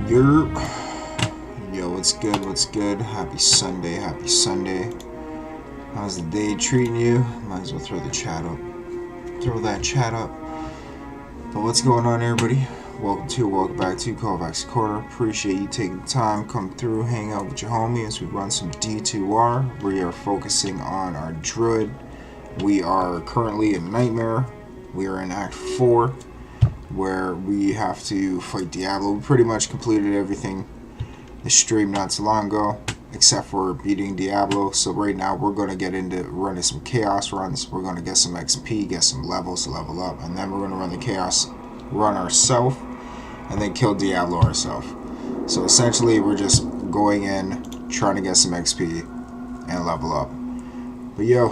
Yo, what's good? What's good? Happy Sunday. Happy Sunday. How's the day treating you? Might as well throw the chat up. Throw that chat up. But what's going on, everybody? Welcome back to Callbacks Corner. Appreciate you taking the time, come through, hang out with your homie as we run some D2R. We are focusing on our Druid. We are currently in Nightmare. We are in Act 4, where we have to fight Diablo. We pretty much completed everything the stream not so long ago, except for beating Diablo. So right now we're going to get into running some chaos runs. We're going to get some XP, get some levels to level up, and then we're going to run the chaos run ourselves, and then kill Diablo ourselves. So essentially we're just going in, trying to get some XP and level up. But yo,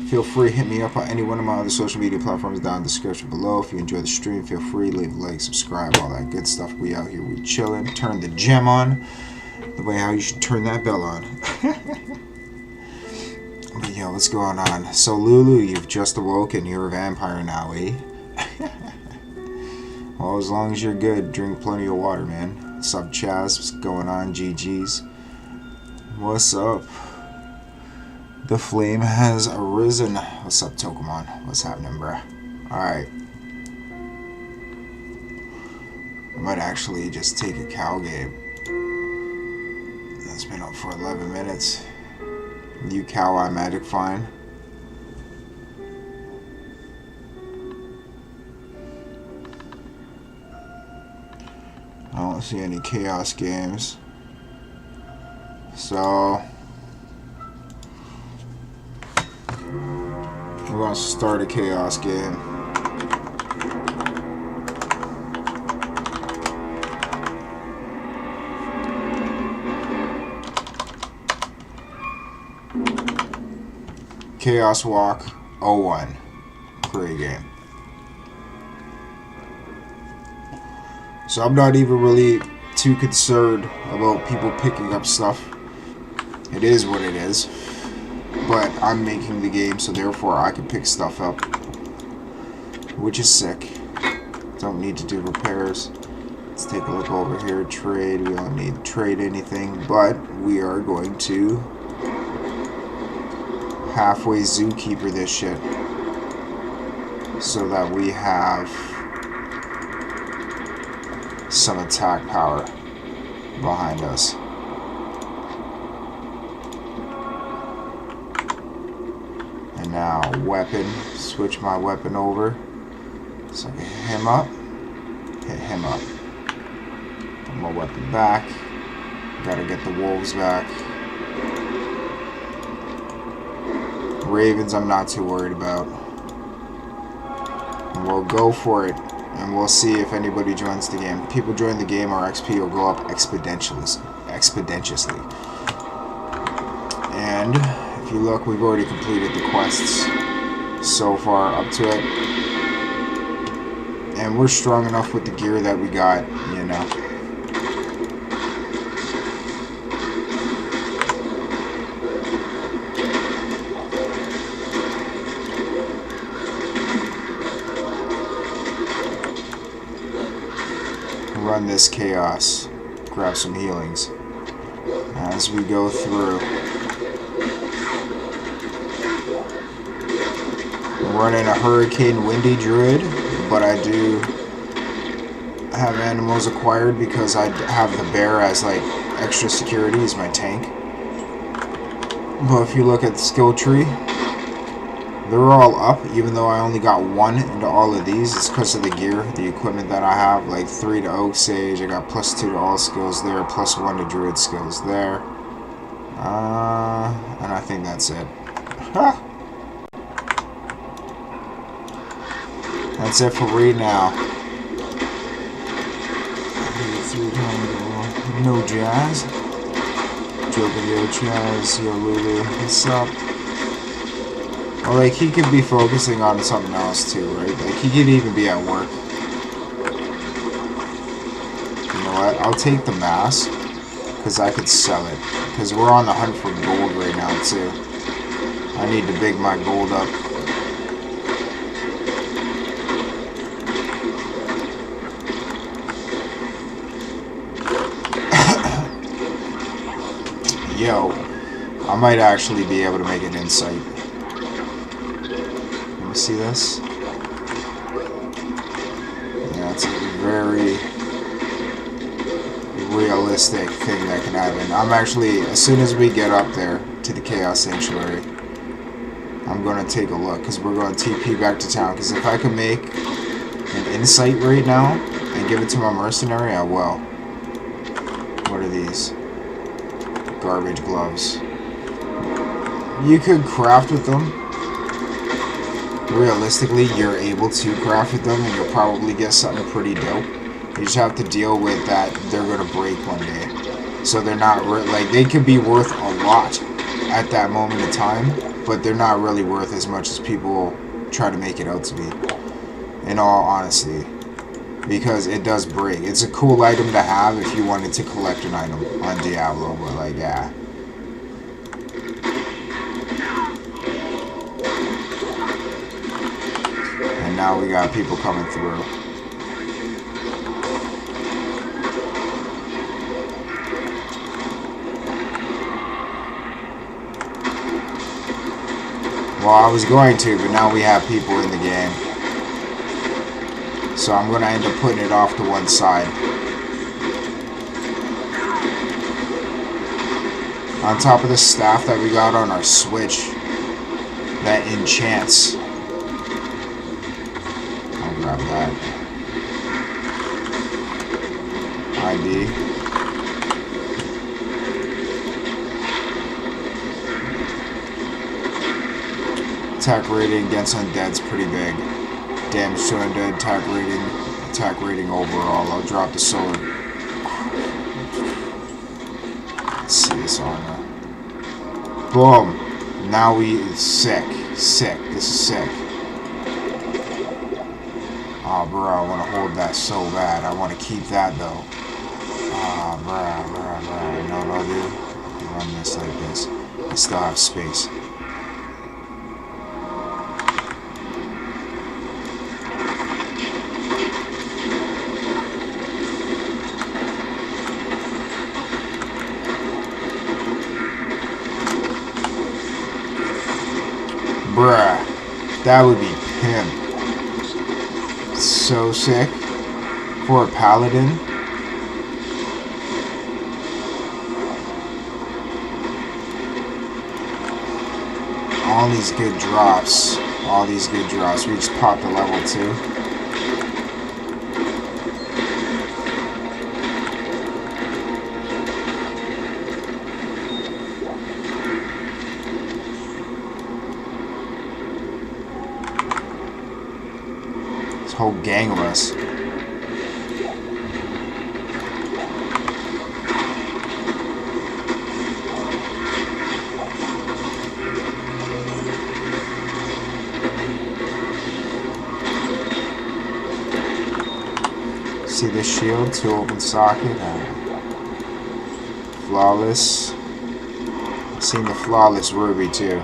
feel free to hit me up on any one of my other social media platforms down in the description below. If you enjoy the stream, feel free to leave a like, subscribe, all that good stuff. We out here, we chilling. Turn the gem on, the way how you should turn that bell on. But yo, what's going on? So Lulu, you've just awoke and you're a vampire now, eh? Well, as long as you're good, drink plenty of water, man. What's up, Chaz? What's going on, GG's? What's up? The flame has arisen. What's up, Tokumon? What's happening, bruh? Alright. I might actually just take a cow game. That's been up for 11 minutes. You cow eye magic fine. I don't see any chaos games. So we're going to start a chaos game. Chaos Walk 01. Great game. So I'm not even really too concerned about people picking up stuff. It is what it is. But I'm making the game, so therefore I can pick stuff up, which is sick. Don't need to do repairs. Let's take a look over here. Trade. We don't need to trade anything, but we are going to halfway zookeeper this shit so that we have some attack power behind us. And now weapon, switch my weapon over so I can hit him up, hit him up. Put my weapon back. Gotta get the wolves back. Ravens I'm not too worried about. And we'll go for it, and we'll see if anybody joins the game. People join the game, our XP will go up expeditiously. And if you look, we've already completed the quests so far up to it. And we're strong enough with the gear that we got, you know. Run this chaos. Grab some healings as we go through. I'm running a hurricane windy druid, but I do have animals acquired because I have the bear as like extra security as my tank. But if you look at the skill tree, they're all up, even though I only got 1 into all of these. It's because of the gear, the equipment that I have, like 3 to Oak Sage, I got +2 to all skills there, +1 to Druid skills there. And I think that's it. That's it for right now. No Jazz. Joking, yo Jazz, yo Lulu, what's up? Well, like, he could be focusing on something else too, right? Like, he could even be at work. You know what? I'll take the mask, because I could sell it. Because we're on the hunt for gold right now, too. I need to big my gold up. Yo, I might actually be able to make an insight. Let me see this. Yeah, it's a very realistic thing that can happen. I'm actually, as soon as we get up there to the Chaos Sanctuary, I'm going to take a look, because we're going to TP back to town. Because if I can make an insight right now and give it to my mercenary, I will. What are these? Garbage gloves. You could craft with them. Realistically, you're able to craft with them, and you'll probably get something pretty dope. You just have to deal with that they're going to break one day. So they're not, like, they could be worth a lot at that moment in time, but they're not really worth as much as people try to make it out to be, in all honesty. Because it does break. It's a cool item to have if you wanted to collect an item on Diablo, but like, yeah. And now we got people coming through. Well, I was going to, but now we have people in the game. So I'm going to end up putting it off to one side. On top of the staff that we got on our switch, that enchants. I'll grab that. ID. Attack rating against undead's pretty big. Damage to undead, attack rating overall. I'll drop the sword. Let's see this armor. Boom. Now sick. Sick. This is sick. Oh, bro, I want to hold that so bad. I want to keep that, though. Ah, bruh. No, dude. Run this like this. I still have space. Bruh, that would be pimp. So sick. For a paladin. All these good drops. All these good drops. We just popped a level 2. Whole gang of us. See this shield? 2 open socket. Flawless. I've seen the flawless ruby too.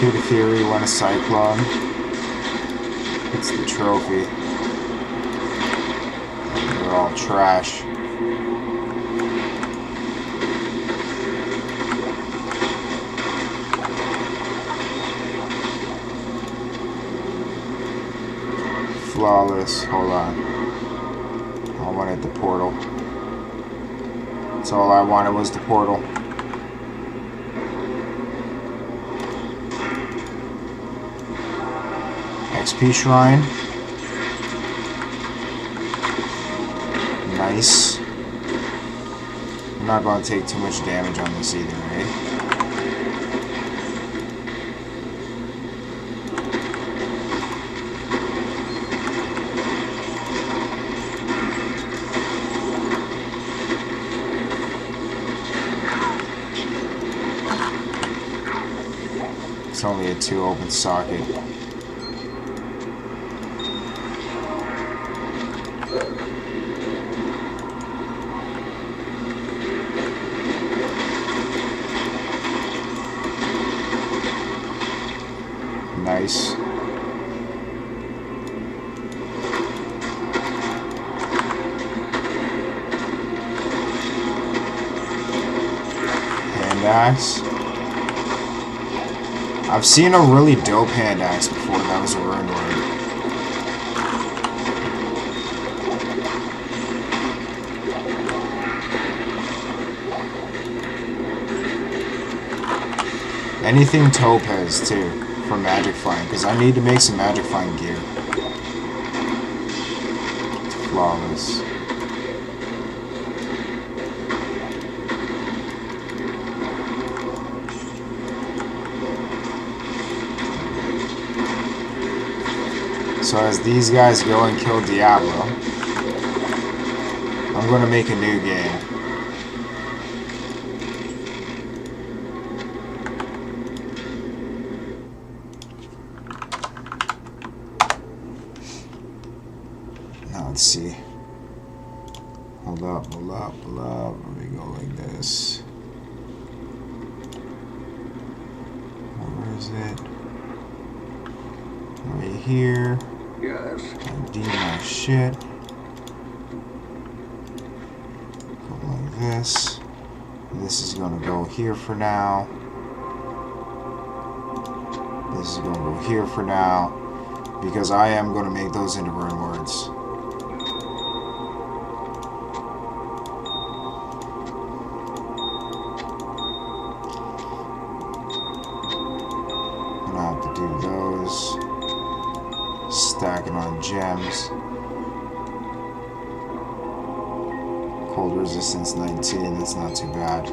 The Fury, 1 a Cyclone. It's the trophy. They're all trash. Flawless. Hold on. I wanted the portal. That's all I wanted was the portal. XP Shrine. Nice. I'm not going to take too much damage on this either, eh? It's only a 2 open socket. Nice. Hand axe. I've seen a really dope hand axe before that was a rune word. Anything topaz too for magic find, because I need to make some magic find gear. It's flawless. So as these guys go and kill Diablo, I'm going to make a new game. Now let's see. Hold up. Let me go like this. Where is it? Right here. Yes. ID my shit. Go like this. This is gonna go here for now. This is gonna go here for now. Because I am gonna make those into rune words. I'm gonna have to do those. Stacking on gems. Cold resistance 19, that's not too bad.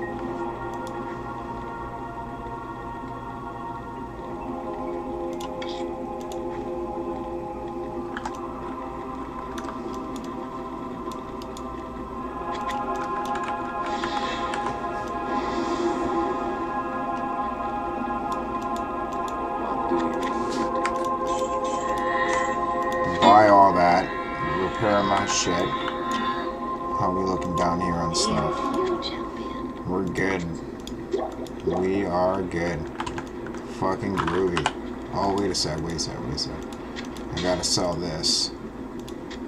Buy all that, repair my shit. How are we looking down here on stuff? We're good. We are good. Fucking groovy. Oh, wait a sec. I gotta sell this.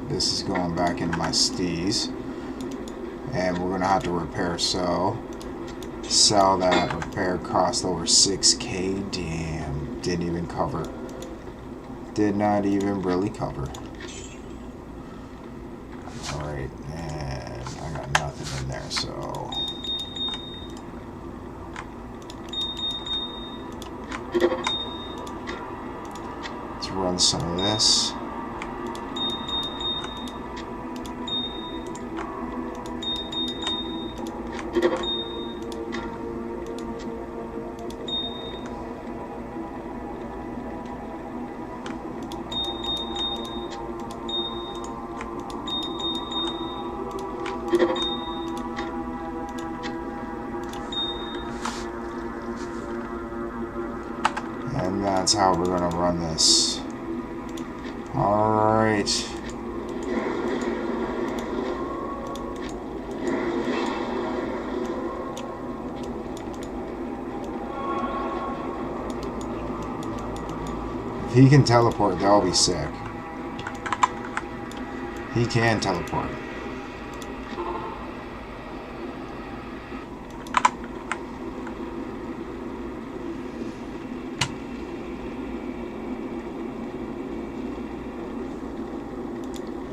This is going back into my steez. And we're gonna have to repair, so sell that. Repair cost over 6K. Damn. Didn't even cover. Did not even really cover. Alright, and I got nothing in there, so let's run some of this. And that's how we're gonna run this. Alright. If he can teleport, that'll be sick. He can teleport.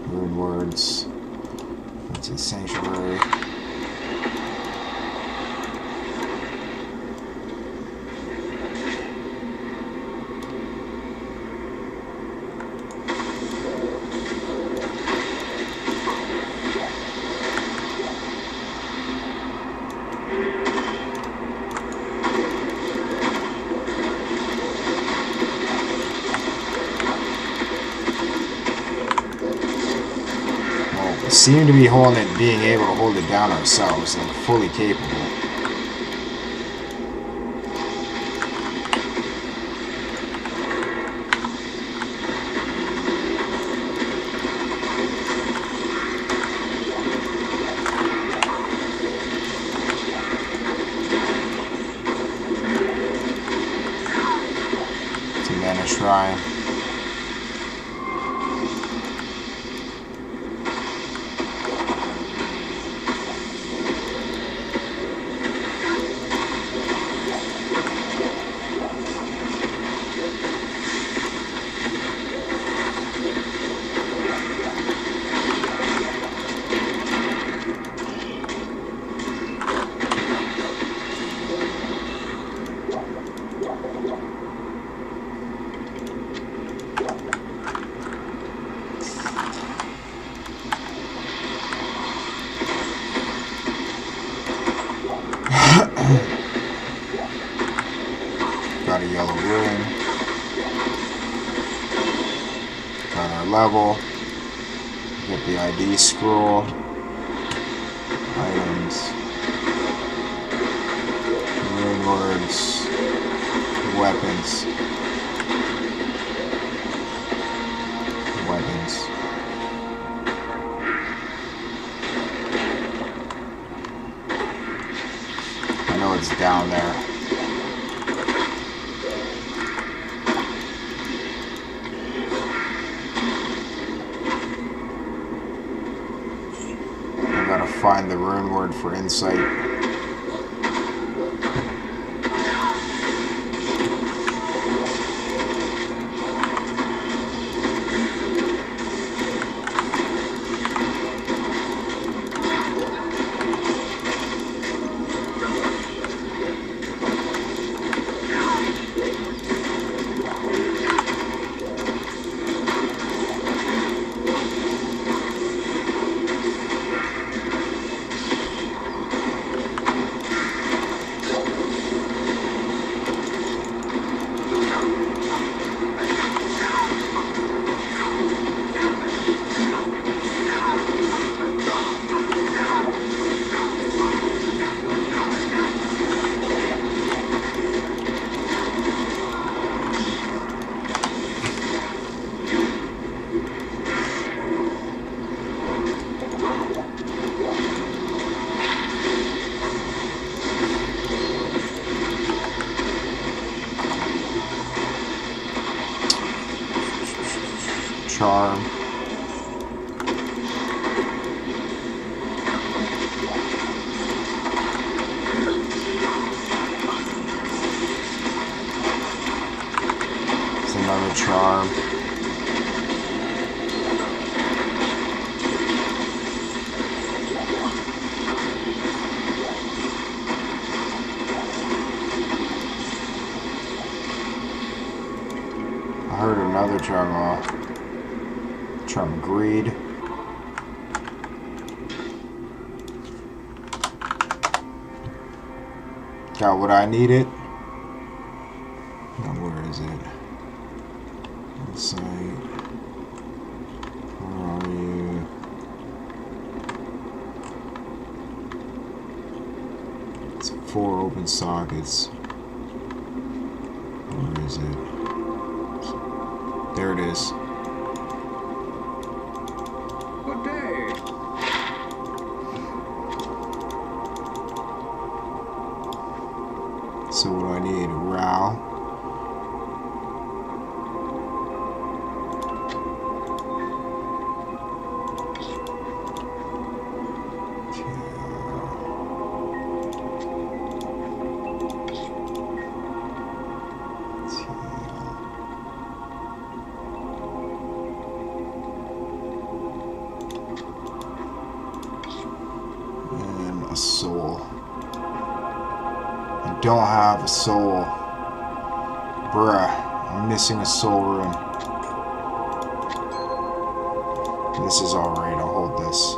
Rune words. That's a sanctuary. Seem to be holding it, being able to hold it down ourselves, like fully capable. To manage trying. Got a yellow rune. Got our level. Get the ID scroll. Items. Rune words. Weapons. Weapons. I know it's down there. I gotta find the rune word for insight. Charm. It's another charm. I heard another charm. Charm Greed. Got what I needed. Now where is it? Insight. Where are you? It's 4 open sockets. Where is it? There it is. So what do I need? Row. And a soul. Don't have a soul. Bruh, I'm missing a soul rune. This is alright, I'll hold this.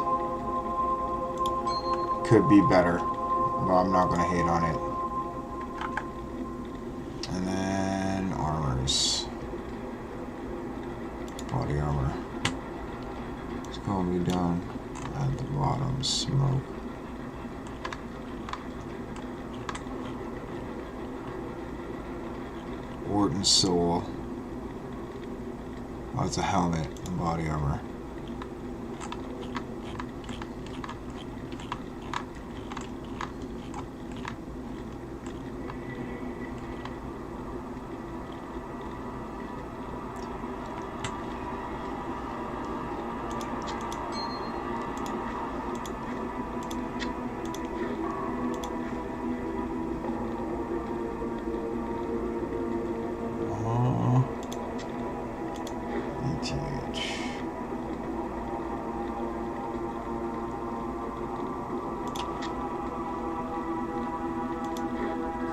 Could be better, but I'm not gonna hate on it. And then armors. Body armor. It's gonna be down at the bottom. Smoke. Orton Soul. Oh, it's a helmet and body armor.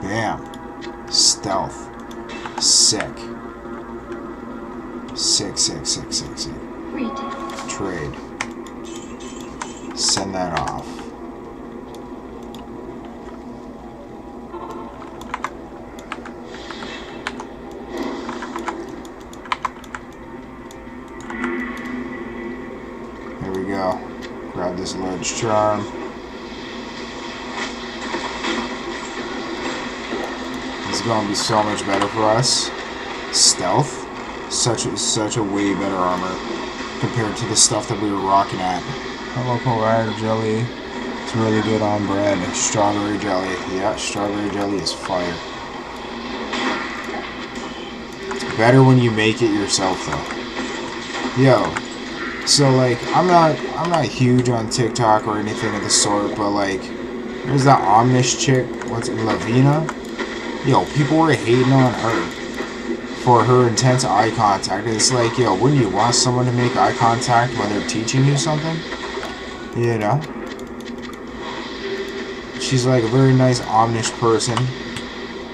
Bam. Stealth. Sick. Sick. Trade. Send that off. Here we go. Grab this large charm. This is going to be so much better for us. Stealth. Such a way better armor compared to the stuff that we were rocking at. Hello, Colorado jelly. It's really good on bread. Strawberry jelly. Yeah, strawberry jelly is fire. It's better when you make it yourself, though. Yo, so like I'm not huge on TikTok or anything of the sort, but like there's that Omnish chick. What's it, Lavina? Yo, people were hating on her for her intense eye contact. It's like, yo, wouldn't you want someone to make eye contact when they're teaching you something? You know? She's like a very nice Omnish person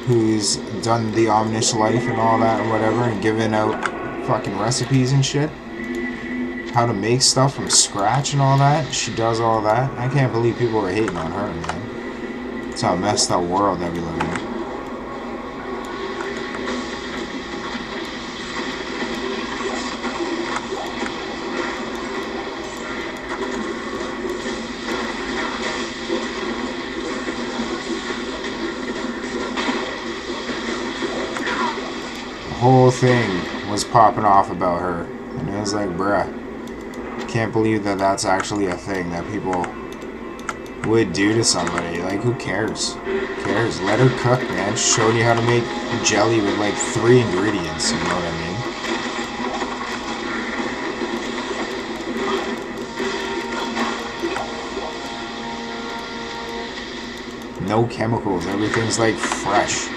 who's done the Omnish life and all that and whatever, and given out fucking recipes and shit. How to make stuff from scratch and all that. She does all that. I can't believe people are hating on her, man. It's a messed up world that we live in. Whole thing was popping off about her, and it was like, bruh, can't believe that that's actually a thing that people would do to somebody. Like, who cares? Who cares? Let her cook, man. Showed you how to make jelly with like 3 ingredients, you know what I mean? No chemicals, everything's like fresh.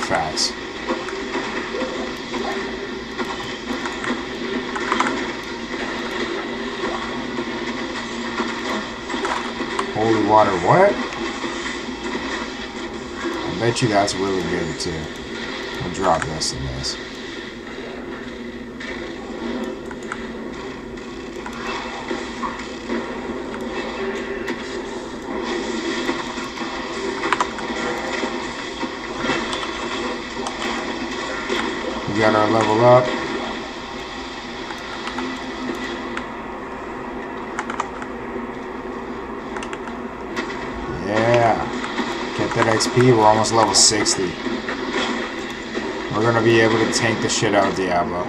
Facts. Holy water, what? I bet you that's really good too. I'll drop this in this. We got our level up. Yeah. Get that XP. We're almost level 60. We're gonna be able to tank the shit out of Diablo.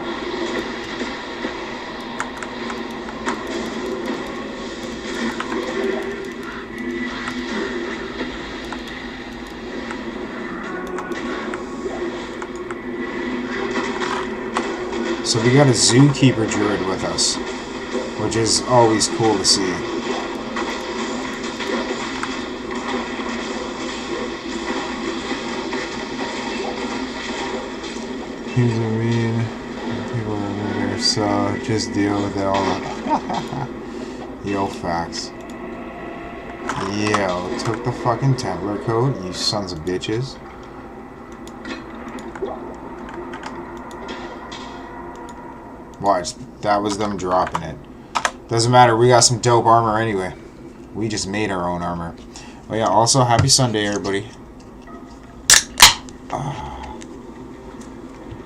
So we got a Zookeeper Druid with us, which is always cool to see. Here's what I mean. People are there, so just deal with it all. Yo, facts. Yo, took the fucking Templar coat, you sons of bitches. Watch, that was them dropping it. Doesn't matter, we got some dope armor anyway. We just made our own armor. But yeah, also, happy Sunday, everybody.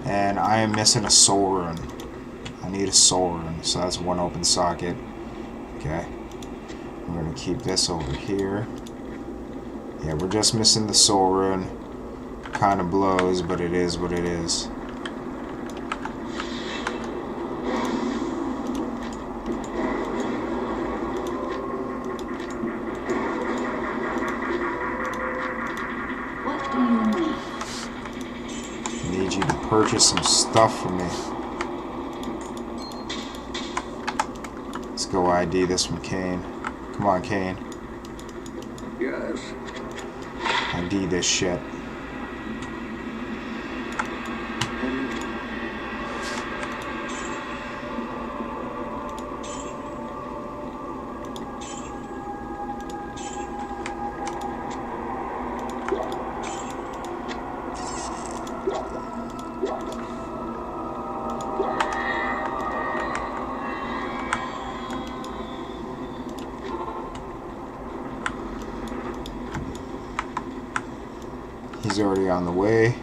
And I am missing a soul rune. I need a soul rune, so that's one open socket. Okay. We're going to keep this over here. Yeah, we're just missing the soul rune. Kind of blows, but it is what it is. Purchase some stuff from me. Let's go ID this from Kane. Come on, Kane. Yes. ID this shit. He's already on the way.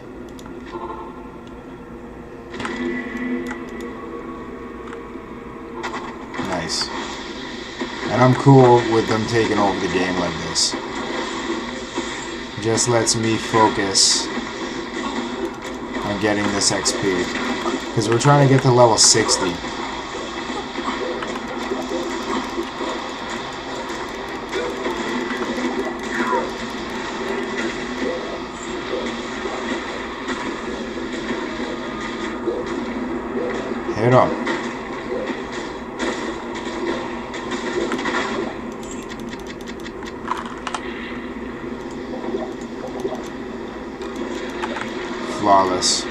Nice. And I'm cool with them taking over the game like this. Just lets me focus on getting this XP. Because we're trying to get to level 60. Hit him. Flawless.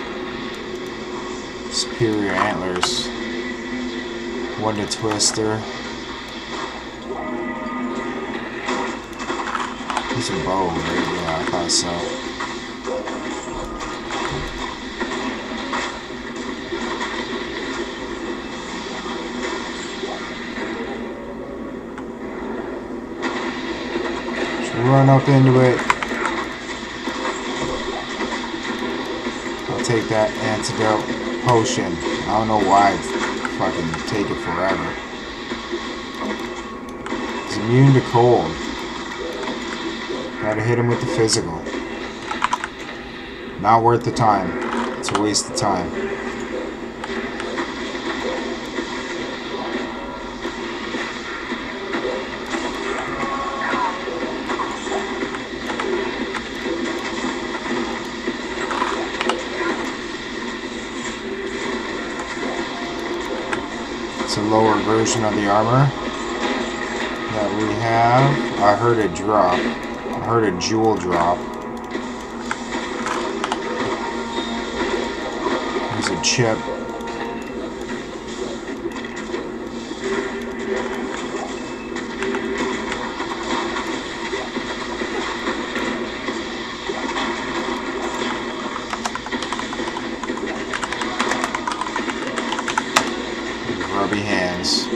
Superior antlers. One to twister. He's a bow, right? Yeah, I thought so. Run up into it. I'll take that antidote potion. I don't know why it's fucking take it forever. He's immune to cold. Gotta hit him with the physical. Not worth the time. It's a waste of time. It's a lower version of the armor that we have. I heard it drop. I heard a jewel drop. There's a chip. Grubby hands.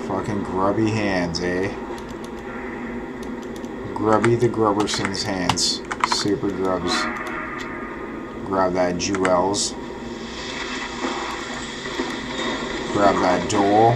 Fucking grubby hands, eh? Grubby the Grubberson's hands. Super grubs. Grab that jewels. Grab that dole.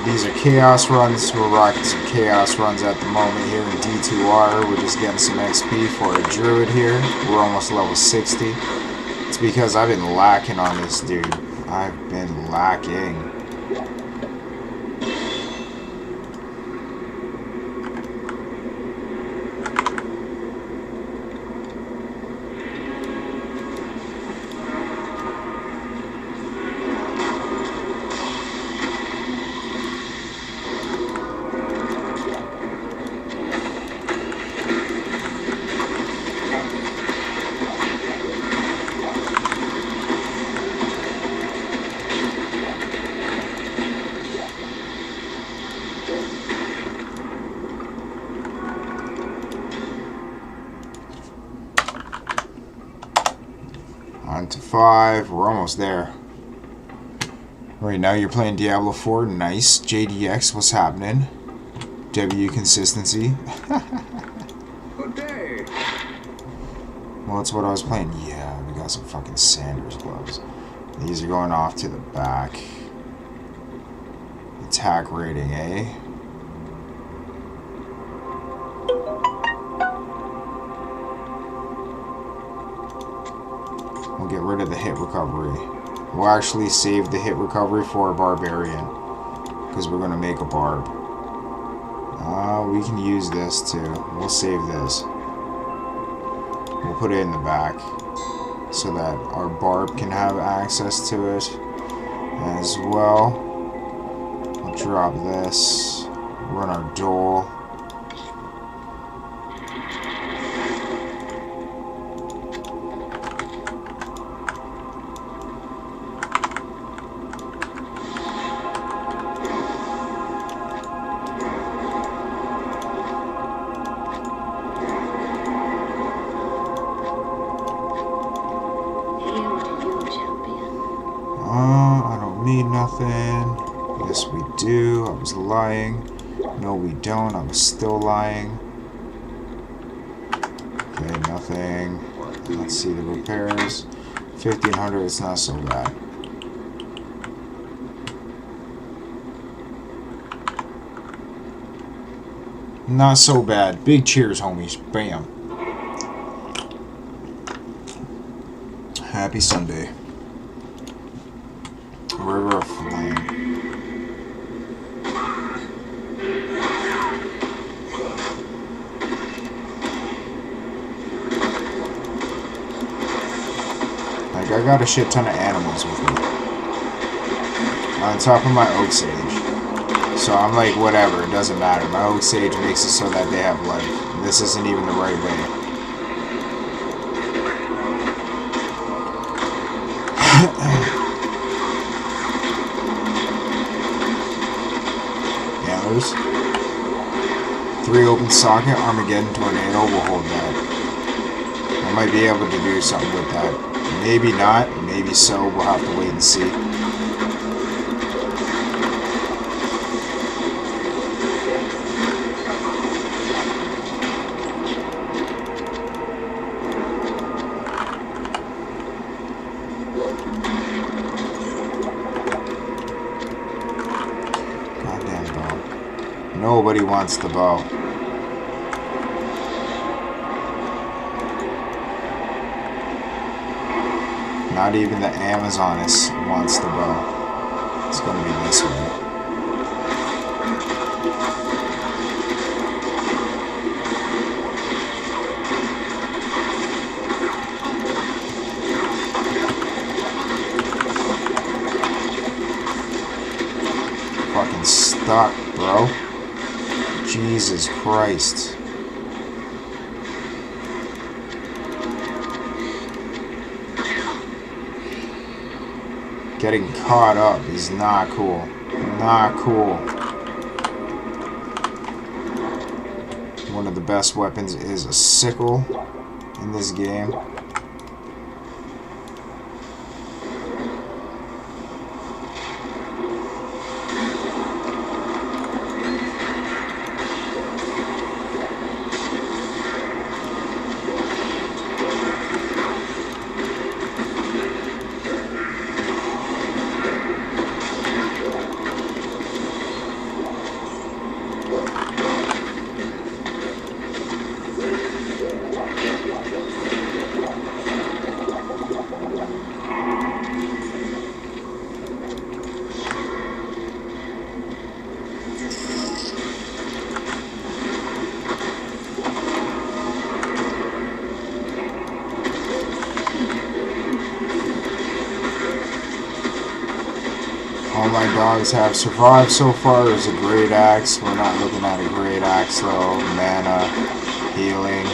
These are chaos runs. We're rocking some chaos runs at the moment here in D2R. We're just getting some XP for a druid here. We're almost level 60. It's because I've been lacking on this dude. I've been lacking. On to 5. We're almost there. Right now you're playing Diablo 4. Nice. JDX, what's happening? W consistency. Good day. Well, that's what I was playing. Yeah, we got some fucking Sanders gloves. These are going off to the back. Attack rating, eh? We'll get rid of the hit recovery. We'll actually save the hit recovery for a barbarian. Because we're going to make a barb. We can use this too. We'll save this. We'll put it in the back. So that our barb can have access to it as well. We'll drop this. Run our dole. need nothing. Yes, we do. I was lying. No, we don't. I was still lying. Okay, nothing. Let's see the repairs. 1,500, it's not so bad. Not so bad. Big cheers, homies. Bam. Happy Sunday. River of Flame. Like, I got a shit ton of animals with me. On top of my oak sage. So I'm like, whatever, it doesn't matter. My oak sage makes it so that they have life. This isn't even the right way. Antlers. 3 open socket, Armageddon Tornado will hold that. I might be able to do something with that. Maybe not, maybe so, we'll have to wait and see. Nobody wants the bow. Not even the Amazoness wants the bow. It's going to be this way. Fucking stuck, bro. Jesus Christ. Getting caught up is not cool. Not cool. One of the best weapons is a sickle in this game. All my dogs have survived so far. There's a great axe. We're not looking at a great axe though. Mana, healing.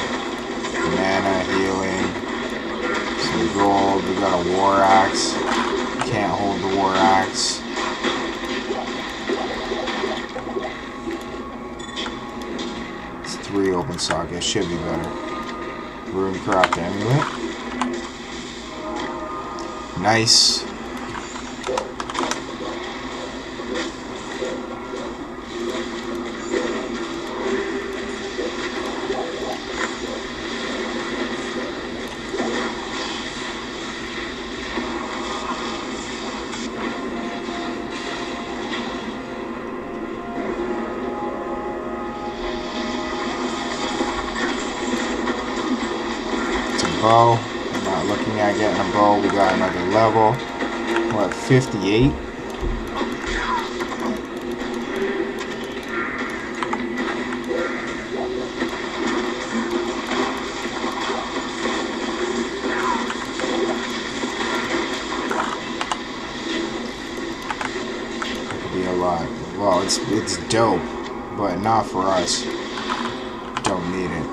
Mana, healing. Some gold. We got a war axe. Can't hold the war axe. It's 3 open sockets. Should be better. Rune craft amulet. Nice. Bow. I'm not looking at getting a bow. We got another level. We're at 58. That could be a lot. Well, it's dope, but not for us. Don't need it.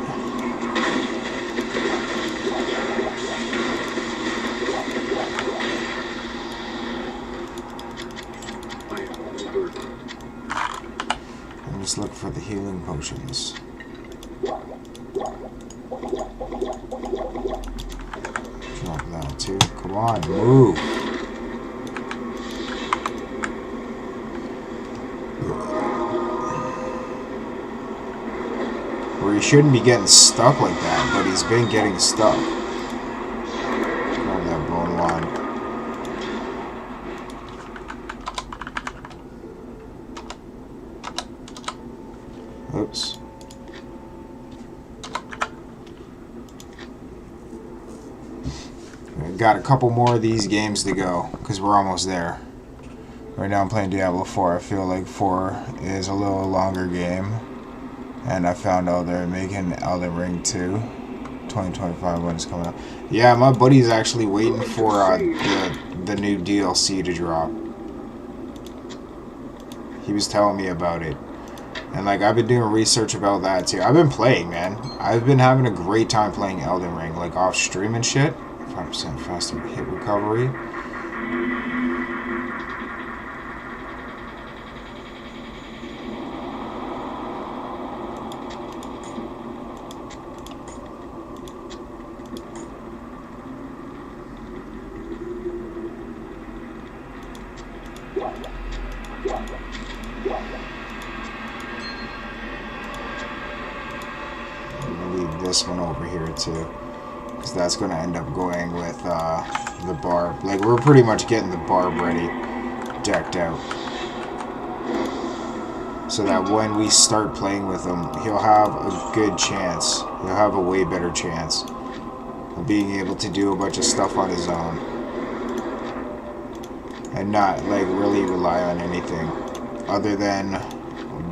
Just look for the healing potions. Drop that too. Come on, move. shouldn't be getting stuck like that, but he's been getting stuck. Grab that bone wand. Oops. Got a couple more of these games to go, because we're almost there. Right now I'm playing Diablo 4. I feel like 4 is a little longer game. And I found out they're making Elden Ring 2. 2025 when it's coming out. Yeah, my buddy's actually waiting for the new DLC to drop. He was telling me about it. And like, I've been doing research about that too. I've been playing, man. I've been having a great time playing Elden Ring, like off stream and shit. 5% faster hit recovery. This one over here too, because that's going to end up going with the barb. Like, we're pretty much getting the barb ready, decked out, so that when we start playing with him, he'll have a good chance, he'll have a way better chance of being able to do a bunch of stuff on his own and not like really rely on anything other than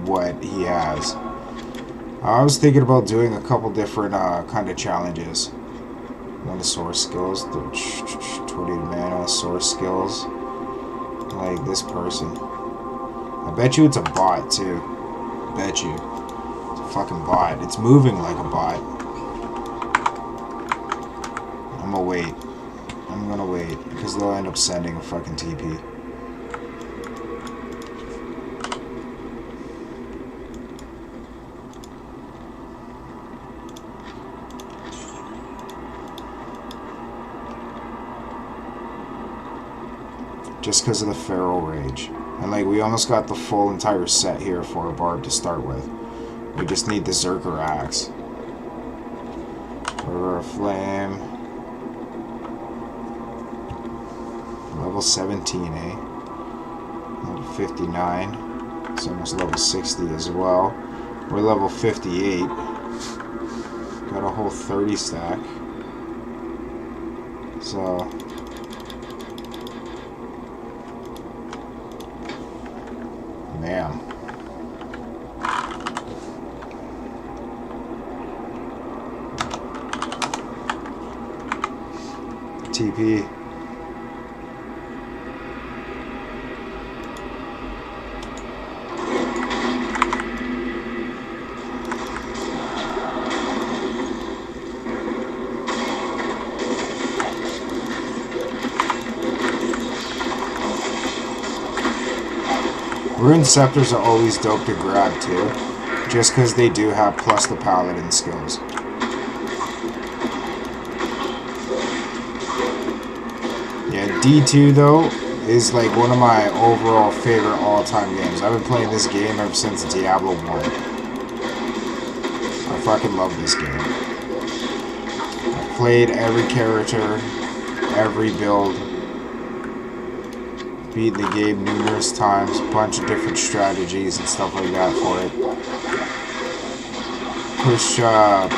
what he has. I was thinking about doing a couple different kind of challenges. One of source skills, the 20 mana source skills, like this person. I bet you it's a bot too. Bet you. It's a fucking bot. It's moving like a bot. I'm gonna wait. I'm gonna wait, because they'll end up sending a fucking TP. Just because of the Feral Rage. And like, we almost got the full entire set here for a barb to start with. We just need the Zerker Axe. River of Flame. Level 17, eh? Level 59. It's almost level 60 as well. We're level 58. Got a whole 30 stack. So... Damn. TP. Rune Scepters are always dope to grab too, just because they do have plus the Paladin skills. Yeah, D2 though is like one of my overall favorite all-time games. I've been playing this game ever since Diablo 1. I fucking love this game. I've played every character, every build. Beat the game numerous times, a bunch of different strategies and stuff like that for it.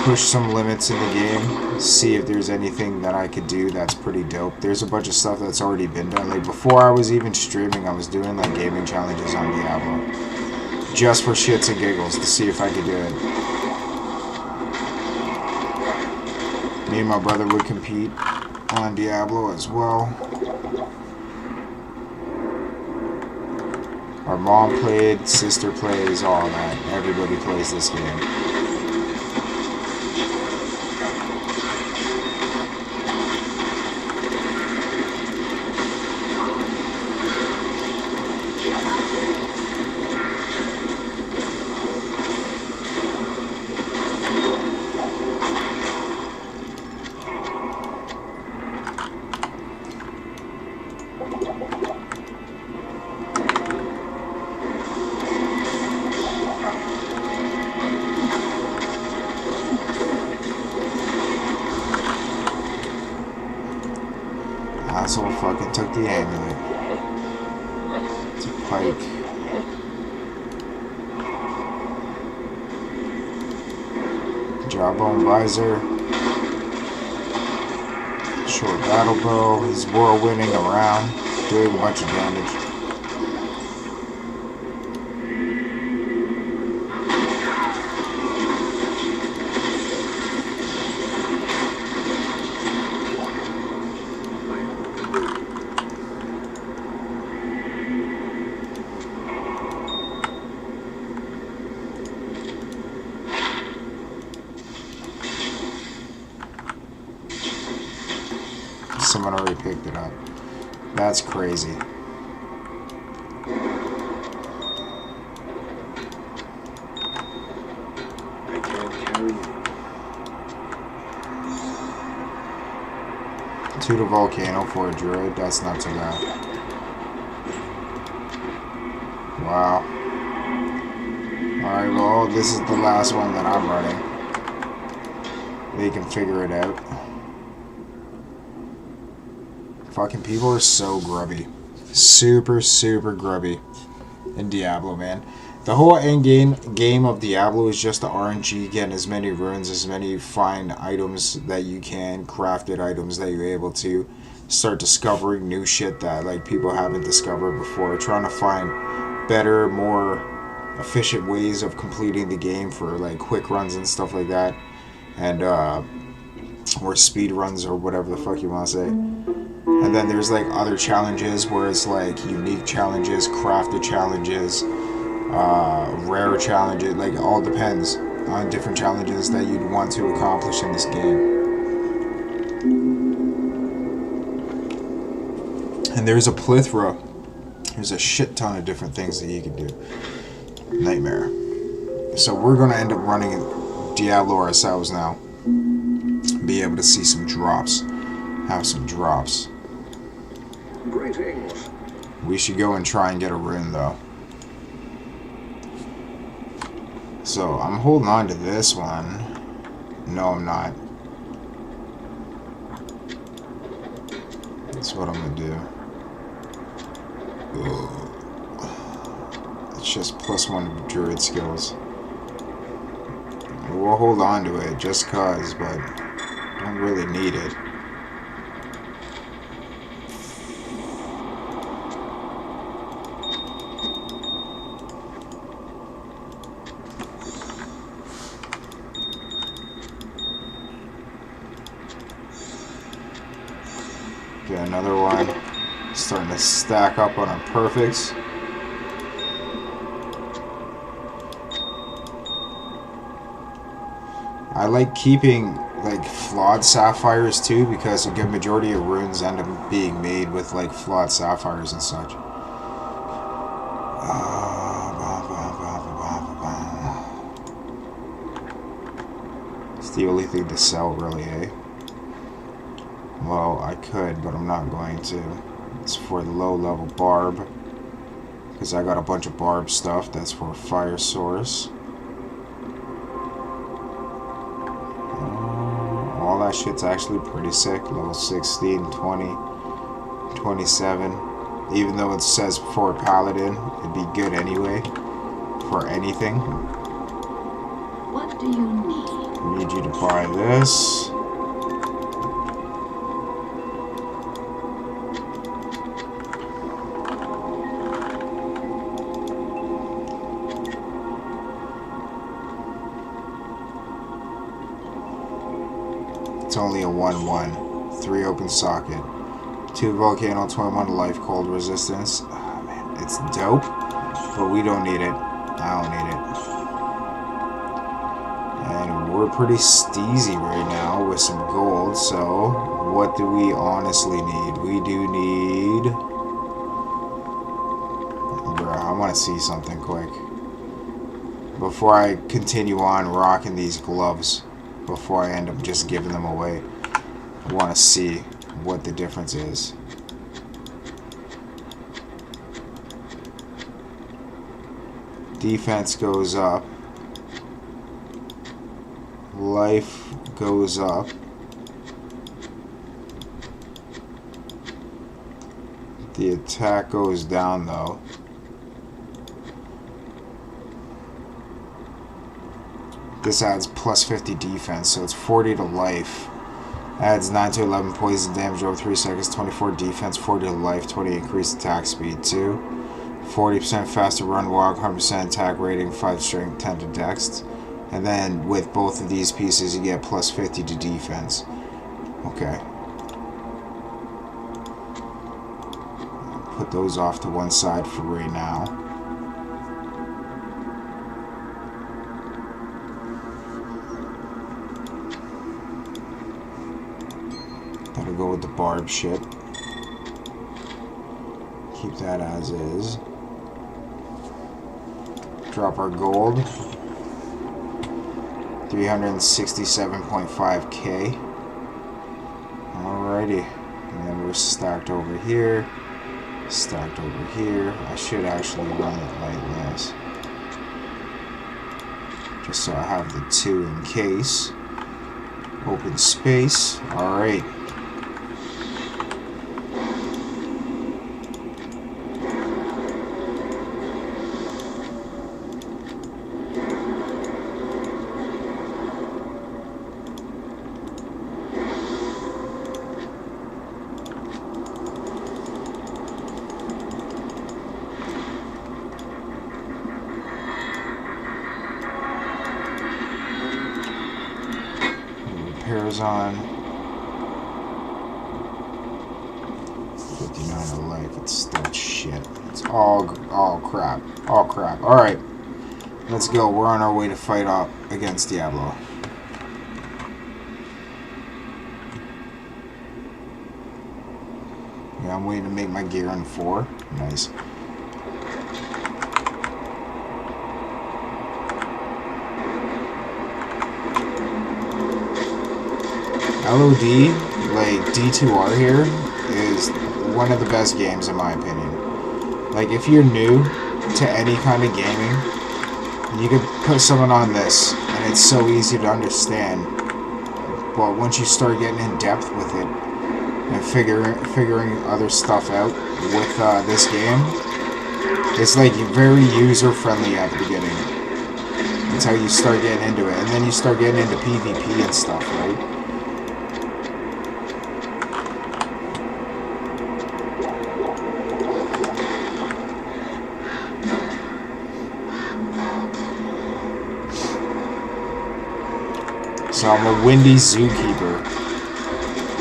Push some limits in the game, see if there's anything that I could do that's pretty dope. There's a bunch of stuff that's already been done. Like, before I was even streaming, I was doing like gaming challenges on Diablo, just for shits and giggles, to see if I could do it. Me and my brother would compete on Diablo as well. Our mom played, sister plays, all that. Everybody plays this game. Asshole fucking took the amulet. It's a pike. Jawbone visor. Short battle bow. He's whirlwinding around, doing a bunch of damage. Someone already picked it up. That's crazy. I can't carry you. To the volcano for a druid. That's not too bad. Wow. Alright, well, this is the last one that I'm running. They can figure it out. Fucking people are so grubby. Super, super grubby in Diablo, man. The whole game of Diablo is just the RNG, getting as many runes, as many fine items that you can, crafted items that you're able to start discovering new shit that like people haven't discovered before, trying to find better, more efficient ways of completing the game for like quick runs and stuff like that, and or speed runs or whatever the fuck you want to say. And then there's like other challenges where it's like unique challenges, crafted challenges, rare challenges, like it all depends on different challenges that you'd want to accomplish in this game. And there's a plethora, there's a shit ton of different things that you can do. Nightmare. So we're going to end up running Diablo ourselves now. Be able to see some drops. Have some drops. Greetings. We should go and try and get a rune though. So I'm holding on to this one. No, I'm not. That's what I'm gonna do. Ugh. It's just +1 druid skills. We'll hold on to it just cause, but don't really need it. Okay, another one. Starting to stack up on our perfects. I like keeping like flawed sapphires too, because a good majority of runes end up being made with like flawed sapphires and such. It's the only thing to sell really, eh? Well, I could, but I'm not going to. It's for the low level barb, because I got a bunch of barb stuff. That's for fire source. All that shit's actually pretty sick. Level 16, 20, 27. Even though it says for paladin, it'd be good anyway. For anything. What do you need? I need you to buy this. It's only a 1/1. 3 open socket. 2 volcano, 21 life cold resistance. Oh, man, it's dope, but we don't need it. I don't need it. And we're pretty steezy right now with some gold, so what do we honestly need? We do need... Bruh, I want to see something quick. Before I continue on rocking these gloves. Before I end up just giving them away. I want to see what the difference is. Defense goes up. Life goes up. The attack goes down though. This adds plus 50 defense, so it's 40 to life. Adds 9 to 11 poison damage over 3 seconds, 24 defense, 40 to life, 20 increased attack speed too. 40% faster run walk, 100% attack rating, 5 strength, 10 to dex. And then with both of these pieces you get plus 50 to defense. Okay. Put those off to one side for right now. That'll go with the barb shit. Keep that as is. Drop our gold. 367.5k. Alrighty. And then we're stacked over here. Stacked over here. I should actually run it like this. Just so I have the 2 in case. Open space. Alright. Repairs on. 59 of life. It's still shit. It's all crap. All crap. Alright. Let's go. We're on our way to fight up against Diablo. Yeah, I'm waiting to make my gear on 4. Nice. LOD, like D2R here, is one of the best games in my opinion. Like, if you're new to any kind of gaming, you could put someone on this, and it's so easy to understand. But once you start getting in depth with it, and figuring other stuff out with this game, it's like very user-friendly at the beginning. That's how you start getting into it. And then you start getting into PvP and stuff, right? So I'm a windy zookeeper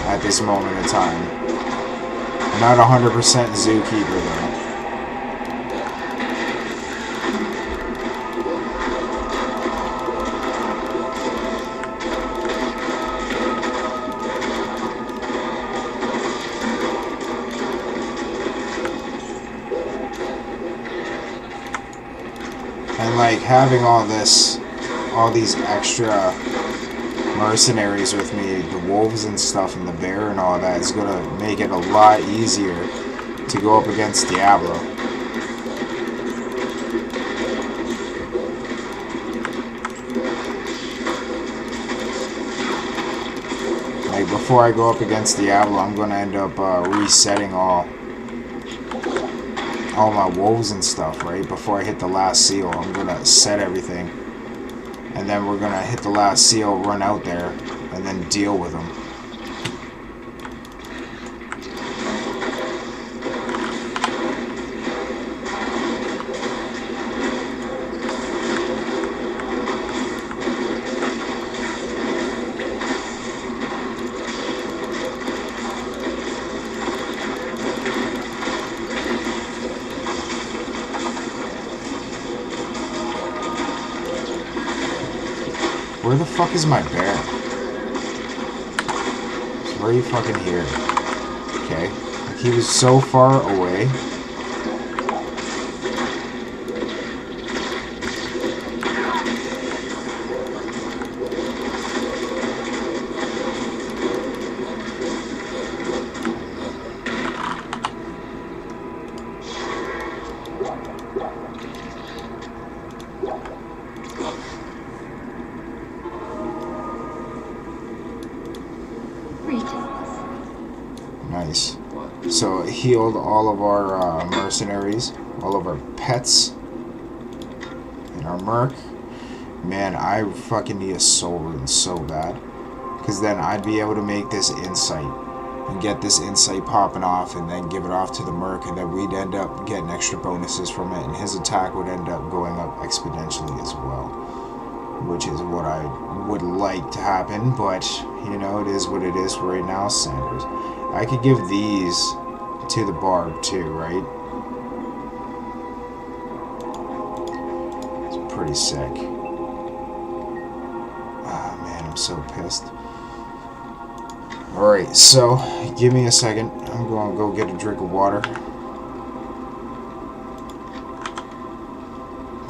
at this moment in time. Not 100% zookeeper though. And like having all these extra mercenaries with me, the wolves and stuff and the bear and all that, is gonna make it a lot easier to go up against Diablo. Like before I go up against Diablo, I'm gonna end up resetting all my wolves and stuff, right? Before I hit the last seal, I'm gonna set everything. And then we're gonna hit the last seal, run out there, and then deal with them. Where the fuck is my bear? So where are you fucking here? Okay. Like he was so far away. Nice. So it healed all of our mercenaries, all of our pets, and our merc. Man, I fucking need a soul rune so bad. Because then I'd be able to make this insight. And get this insight popping off, and then give it off to the merc, and then we'd end up getting extra bonuses from it, and his attack would end up going up exponentially as well. Which is what I would like to happen, but, you know, it is what it is for right now, Sanders. I could give these to the barb too, right? It's pretty sick. Ah, man, I'm so pissed. Alright, so, give me a second. I'm going to go get a drink of water.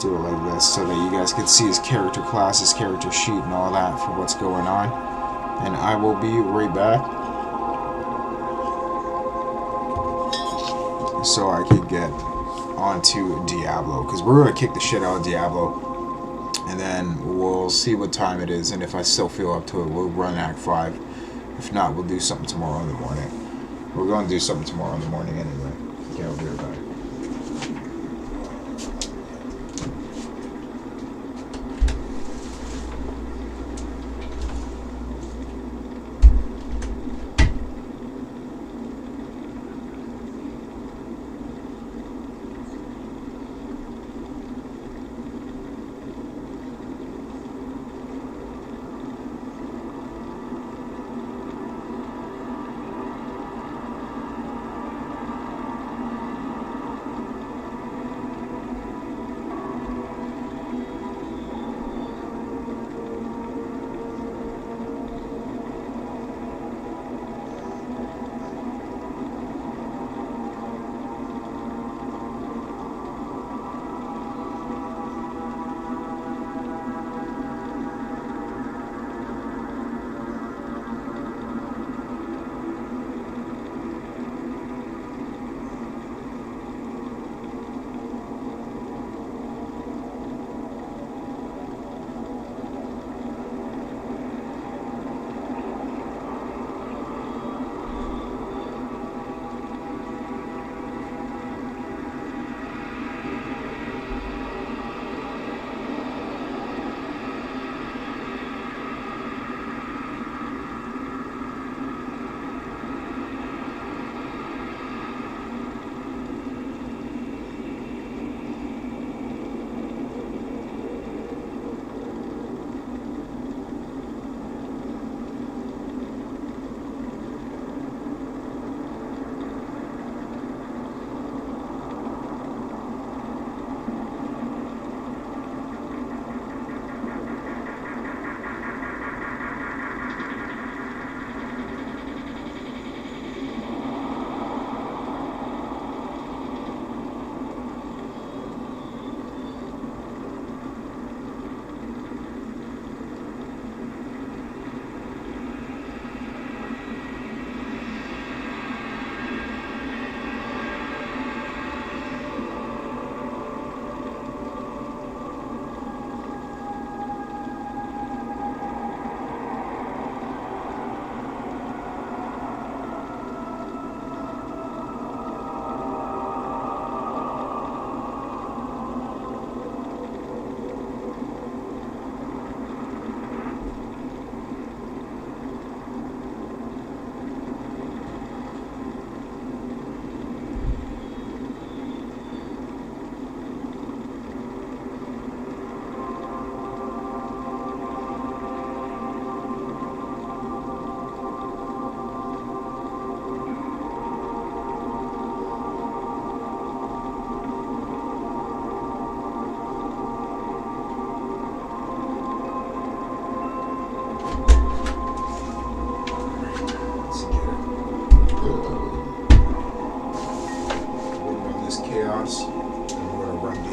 Do it like this so that you guys can see his character class, his character sheet, and all that for what's going on. And I will be right back. So I can get onto Diablo, because we're going to kick the shit out of Diablo. And then we'll see what time it is, and if I still feel up to it, we'll run Act 5. If not, we'll do something tomorrow in the morning. We're going to do something tomorrow in the morning anyway. Okay, I'll be right back.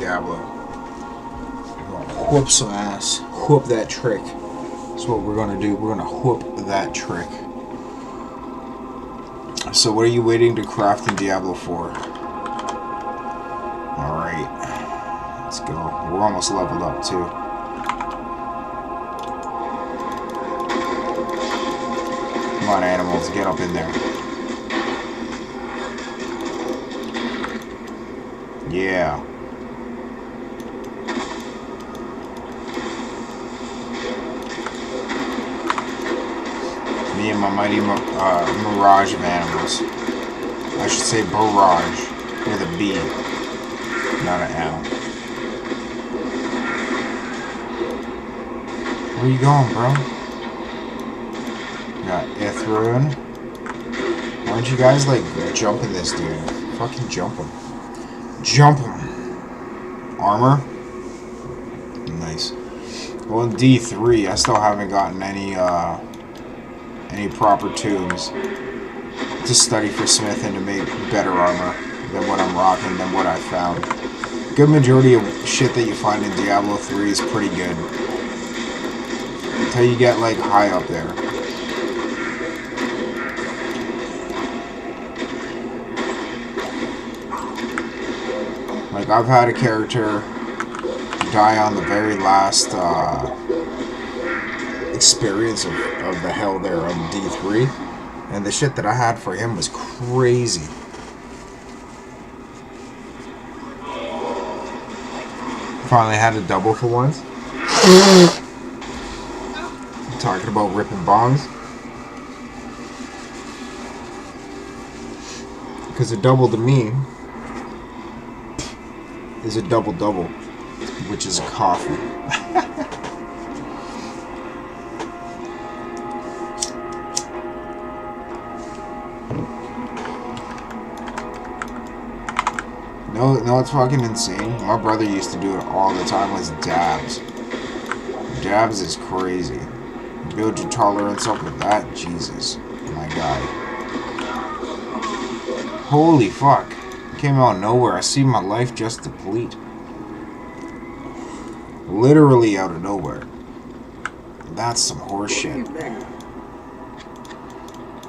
Diablo. We're gonna whoop some ass. Whoop that trick. That's what we're gonna do. We're gonna whoop that trick. So what are you waiting to craft in Diablo 4? Alright. Let's go. We're almost leveled up too. Come on, animals, get up in there. Yeah. Me and my mighty mirage of animals. I should say barrage with a B, not an M. Where you going, bro? Got Ithroon. Why don't you guys like jumping this dude? Fucking jump him. Jump him. Armor. Nice. Well, in D3, I still haven't gotten any proper tombs to study for Smith and to make better armor than what I'm rocking, than what I found. Good majority of shit that you find in Diablo 3 is pretty good. Until you get like high up there. Like I've had a character die on the very last experience of the hell there on D3, and the shit that I had for him was crazy. Finally had a double for once. Talking about ripping bombs. Because a double to me is a double-double, which is a coffee. No, it's fucking insane. My brother used to do it all the time with dabs. Dabs is crazy. Build your tolerance up with that, Jesus, my guy. Holy fuck. Came out of nowhere. I see my life just deplete. Literally out of nowhere. That's some horseshit.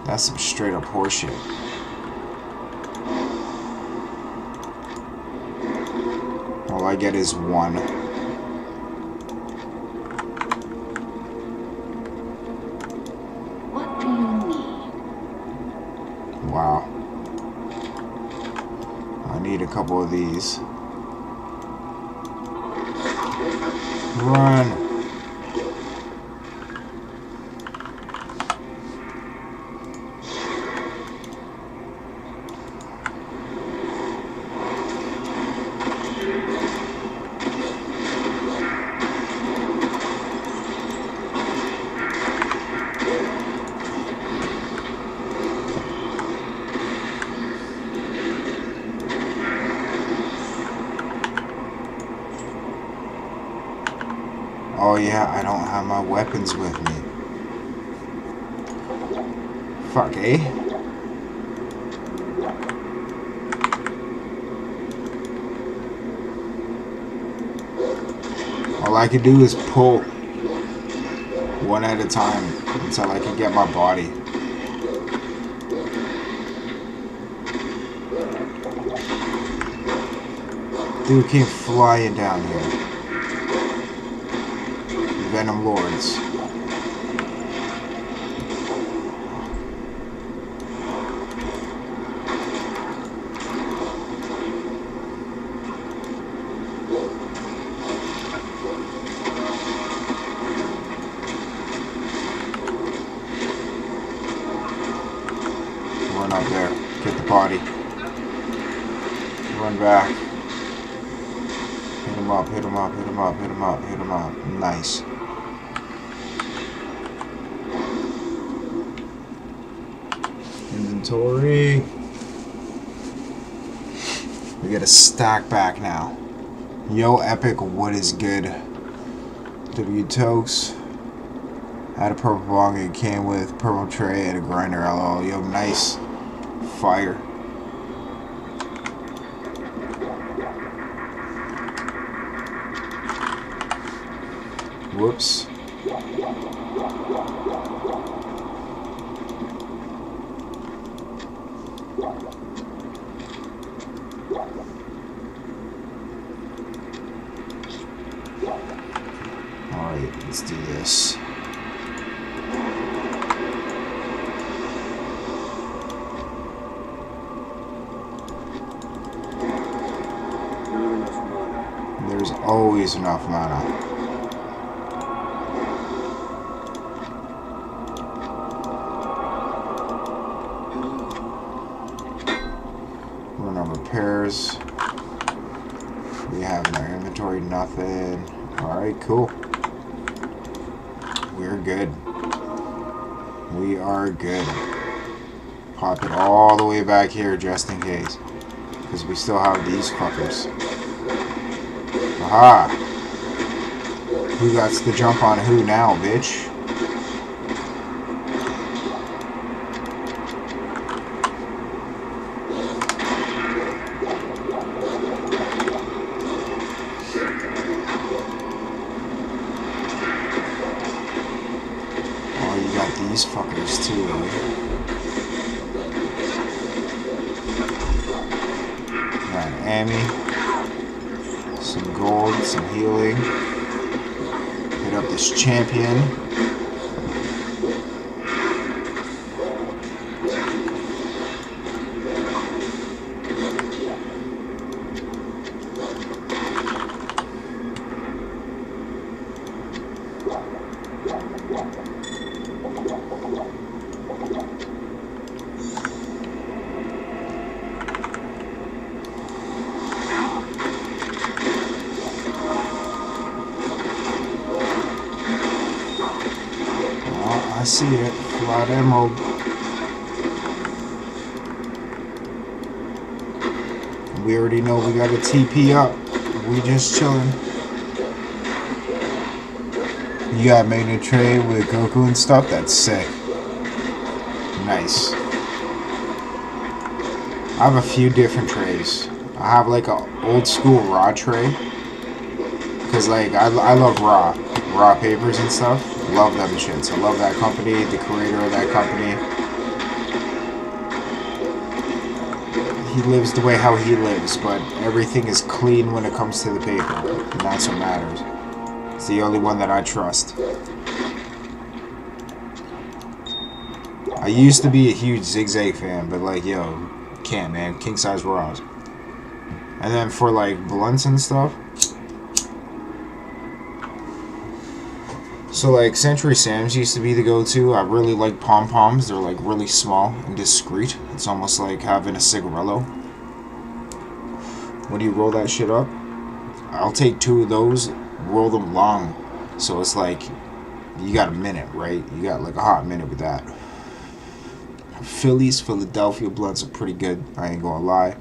That's some straight up horseshit. All I get is one. What do you need? Wow. I need a couple of these. Run. Oh yeah, I don't have my weapons with me. Fuck, eh? All I can do is pull one at a time until I can get my body. Dude came flying down here. Venom Lords. Run up there. Get the body. Run back. Hit him up, hit him up, hit him up, hit him up, hit him up. Nice. Inventory. We get a stack back now. Yo, Epic, what is good? W Tokes. Had a purple bong and came with purple tray and a grinder. LOL. Yo, nice. Fire. Whoops. Alright, let's do this. There's always enough mana. Run on repairs. We have in our inventory nothing. Alright, cool. We're good. We are good. Pop it all the way back here just in case. Because we still have these fuckers. Aha! Who got the jump on who now, bitch? Oh, you got these fuckers too, right? Got an Amy. Some gold, some healing. Hit up this champion. I see it. Flat emerald. We already know we got a TP up. We just chilling. You got made a trade with Goku and stuff? That's sick. Nice. I have a few different trays. I have like a old school raw tray. Because like I love raw papers and stuff. Love them shits. I love that company, the creator of that company. He lives the way how he lives, but everything is clean when it comes to the paper. And that's what matters. It's the only one that I trust. I used to be a huge Zigzag fan, but like, yo, can't, man. King size raws. And then for like blunts and stuff. So like Century Sam's used to be the go-to. I really like pom-poms. They're like really small and discreet. It's almost like having a cigarillo. When you roll that shit up, I'll take 2 of those, roll them long. So it's like, you got a minute, right? You got like a hot minute with that. Philadelphia blunts are pretty good. I ain't gonna lie.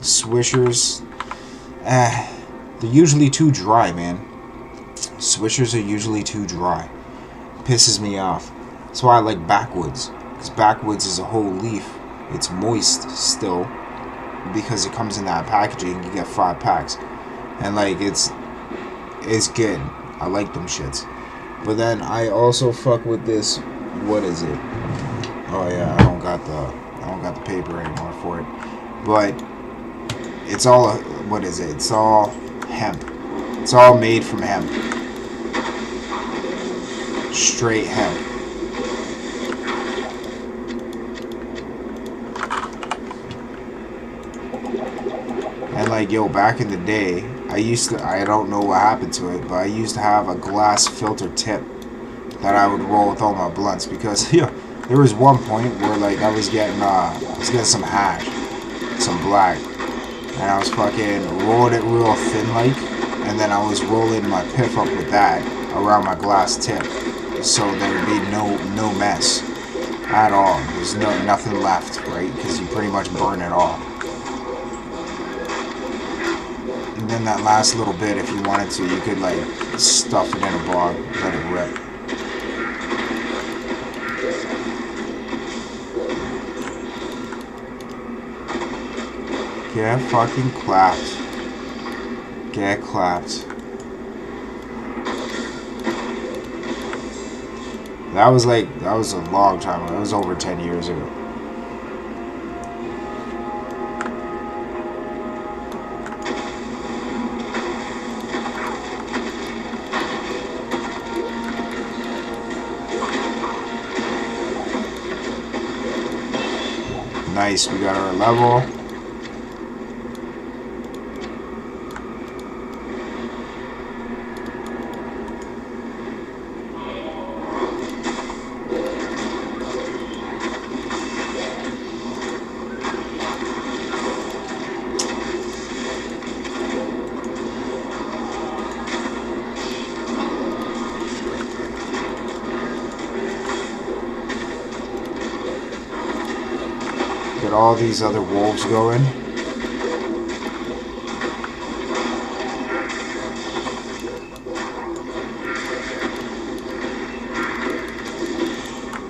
Swishers, they're usually too dry, man. Swishers are usually too dry. Pisses me off. That's why I like Backwoods. Because Backwoods is a whole leaf. It's moist still. Because it comes in that packaging. You get 5 packs. And like it's good. I like them shits. But then I also fuck with this. What is it? Oh yeah, I don't got the paper anymore for it. But it's all what is it? It's all hemp. It's all made from hemp. Straight hemp. And like, yo, back in the day, I don't know what happened to it, but I used to have a glass filter tip that I would roll with all my blunts because, yeah, there was one point where like I was getting some hash, some black, and I was fucking rolling it real thin like, and then I was rolling my piff up with that around my glass tip, so there would be no mess at all. There's nothing left, right? Because you pretty much burn it all. And then that last little bit, if you wanted to, you could like stuff it in a bog, let it rip. Get fucking clapped. Get clapped. That was a long time ago. That was over 10 years ago. Nice, we got our level. Get all these other wolves going.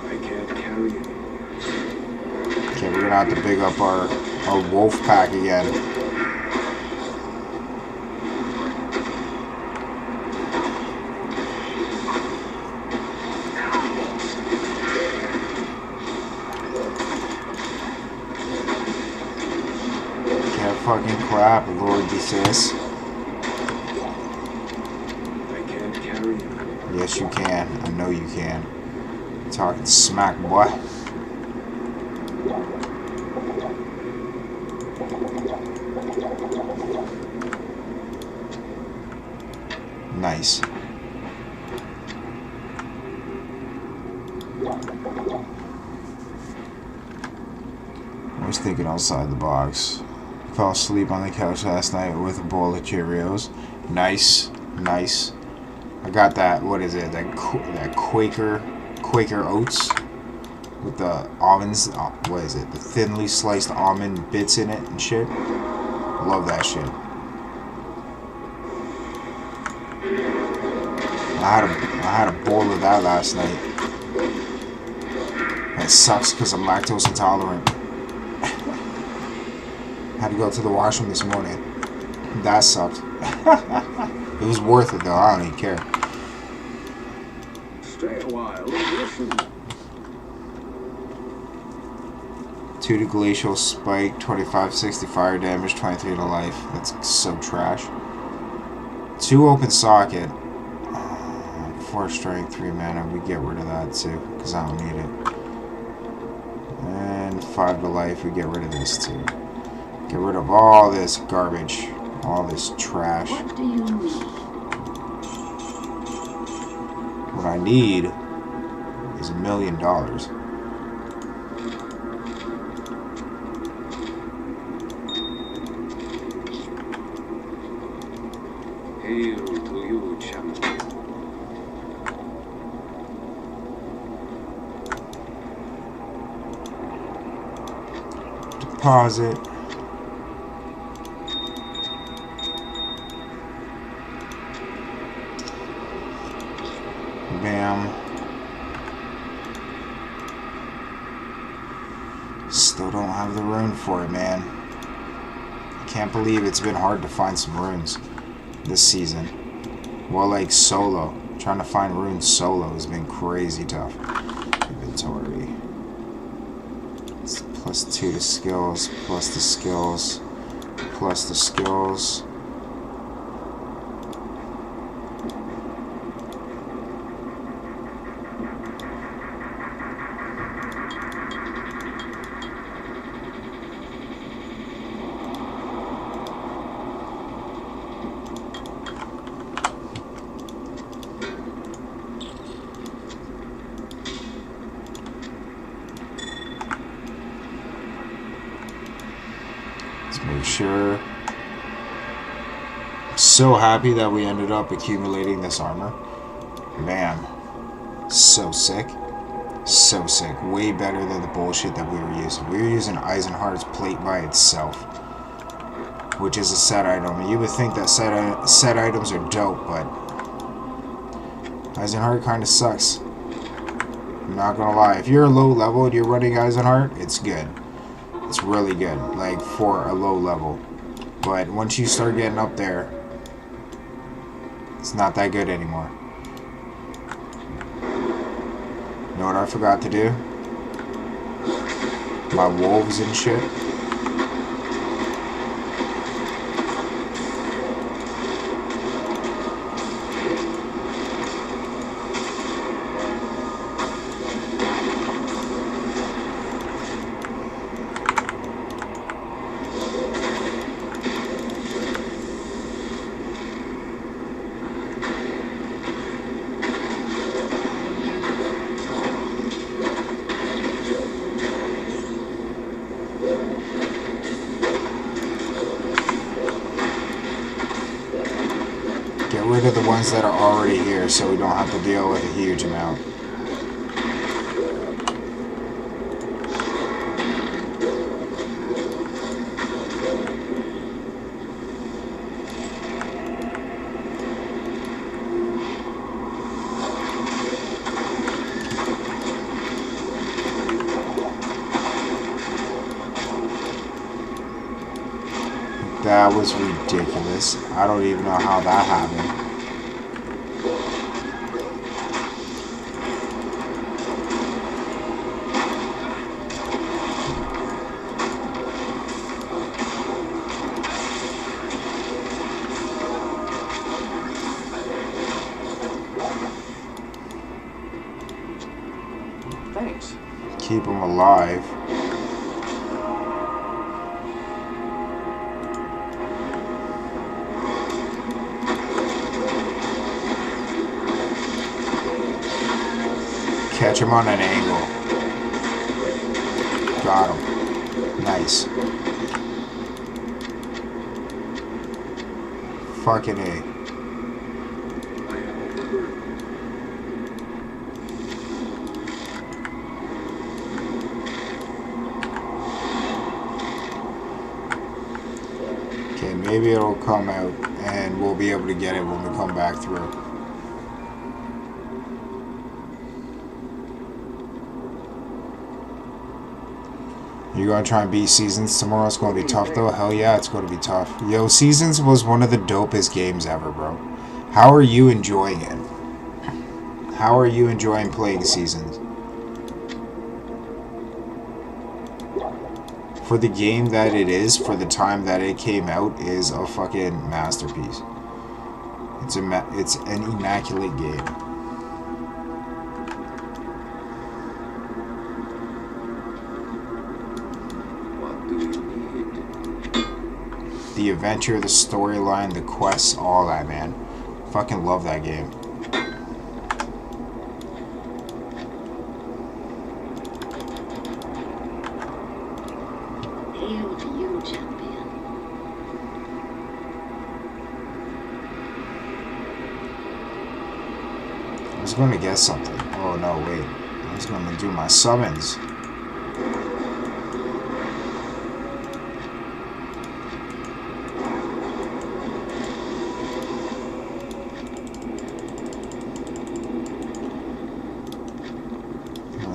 I can't carry you. Okay, we're gonna have to big up our wolf pack again. Fucking crap, Lord Jesus. I can't carry you. Yes, you can. I know you can. You're talking smack, boy. Nice. I was thinking outside the box. Fell asleep on the couch last night with a bowl of Cheerios. Nice, nice. I got that. What is it? That Quaker oats with the almonds. What is it? The thinly sliced almond bits in it and shit. Love that shit. I had a bowl of that last night. That sucks because I'm lactose intolerant. Had to go to the washroom this morning. That sucked. It was worth it though. I don't even care. Stay a while and listen. 2 to glacial spike, 25-60 fire damage, 23 to life. That's so trash. 2 open socket, 4 strength, 3 mana. We get rid of that too, because I don't need it. And 5 to life. We get rid of this too. Get rid of all this garbage, all this trash. What do you need? What I need is $1 million. Hail to you, champion. Deposit. Bam. Still don't have the rune for it, man. I can't believe it's been hard to find some runes this season. Well, like solo. Trying to find runes solo has been crazy tough. Inventory. It's +2 to skills, plus the skills, plus the skills. Make sure. I'm so happy that we ended up accumulating this armor. Man, so sick. So sick. Way better than the bullshit that we were using. We were using Eisenhart's plate by itself, which is a set item. You would think that set items are dope, but Eisenhart kind of sucks. I'm not gonna lie. If you're a low level and you're running Eisenhart, it's good. It's really good, like, for a low level. But once you start getting up there, it's not that good anymore. You know what I forgot to do? My wolves and shit. Get rid of the ones that are already here so we don't have to deal with a huge amount. That was ridiculous. I don't even know how that happened. Thanks. Keep him alive. Catch him on an angle. Got him. Nice. Fucking A. Okay, maybe it'll come out and we'll be able to get it when we come back through. You gonna try and beat Seasons tomorrow? It's gonna be tough though. Hell yeah, it's gonna be tough. Yo, Seasons was one of the dopest games ever, bro. How are you enjoying it? How are you enjoying playing Seasons? For the game that it is, for the time that it came out, is a fucking masterpiece. It's an immaculate game. The adventure, the storyline, the quests, all that, man. Fucking love that game. Hail to you, champion. I was going to get something. Oh, no, wait. I was going to do my summons.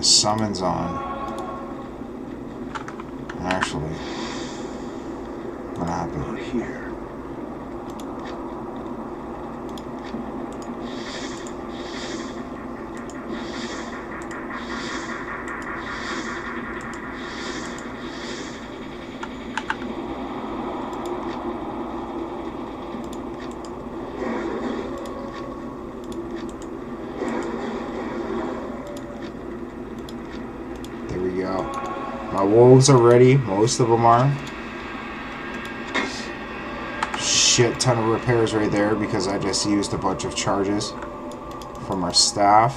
Summons on. Actually, what happened here? My wolves are ready. Most of them are. Shit ton of repairs right there because I just used a bunch of charges from our staff.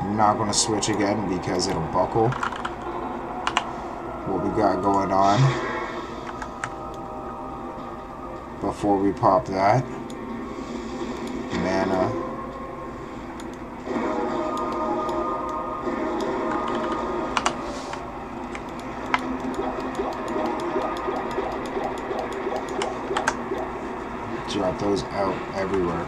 I'm not going to switch again because it'll buckle. What we got going on before we pop that. Mana. Drop those out everywhere.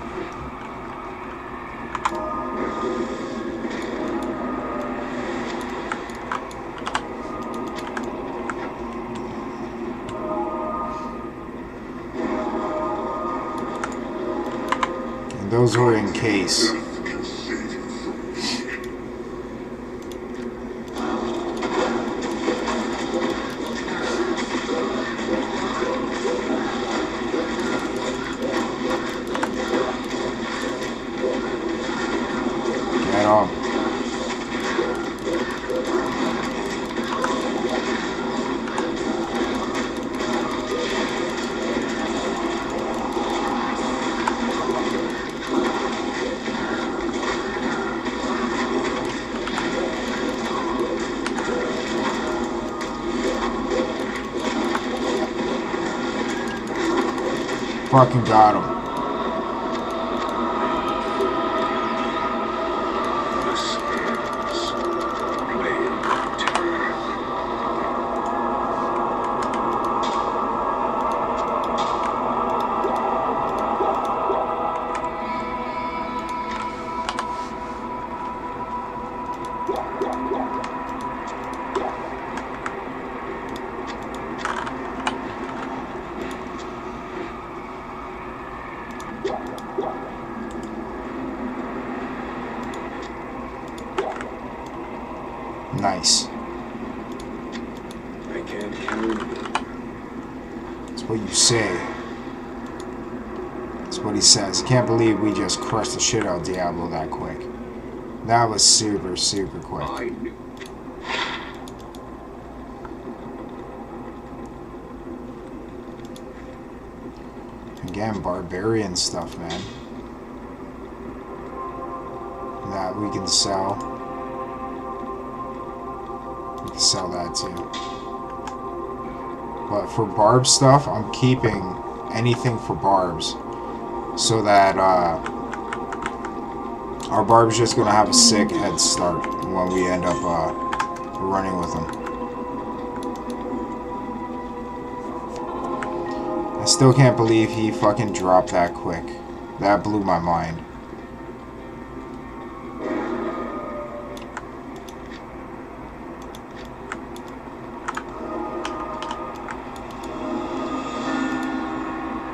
And those were in case. Fucking got him. Nice. I can't carry it. That's what you say. That's what he says. Can't believe we just crushed the shit out of Diablo that quick. That was super, super quick. I knew. Again, barbarian stuff, man. That we can sell. We can sell that too. But for barb stuff, I'm keeping anything for barbs. So that our barb's just gonna have a sick head start when we end up running with them. I still can't believe he fucking dropped that quick. That blew my mind.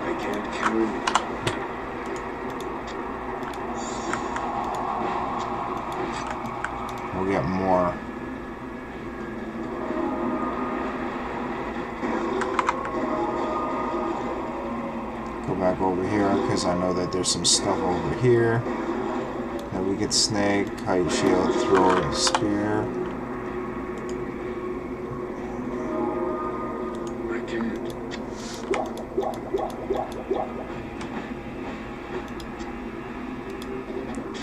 I can't carry it. We'll get more. Go back over here because I know that there's some stuff over here that we could snag. Kite shield, throw a spear. I can't.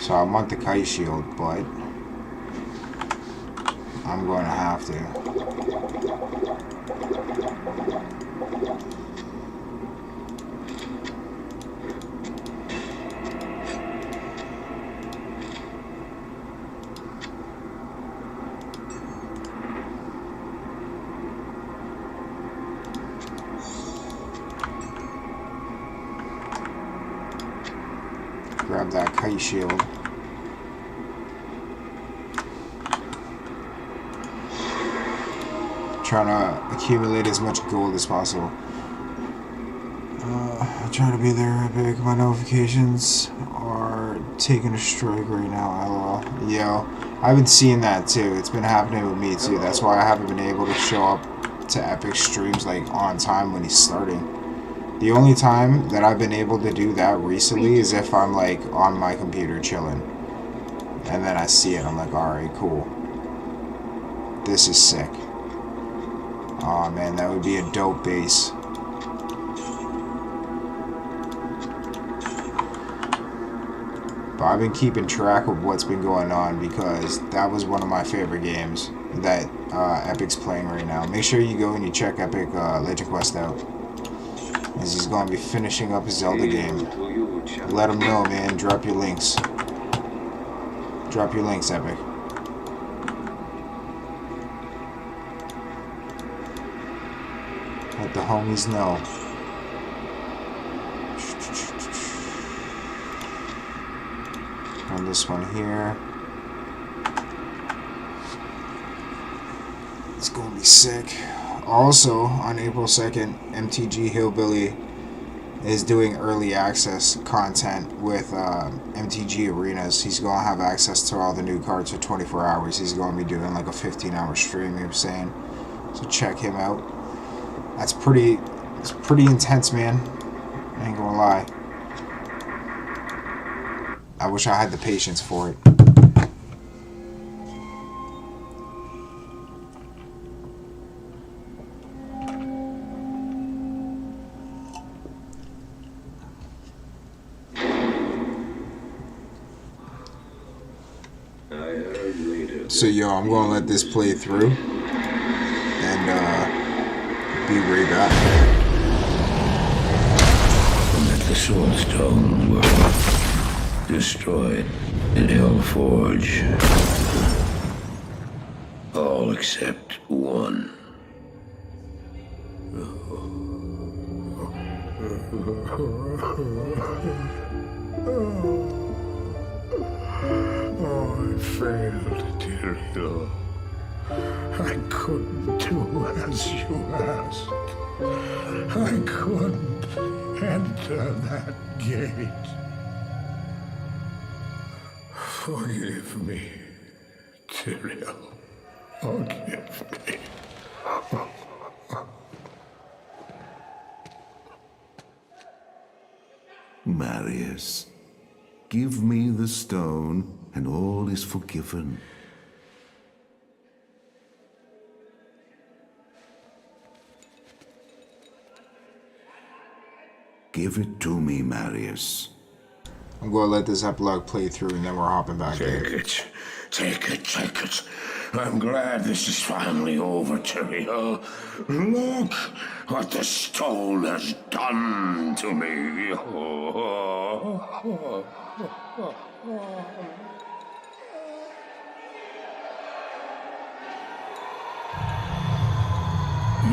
So I want the kite shield, but I'm going to have to. Grab that kite shield. Trying to accumulate as much gold as possible. I try to be there, Epic. My notifications are taking a strike right now, lol. Yo, I've been seeing that too. It's been happening with me too. That's why I haven't been able to show up to Epic streams like on time when he's starting. The only time that I've been able to do that recently is if I'm like on my computer chilling. And then I see it, I'm like, alright, cool. This is sick. Aw, man, that would be a dope base. But I've been keeping track of what's been going on because that was one of my favorite games that Epic's playing right now. Make sure you go and you check Epic Legend Quest out, as he's going to be finishing up his Zelda game. Let him know, man. Drop your links. Drop your links, Epic. Let the homies know. On this one here. It's gonna be sick. Also, on April 2nd, MTG Hillbilly is doing early access content with MTG Arenas. He's gonna have access to all the new cards for 24 hours. He's gonna be doing like a 15-hour stream, he was saying. So check him out. It's pretty intense, man. I ain't gonna lie. I wish I had the patience for it. So yo, I'm gonna let this play through and be right back. That the Soul Stone were destroyed in Hellforge. All except one. Oh, I failed, Tyrael. I couldn't do as you asked. I couldn't enter that gate. Forgive me, Tyrael. Forgive me. Marius, give me the stone, and all is forgiven. Give it to me, Marius. I'm going to let this epilogue play through, and then we're hopping back in. Take it. I'm glad this is finally over, Tyrael. Look what the stone has done to me.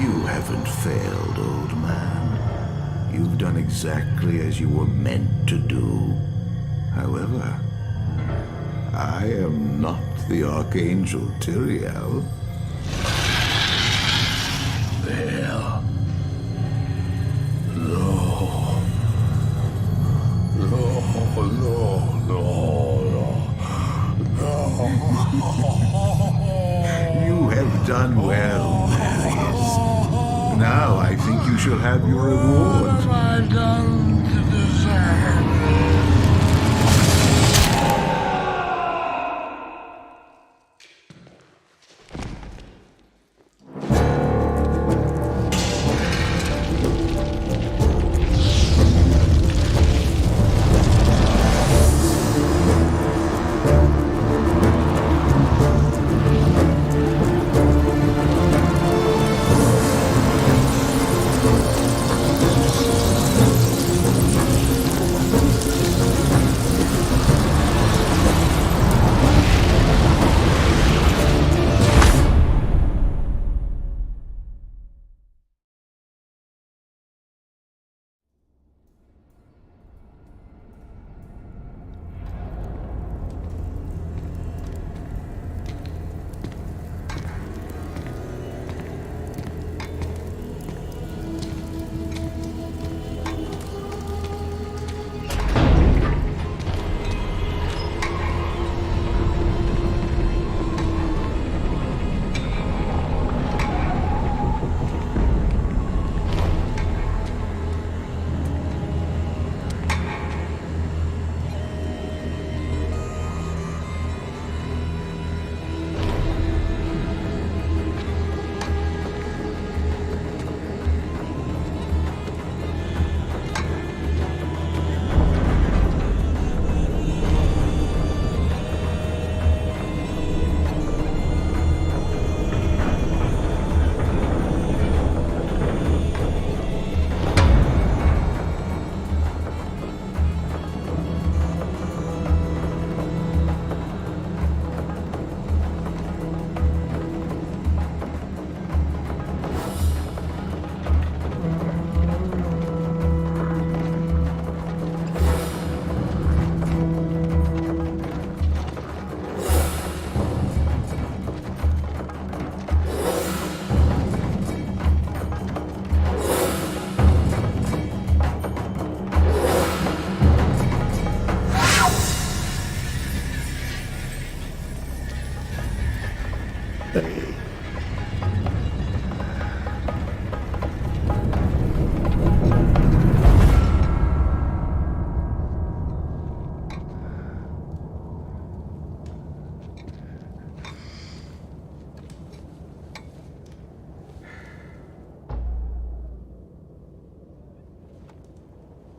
You haven't failed, old man. You've done exactly as you were meant to do. However, I am not the Archangel Tyrael. Well, no. You have done well, Marius. Now I think you shall have your reward. What have I done to deserve?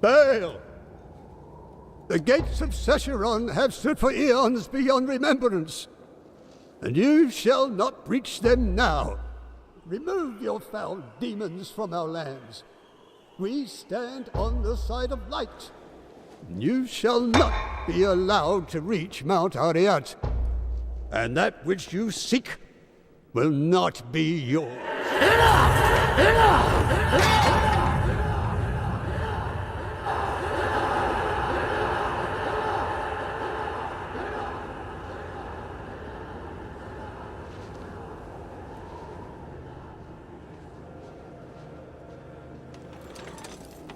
Baal! The gates of Sescheron have stood for eons beyond remembrance, and you shall not breach them now. Remove your foul demons from our lands. We stand on the side of light. You shall not be allowed to reach Mount Ariat, and that which you seek will not be yours. Enough! Enough!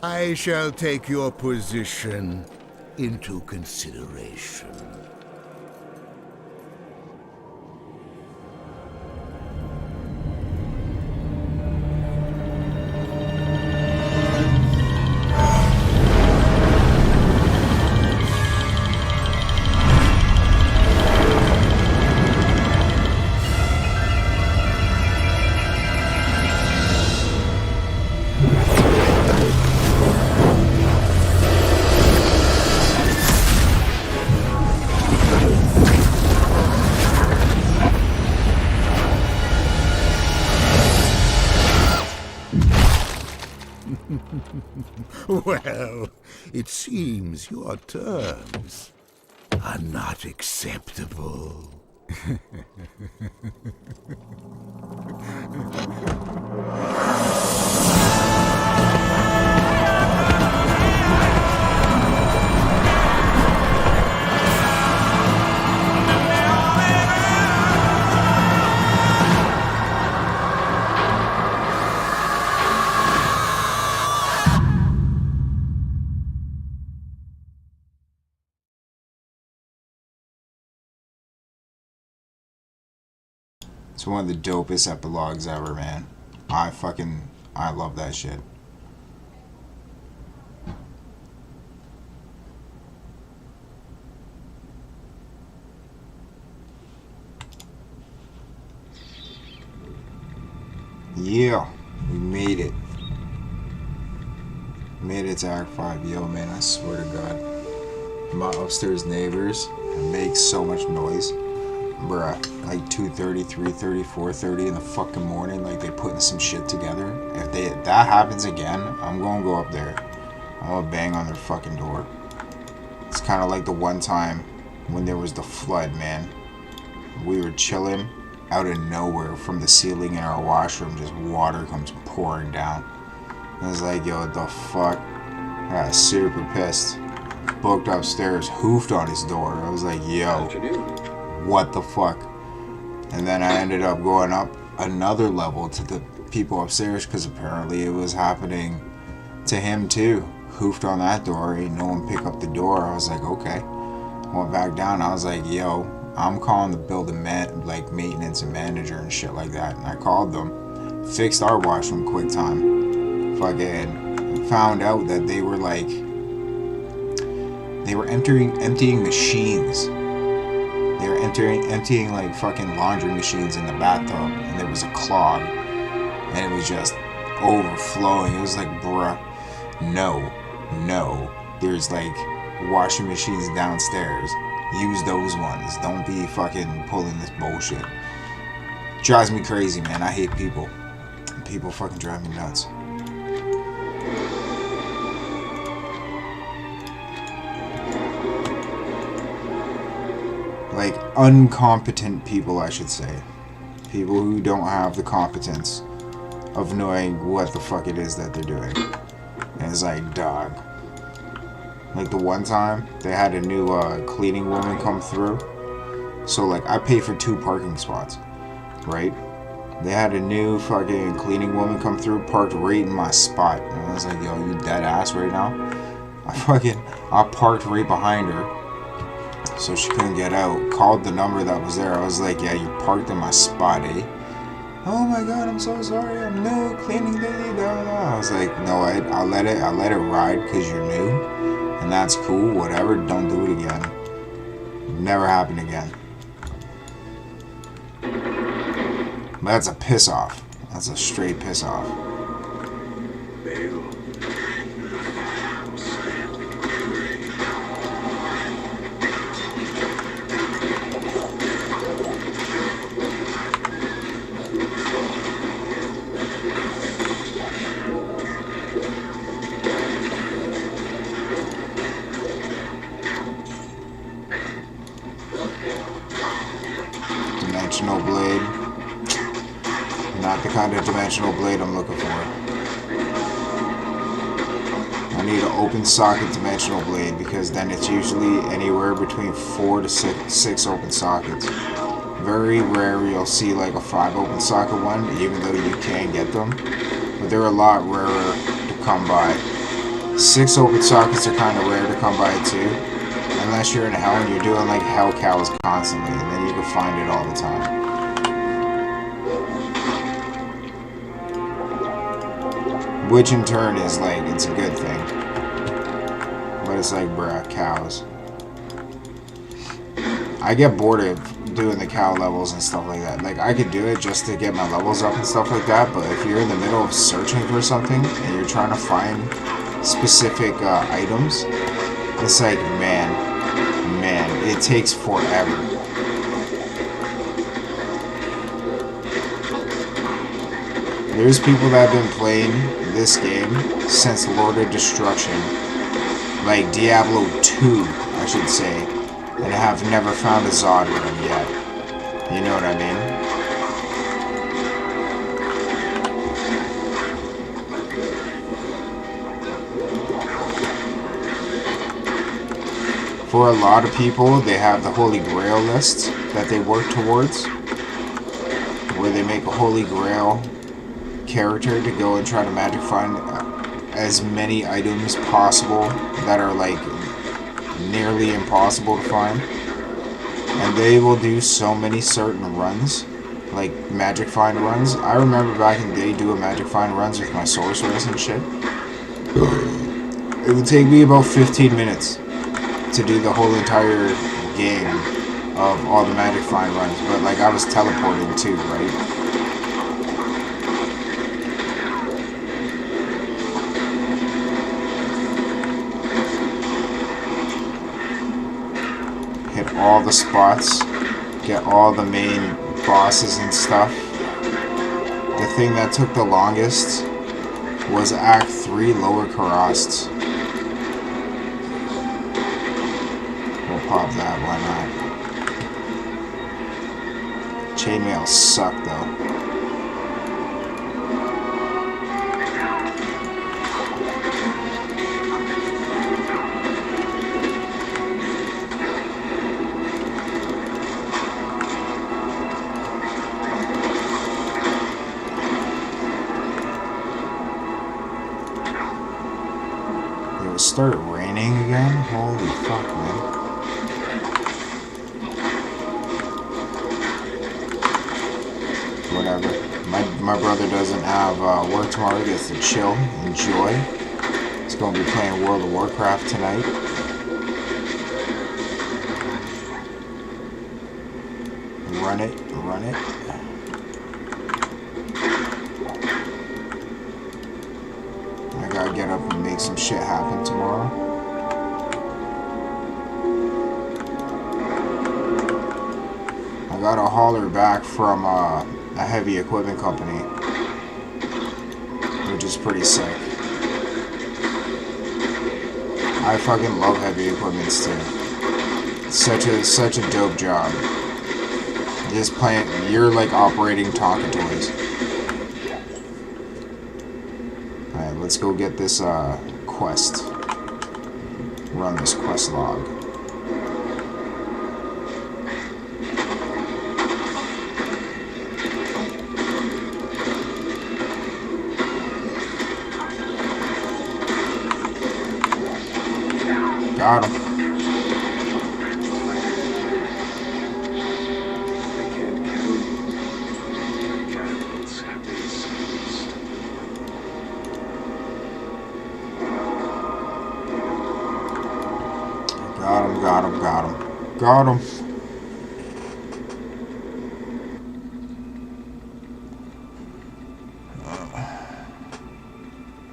I shall take your position into consideration. Well, it seems your terms are not acceptable. It's one of the dopest epilogues ever, man. I love that shit. Yeah, we made it. Made it to Act 5. Yo, man, I swear to God. My upstairs neighbors make so much noise. Bruh, like 2:30, 3:30, 4:30 in the fucking morning, like they putting some shit together. If that happens again, I'm gonna go up there. I'm gonna bang on their fucking door. It's kind of like the one time when there was the flood, man. We were chilling, out of nowhere, from the ceiling in our washroom, just water comes pouring down. I was like, yo, what the fuck? I got super pissed. Booked upstairs, hoofed on his door. I was like, yo, what the fuck? And then I ended up going up another level to the people upstairs because apparently it was happening to him too. Hoofed on that door, ain't no one pick up the door. I was like, okay. Went back down. I was like, yo, I'm calling the building maintenance and manager and shit like that. And I called them, fixed our washroom quick time. Fucking found out that they were emptying machines. They were emptying like fucking laundry machines in the bathtub, and there was a clog, and it was just overflowing. It was like, bruh, no, there's like washing machines downstairs. Use those ones. Don't be fucking pulling this bullshit. Drives me crazy, man. I hate people. People fucking drive me nuts. Like, incompetent people, I should say. People who don't have the competence of knowing what the fuck it is that they're doing. And it's like, dog. Like, the one time, they had a new cleaning woman come through. So, like, I pay for 2 parking spots, right? They had a new fucking cleaning woman come through, parked right in my spot. And I was like, yo, you dead ass right now? I parked right behind her. So she couldn't get out. Called the number that was there. I was like, yeah, you parked in my spot, eh? Oh my god, I'm so sorry. I'm new, cleaning lady. I was like, no, I'll let it ride because you're new. And that's cool, whatever. Don't do it again. Never happen again. But that's a piss off. That's a straight piss off. Dimensional blade. Not the kind of dimensional blade I'm looking for. I need an open socket dimensional blade because then it's usually anywhere between 4 to 6 open sockets. Very rare you'll see like a 5 open socket one, even though you can get them. But they're a lot rarer to come by. 6 open sockets are kind of rare to come by too. Unless you're in hell and you're doing like hell cows constantly, and then you can find it all the time. Which in turn is like, it's a good thing. But it's like, bruh, cows. I get bored of doing the cow levels and stuff like that. Like, I could do it just to get my levels up and stuff like that, but if you're in the middle of searching for something and you're trying to find specific items, it's like, man, it takes forever. There's people that have been playing this game since Lord of Destruction, like Diablo 2, I should say, and have never found a Zod run yet. You know what I mean? For a lot of people, they have the Holy Grail list that they work towards, where they make a Holy Grail character to go and try to magic find as many items possible that are like nearly impossible to find. And they will do so many certain runs, like magic find runs. I remember back in the day doing magic find runs with my sorceress and shit. It would take me about 15 minutes to do the whole entire game of all the magic find runs, but like I was teleporting too, right? Hit all the spots, get all the main bosses and stuff. The thing that took the longest was Act 3 Lower Karasts. We'll pop that, why not? Chainmail suck though. It started raining again? Holy fuck, man. Whatever. My brother doesn't have work tomorrow. He gets to chill, enjoy. He's going to be playing World of Warcraft tonight. Run it, run it. I gotta get up and make some shit happen tomorrow. I got a hauler back from a heavy equipment company, which is pretty sick. I fucking love heavy equipment too. It's such a dope job. Just playing, you're like operating Tonka toys. Alright, let's go get this quest. Run this quest log. Got him. Got him.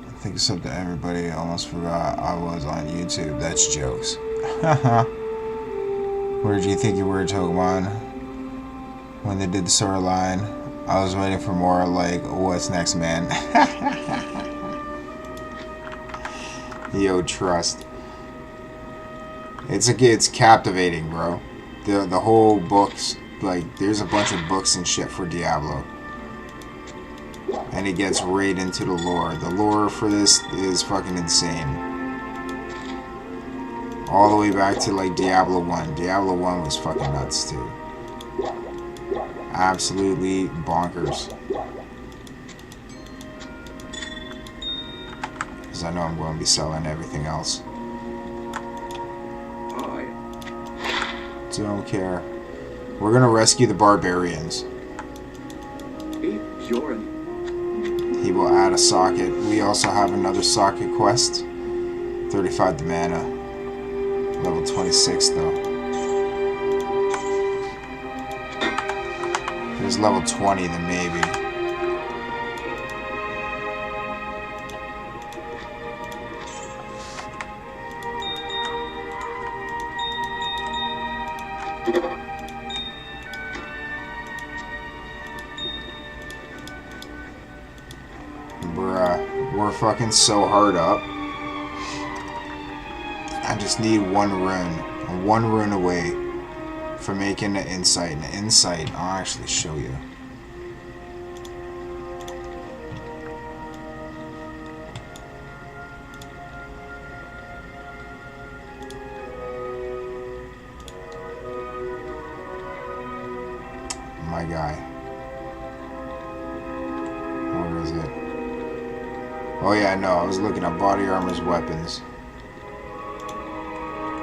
I think it's something everybody almost forgot I was on YouTube. That's jokes. Where did you think you were, Togemon? When they did the storyline, I was waiting for more like, what's next, man? Yo, trust. It's captivating, bro. The whole books, like, there's a bunch of books and shit for Diablo. And it gets right into the lore. The lore for this is fucking insane. All the way back to, like, Diablo 1. Diablo 1 was fucking nuts, too. Absolutely bonkers. Because I know I'm going to be selling everything else. Don't care. We're gonna rescue the barbarians. He will add a socket. We also have another socket quest. 35 the mana. Level 26 though. If it was level 20 then maybe. Bruh, we're fucking so hard up. I just need one rune. I'm one rune away from making an insight. An insight, I'll actually show you. My guy. Where is it? Oh yeah, no, I was looking at body armor's weapons.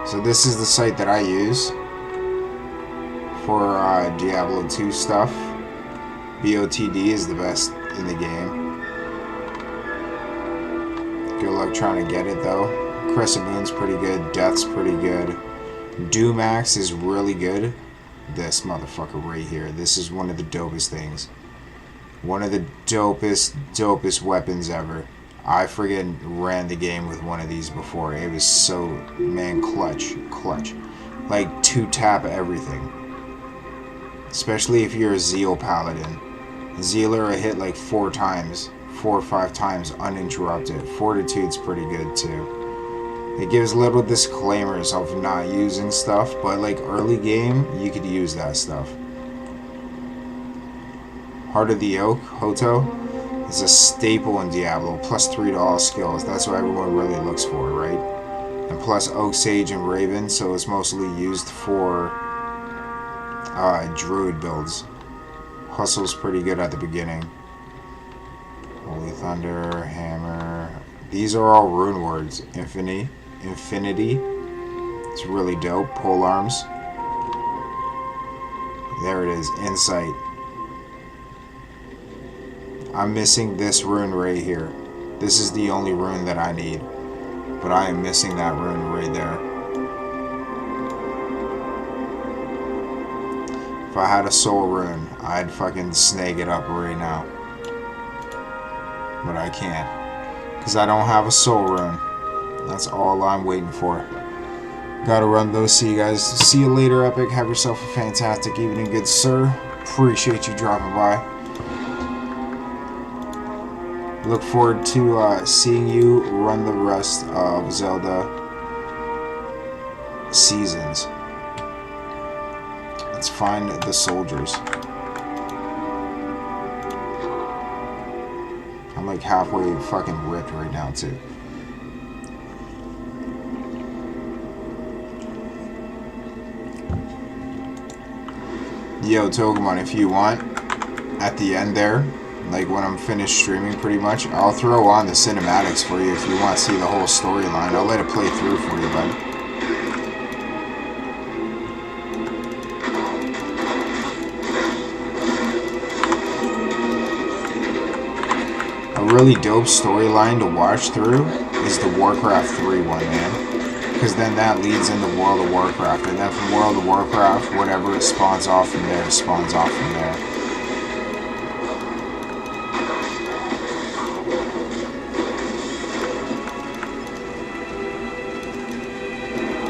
So this is the site that I use for Diablo 2 stuff. BOTD is the best in the game. Good luck trying to get it though. Crescent Moon's pretty good. Death's pretty good. Doomax is really good. This motherfucker right here. This is one of the dopest things. One of the dopest weapons ever. I friggin' ran the game with one of these before. It was so, man, clutch. Like, 2-tap everything. Especially if you're a Zeal Paladin. Zealer I hit like 4 or 5 times uninterrupted. Fortitude's pretty good too. It gives little disclaimers of not using stuff, but like early game, you could use that stuff. Heart of the Oak, Hoto, is a staple in Diablo, +3 to all skills. That's what everyone really looks for, right? And plus Oak, Sage, and Raven, so it's mostly used for Druid builds. Hustle's pretty good at the beginning. Holy Thunder, Hammer. These are all rune words. Infinity. It's really dope. Pole arms. There it is. Insight. I'm missing this rune right here. This is the only rune that I need. But I am missing that rune right there. If I had a soul rune, I'd fucking snag it up right now. But I can't. Because I don't have a soul rune. That's all I'm waiting for. Gotta run though. See you guys. See you later, Epic. Have yourself a fantastic evening, good sir. Appreciate you dropping by. Look forward to seeing you run the rest of Zelda Seasons. Let's find the soldiers. I'm like halfway fucking ripped right now too. Yo, Togemon, if you want, at the end there, like when I'm finished streaming pretty much, I'll throw on the cinematics for you if you want to see the whole storyline. I'll let it play through for you, bud. A really dope storyline to watch through is the Warcraft 3 one, man. Because then that leads into World of Warcraft, and then from World of Warcraft, whatever spawns off from there, spawns off from there.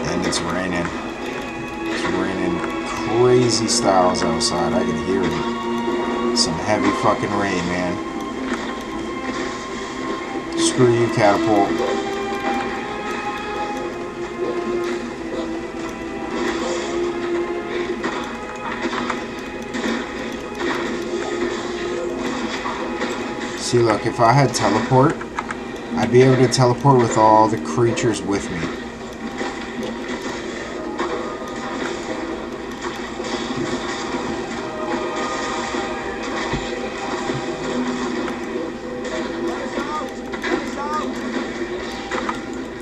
And it's raining. It's raining crazy styles outside. I can hear it. Some heavy fucking rain, man. Screw you, Catapult. See, look, if I had teleport, I'd be able to teleport with all the creatures with me.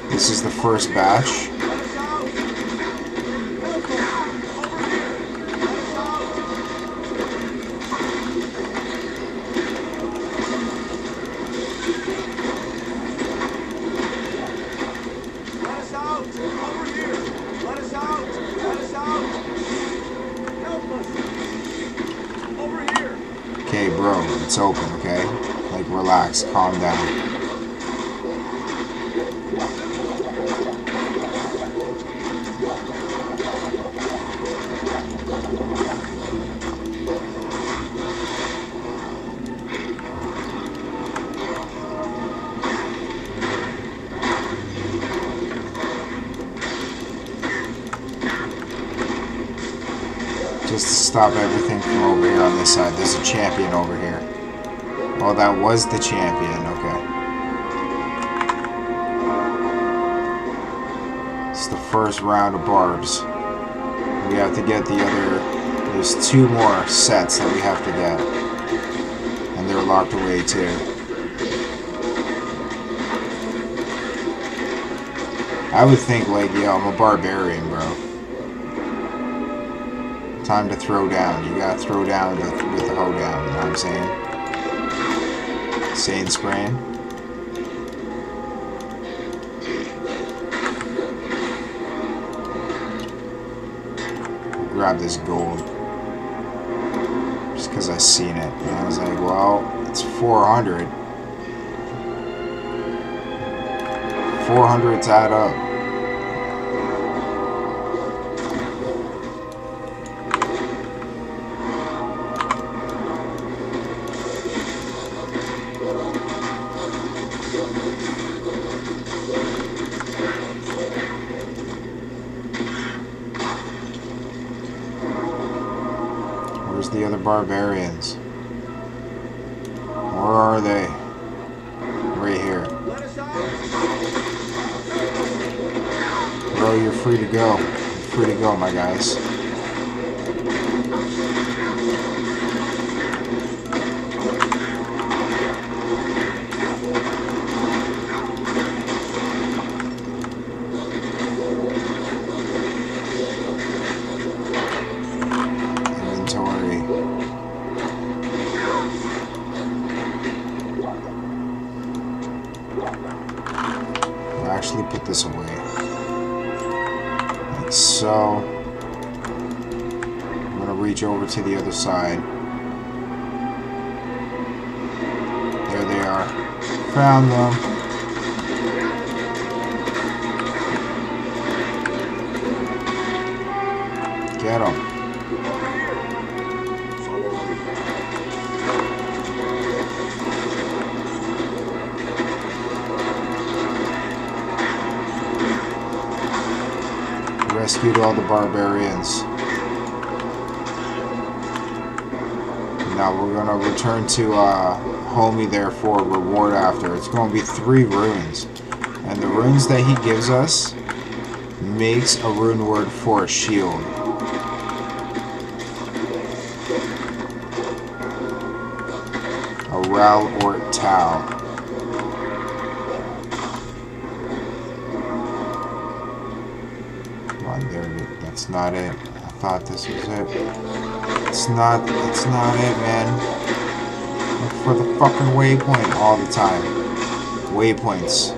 This is the first batch. Okay, bro, it's open, okay? Like, relax, calm down. stop everything from over here on this side. There's a champion over here. Oh, that was the champion. Okay. It's the first round of barbs. We have to get the other... There's 2 more sets that we have to get. And they're locked away too. I would think like, yo, I'm a barbarian, bro. Time to throw down. You gotta throw down with the hoedown, you know what I'm saying? Sane spraying. Grab this gold. Just because I seen it. And I was like, well, it's 400. 400's add up. Where's the other barbarians? Where are they? Right here. Bro, you're free to go. You're free to go, my guys. Actually put this away. Like so. I'm gonna reach over to the other side. There they are. Found them. Get them. Rescued all the barbarians. Now we're gonna return to homie there for a reward after. It's gonna be 3 runes. And the runes that he gives us makes a rune word for a shield. A Ral Ort Tau. That's not it. I thought this was it. It's not it, man. Look for the fucking waypoint all the time. Waypoints.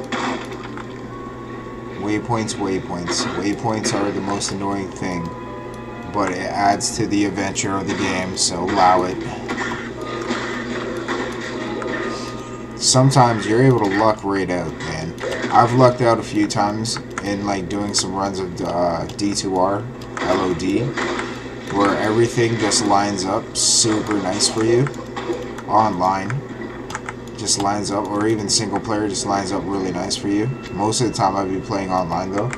Waypoints. Waypoints are the most annoying thing. But it adds to the adventure of the game, so allow it. Sometimes you're able to luck right out, man. I've lucked out a few times in like doing some runs of D2R, LOD, where everything just lines up super nice for you. Online, just lines up, or even single player just lines up really nice for you. Most of the time I'd be playing online though.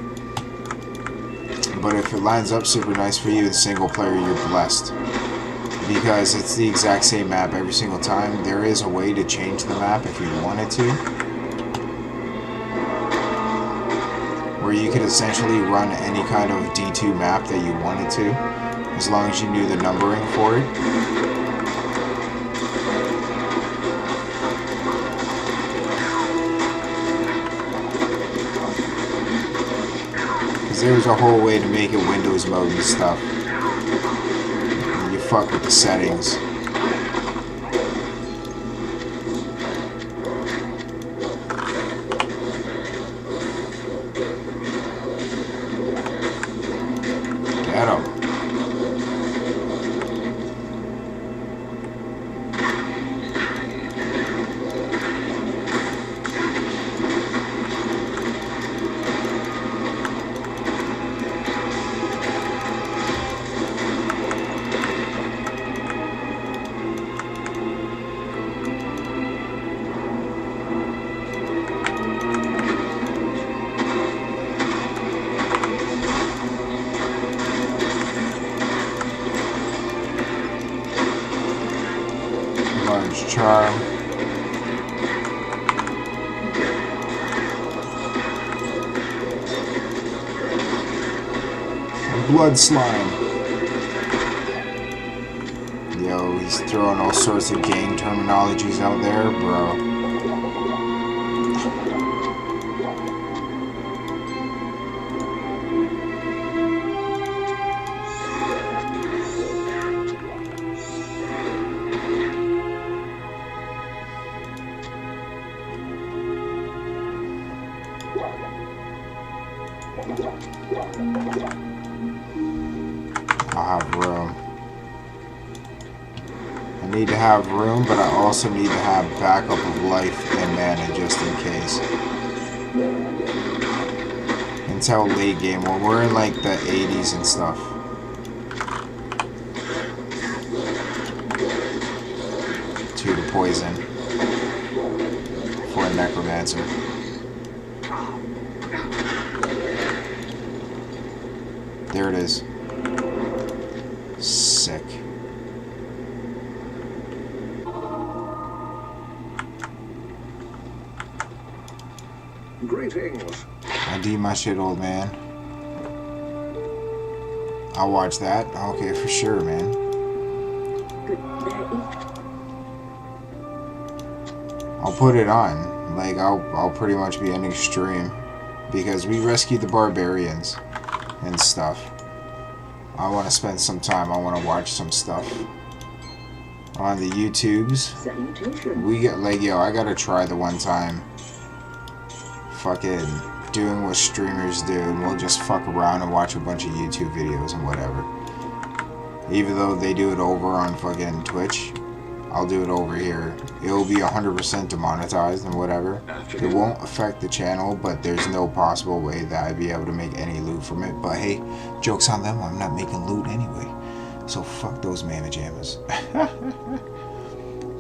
But if it lines up super nice for you in single player, you're blessed. Because it's the exact same map every single time. There is a way to change the map if you wanted to. Where you could essentially run any kind of D2 map that you wanted to, as long as you knew the numbering for it. Because there was a whole way to make it Windows mode and stuff. And you fuck with the settings. Get 'em. arm. Blood slime. Yo, he's throwing all sorts of gang terminologies out there, bro. I'll have room. I need to have room, but I also need to have backup of life and mana just in case. Until late game, when we're in like the 80s and stuff. To the poison. For a necromancer. There it is. Sick. Greetings. I need my shit, old man. I'll watch that. Okay, for sure, man. Good day. I'll put it on. Like, I'll pretty much be ending stream. Because we rescued the barbarians. And stuff. I want to spend some time. I want to watch some stuff on the YouTubes. Salutation. We get like, yo, I gotta try the one time fucking doing what streamers do, and we'll just fuck around and watch a bunch of YouTube videos and whatever. Even though they do it over on fucking Twitch, I'll do it over here. It'll be 100% demonetized and whatever. It won't affect the channel, but there's no possible way that I'd be able to make any loot from it. But hey, joke's on them, I'm not making loot anyway. So fuck those mamma jammas.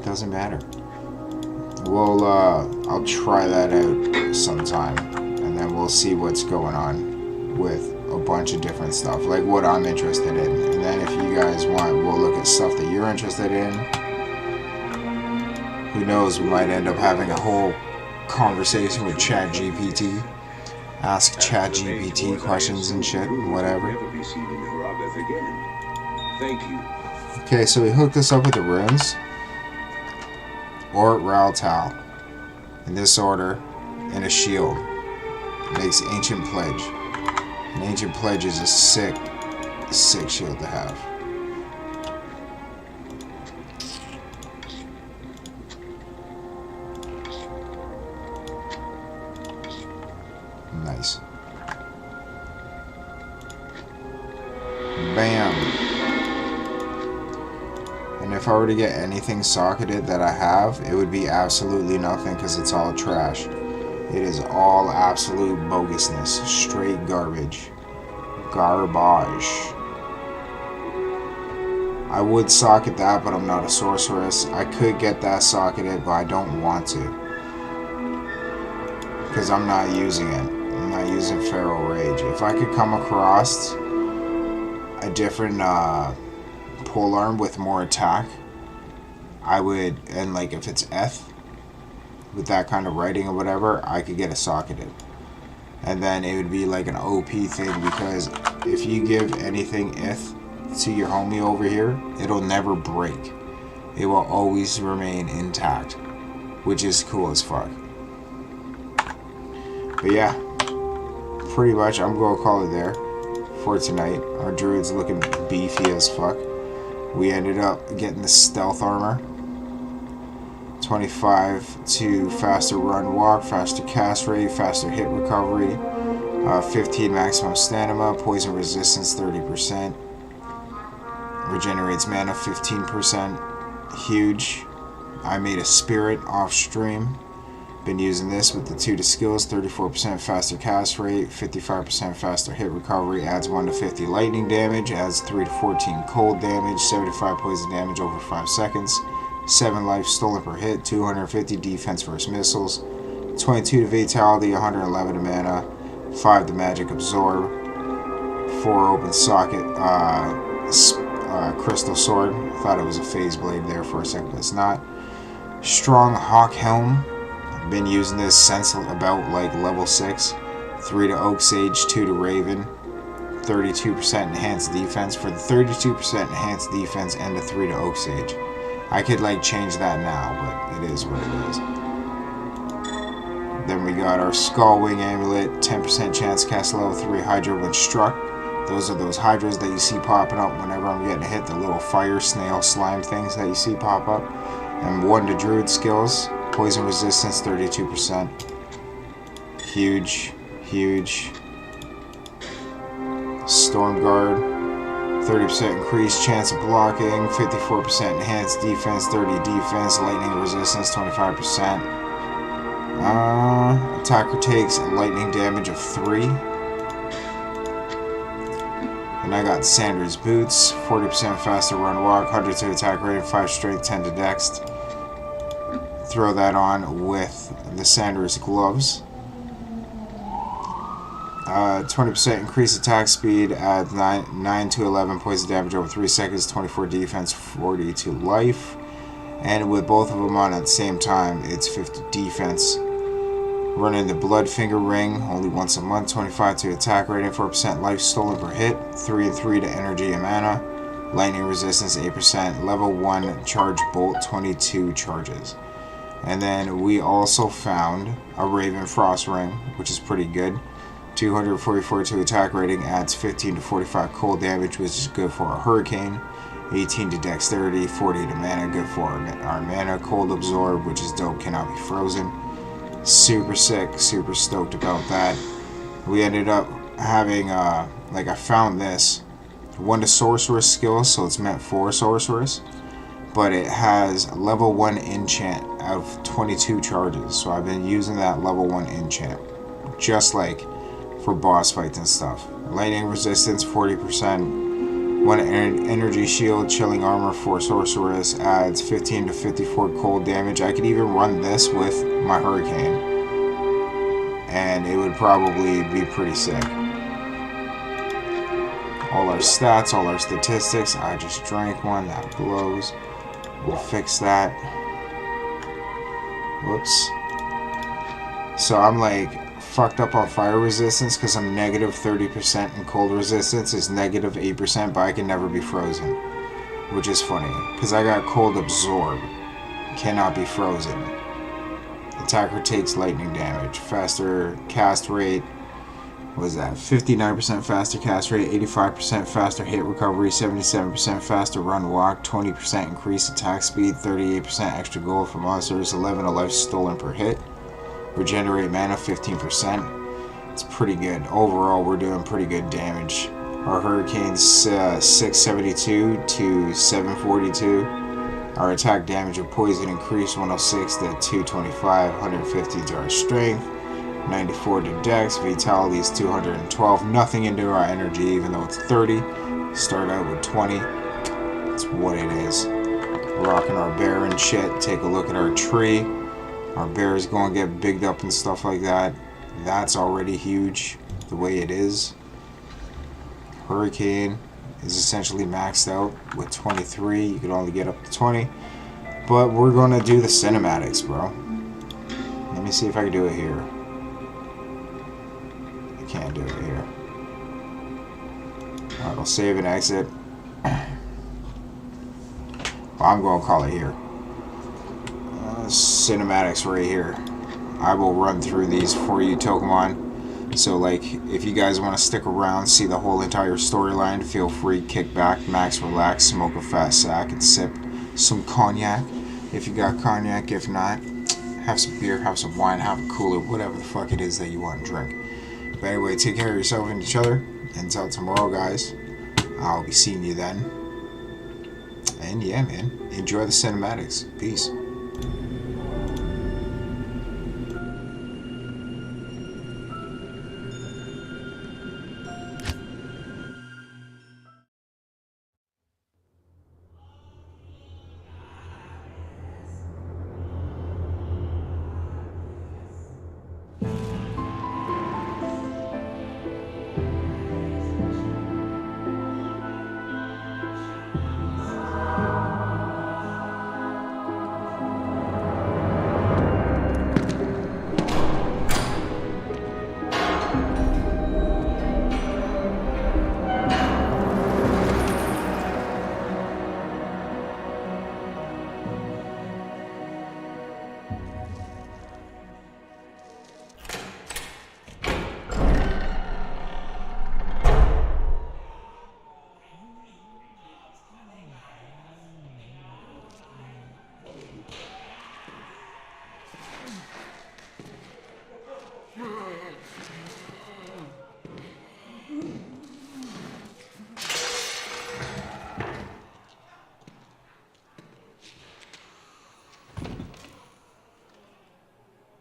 Doesn't matter. Well, I'll try that out sometime, and then we'll see what's going on with a bunch of different stuff, like what I'm interested in. And then if you guys want, we'll look at stuff that you're interested in. Who knows, we might end up having a whole conversation with ChatGPT. Ask ChatGPT questions and shit, and whatever. Never be seen in Harabeth again. Thank you. Okay, so we hooked us up with the runes. Or Raltal. In this order. And a shield. Makes Ancient Pledge. An Ancient Pledge is a sick shield to have. Nice. Bam. And if I were to get anything socketed that I have, it would be absolutely nothing because it's all trash. It is all absolute bogusness. Straight garbage. Garbage. I would socket that, but I'm not a sorceress. I could get that socketed, but I don't want to. Because I'm not using it. I'm not using Feral Rage. If I could come across a different polearm with more attack, I would, and like if it's Eth, with that kind of writing or whatever, I could get a socketed. And then it would be like an OP thing, because if you give anything Eth to your homie over here, it'll never break. It will always remain intact, which is cool as fuck. But yeah, pretty much I'm gonna call it there for tonight. Our druid's looking beefy as fuck. We ended up getting the stealth armor. 25 to faster run walk, faster cast rate, faster hit recovery, 15 maximum stamina, poison resistance 30%, regenerates mana 15%, huge. I made a spirit off stream. Been using this with the 2 to skills, 34% faster cast rate, 55% faster hit recovery, adds 1 to 50 lightning damage, adds 3 to 14 cold damage, 75 poison damage over 5 seconds, 7 life stolen per hit, 250 defense versus missiles, 22 to vitality, 111 to mana, 5 to magic absorb, 4 open socket, crystal sword. I thought it was a phase blade there for a second, but it's not. Strong Hawk Helm. I've been using this since about like level 6. 3 to Oak Sage, 2 to Raven. 32% enhanced defense for the 32% enhanced defense and the 3 to Oak Sage. I could like change that now, but it is what it is. Then we got our Skull Wing Amulet, 10% chance to cast level 3 Hydra when struck. Those are those Hydras that you see popping up whenever I'm getting hit, the little fire, snail, slime things that you see pop up. And 1 to Druid skills, poison resistance 32%. Huge, huge. Storm Guard, 30% increased chance of blocking, 54% enhanced defense, 30 defense, lightning resistance 25%. Attacker takes lightning damage of 3. And I got Sanders Boots, 40% faster run walk, 100 to attack rate, 5 strength, 10 to dex. Throw that on with the Sanders Gloves. 20% increased attack speed at 9 to 11 poison damage over 3 seconds, 24 defense, 40 to life. And with both of them on at the same time, it's 50 defense. Running the Bloodfinger Ring, only once a month, 25 to attack rating, 4% life stolen per hit, 3 and 3 to energy and mana, lightning resistance 8%, level 1 charge bolt, 22 charges. And then we also found a Raven Frost Ring, which is pretty good. 244 to attack rating, adds 15 to 45 cold damage, which is good for a Hurricane. 18 to dexterity, 40 to mana, good for our mana. Cold Absorb, which is dope, cannot be frozen. Super sick, super stoked about that. We ended up having, like I found this, 1 to Sorceress skills, so it's meant for Sorceress. But it has level 1 enchant of 22 charges, so I've been using that level 1 enchant. Just like for boss fights and stuff. Lightning resistance 40%. 1 energy shield, chilling armor for Sorceress, adds 15 to 54 cold damage. I could even run this with my Hurricane, and it would probably be pretty sick. All our stats, all our statistics. I just drank one, that blows. We'll fix that. Whoops. So I'm like fucked up on fire resistance because I'm negative 30%, and cold resistance is negative 8%, but I can never be frozen, which is funny because I got cold absorb, cannot be frozen. Attacker takes lightning damage, faster cast rate, what is that, 59% faster cast rate, 85% faster hit recovery, 77% faster run walk, 20% increased attack speed, 38% extra gold for monsters, 11 to life stolen per hit. Regenerate mana 15%. It's pretty good. Overall, we're doing pretty good damage. Our Hurricane's 672 to 742. Our attack damage of poison increased 106 to 225, 150 to our strength, 94 to dex, vitality is 212. Nothing into our energy, even though it's 30. Start out with 20. It's what it is. Rocking our bear and shit. Take a look at our tree. Our bear is going to get bigged up and stuff like that. That's already huge, the way it is. Hurricane is essentially maxed out with 23. You can only get up to 20. But we're going to do the cinematics, bro. Let me see if I can do it here. I can't do it here. Alright, I'll save and exit. Well, I'm going to call it here. Cinematics right here. I will run through these for you, Pokemon. So, like, if you guys want to stick around, see the whole entire storyline, feel free, kick back, max relax, smoke a fat sack, and sip some cognac. If you got cognac, if not, have some beer, have some wine, have a cooler, whatever the fuck it is that you want to drink. But anyway, take care of yourself and each other. Until tomorrow, guys. I'll be seeing you then. And yeah, man, enjoy the cinematics. Peace.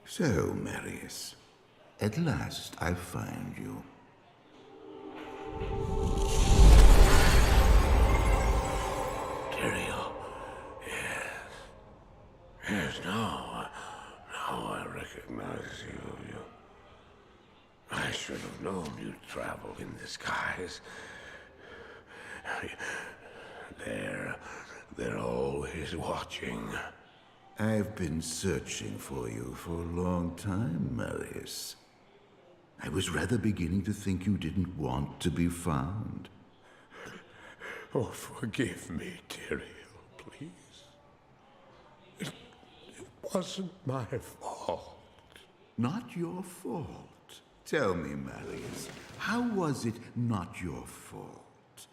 So, Marius, at last I find you. Tyrael, yes. Yes, now I recognize you. I should have known you'd travel in disguise. They're always watching. I've been searching for you for a long time, Marius. I was rather beginning to think you didn't want to be found. Oh, forgive me, Tyrael, please. It wasn't my fault. Not your fault. Tell me, Marius, how was it not your fault?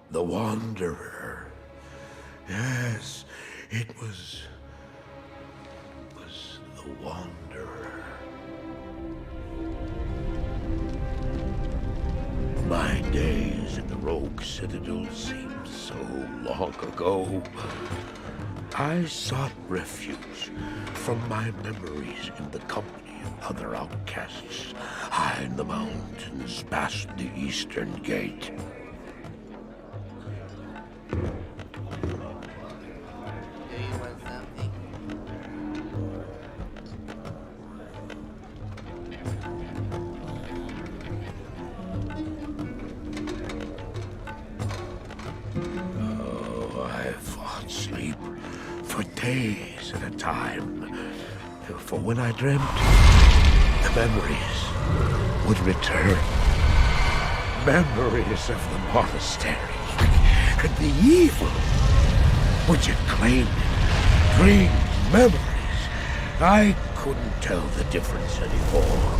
The Wanderer. Yes, it was the Wanderer. My days in the Rogue Citadel seemed so long ago. I sought refuge from my memories in the company of other outcasts, high in the mountains past the Eastern Gate. Days at a time. For when I dreamt, the memories would return. Memories of the monastery and the evil which had claimed it. Dreams, memories. I couldn't tell the difference anymore.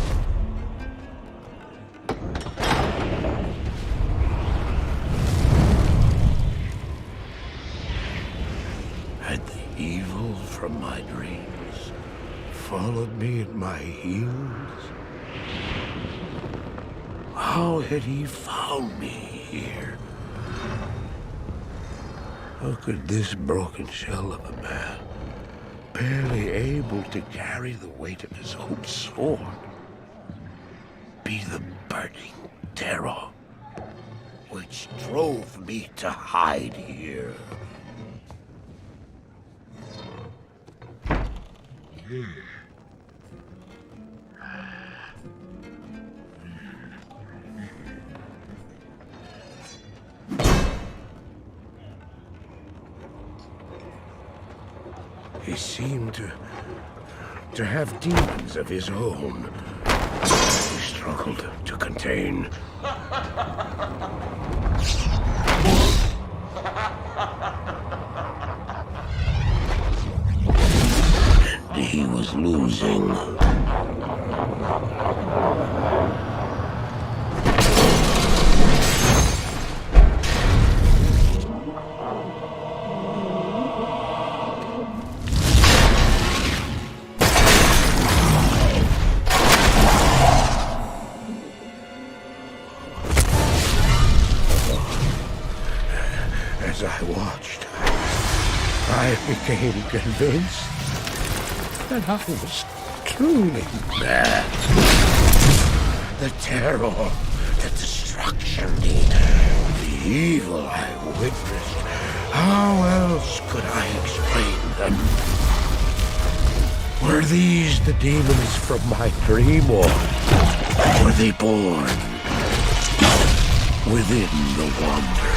Evil from my dreams followed me at my heels. How had he found me here? How could this broken shell of a man, barely able to carry the weight of his own sword, be the burning terror which drove me to hide here? He seemed to have demons of his own. He struggled to contain. And he was losing. As I watched, I became convinced that I was truly mad. The terror, the destruction, the evil I witnessed. How else could I explain them? Were these the demons from my dream, or were they born within the Wanderer?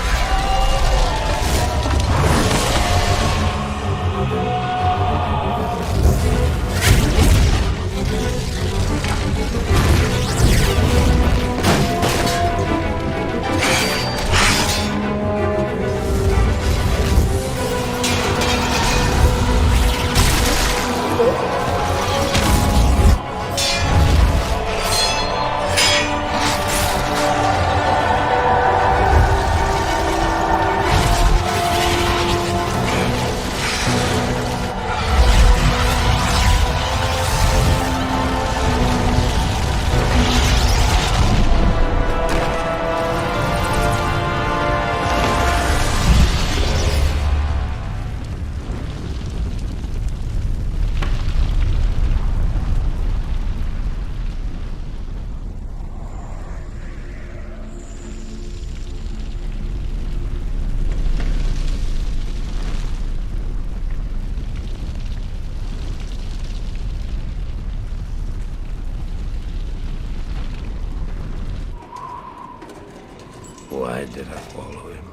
did I follow him?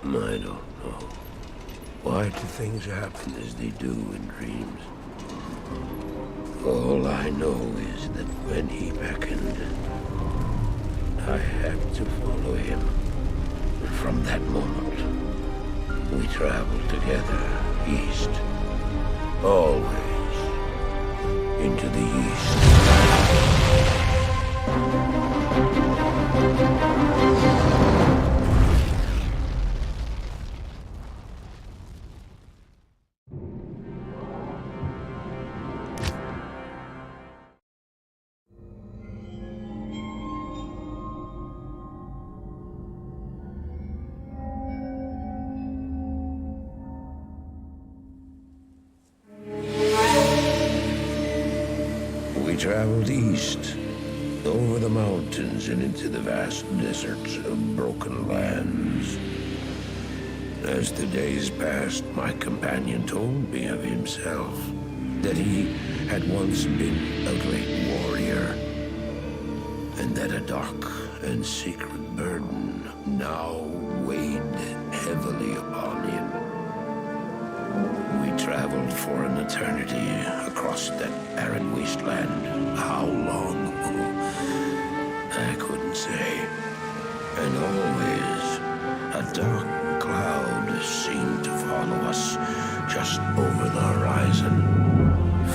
I don't know. Why do things happen as they do in dreams? All I know is that when he beckoned, I had to follow him. From that moment, we traveled together east. Always into the east. We traveled east, over the mountains and into the vast deserts of broken lands. As the days passed, my companion told me of himself, that he had once been a great warrior, and that a dark and secret burden now weighed heavily upon him. We traveled for an eternity across that arid wasteland. How long? I couldn't say. And always, a dark cloud seemed to follow us just over the horizon.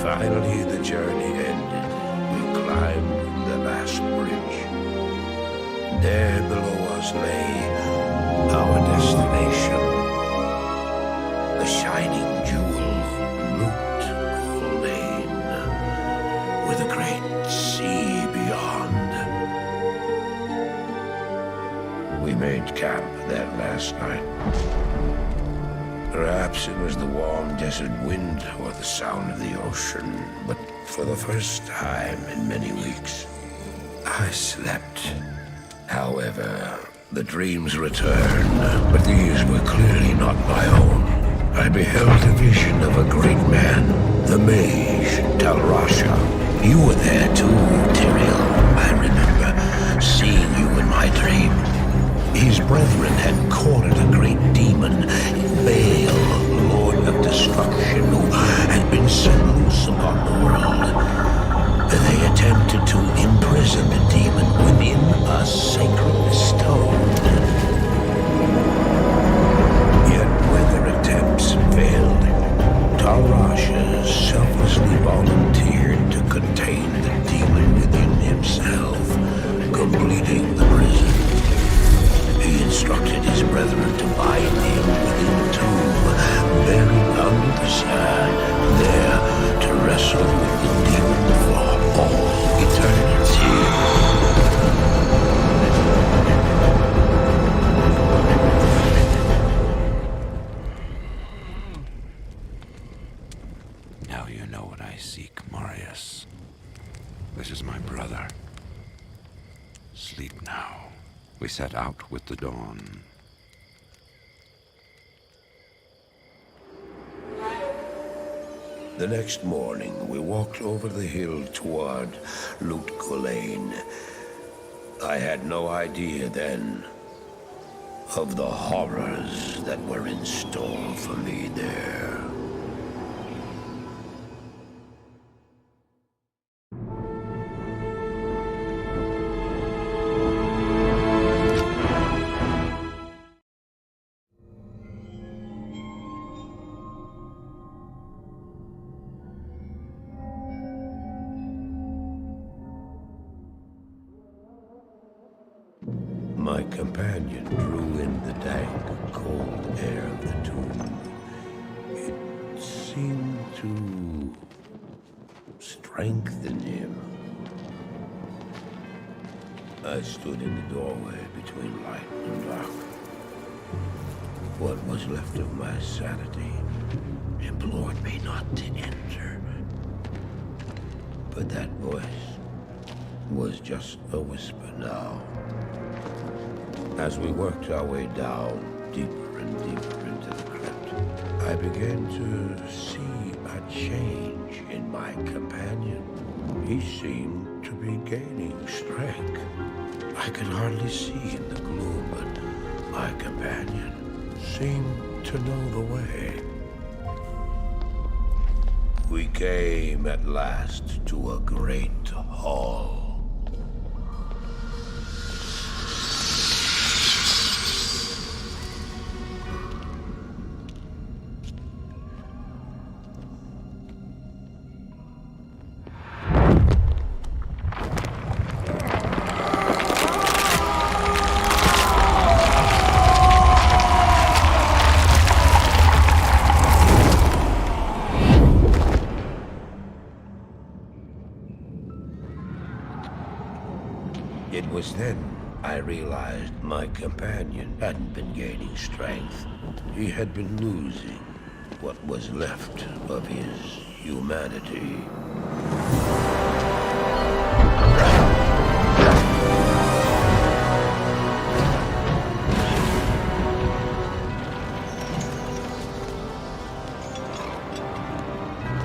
Finally, the journey ended. We climbed the last bridge. There below us lay our destination. The shining jewel, Loot Lane, with a great sea beyond. We made camp that last night. Perhaps it was the warm desert wind or the sound of the ocean, but for the first time in many weeks, I slept. However, the dreams returned, but these were clearly not my own. I beheld a vision of a great man, the mage, Talrasha. You were there too, Tyrael. I remember seeing you in my dream. His brethren had cornered a great demon, Baal, Lord of Destruction, who had been set loose upon the world. They attempted to imprison the demon within a sacred stone. Failed. Talrasha selflessly volunteered to contain the demon within himself, completing the prison. He instructed his brethren to bind him within the tomb, buried under the sand, there to wrestle with the demon for all eternity. This is my brother. Sleep now. We set out with the dawn. The next morning, we walked over the hill toward Loot Lane. I had no idea then of the horrors that were in store for me there. My companion drew in the dank, cold air of the tomb. It seemed to strengthen him. I stood in the doorway between light and dark. What was left of my sanity implored me not to enter. But that voice was just a whisper now. As we worked our way down, deeper and deeper into the crypt, I began to see a change in my companion. He seemed to to be gaining strength. I could hardly see in the gloom, but my companion seemed to know the way. We came at last to a great hall. It was then I realized my companion hadn't been gaining strength. He had been losing what was left of his humanity.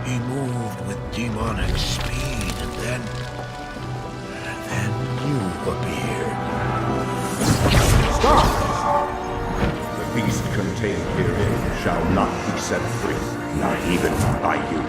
He moved with demonic speed, and then you appeared. Stop! The beast contained herein shall not be set free, not even by you.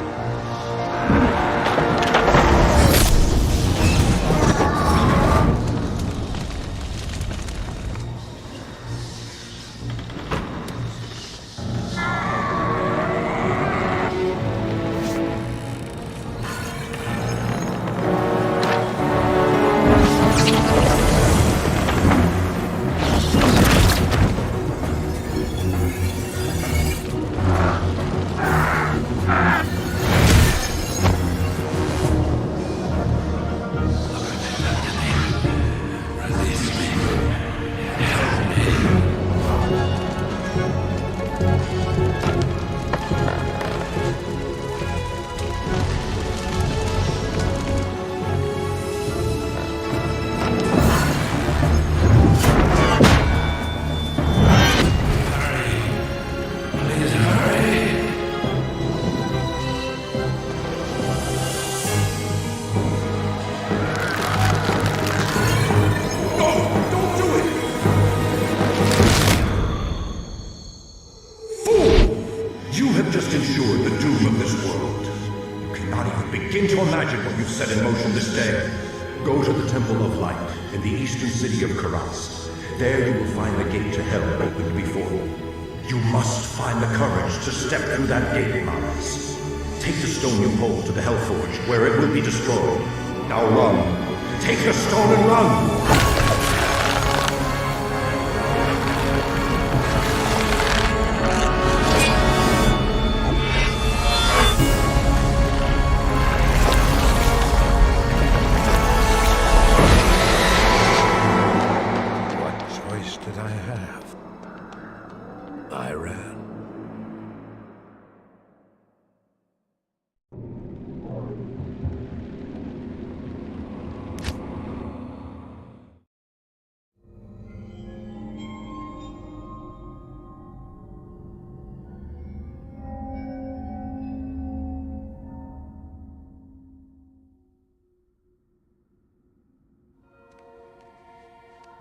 There you will find the gate to hell opened before you. You must find the courage to step through that gate, Miles. Take the stone you hold to the Hellforge, where it will be destroyed. Now run. Take the stone and run!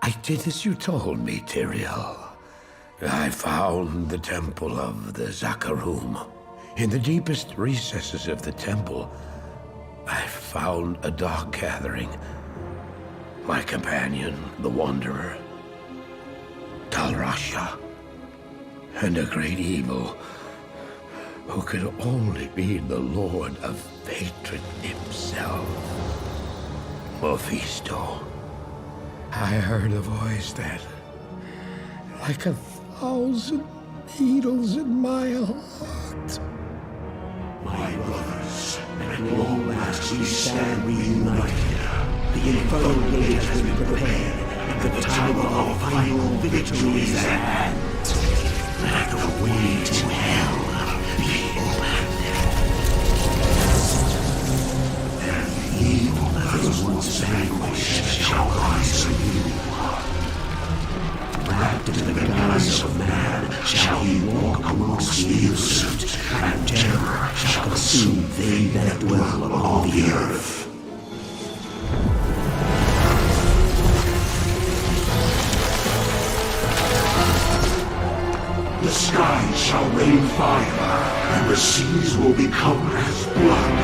I did as you told me, Tyrael. I found the temple of the Zakarum. In the deepest recesses of the temple, I found a dark gathering. My companion, the Wanderer, Talrasha, and a great evil who could only be the Lord of Hatred himself, Mephisto. I heard a voice that, like 1,000 needles in my heart. My brothers, at long last we stand reunited. The infernal gate has been prepared, and the time of our final victory is at hand. Let the way to hell be opened. And the evil that was once vanquished shall rise anew. Wrapped in the guise of man, shall he walk amongst the innocent, and terror shall consume they that dwell upon the earth. shall rain fire, and the seas will become as blood.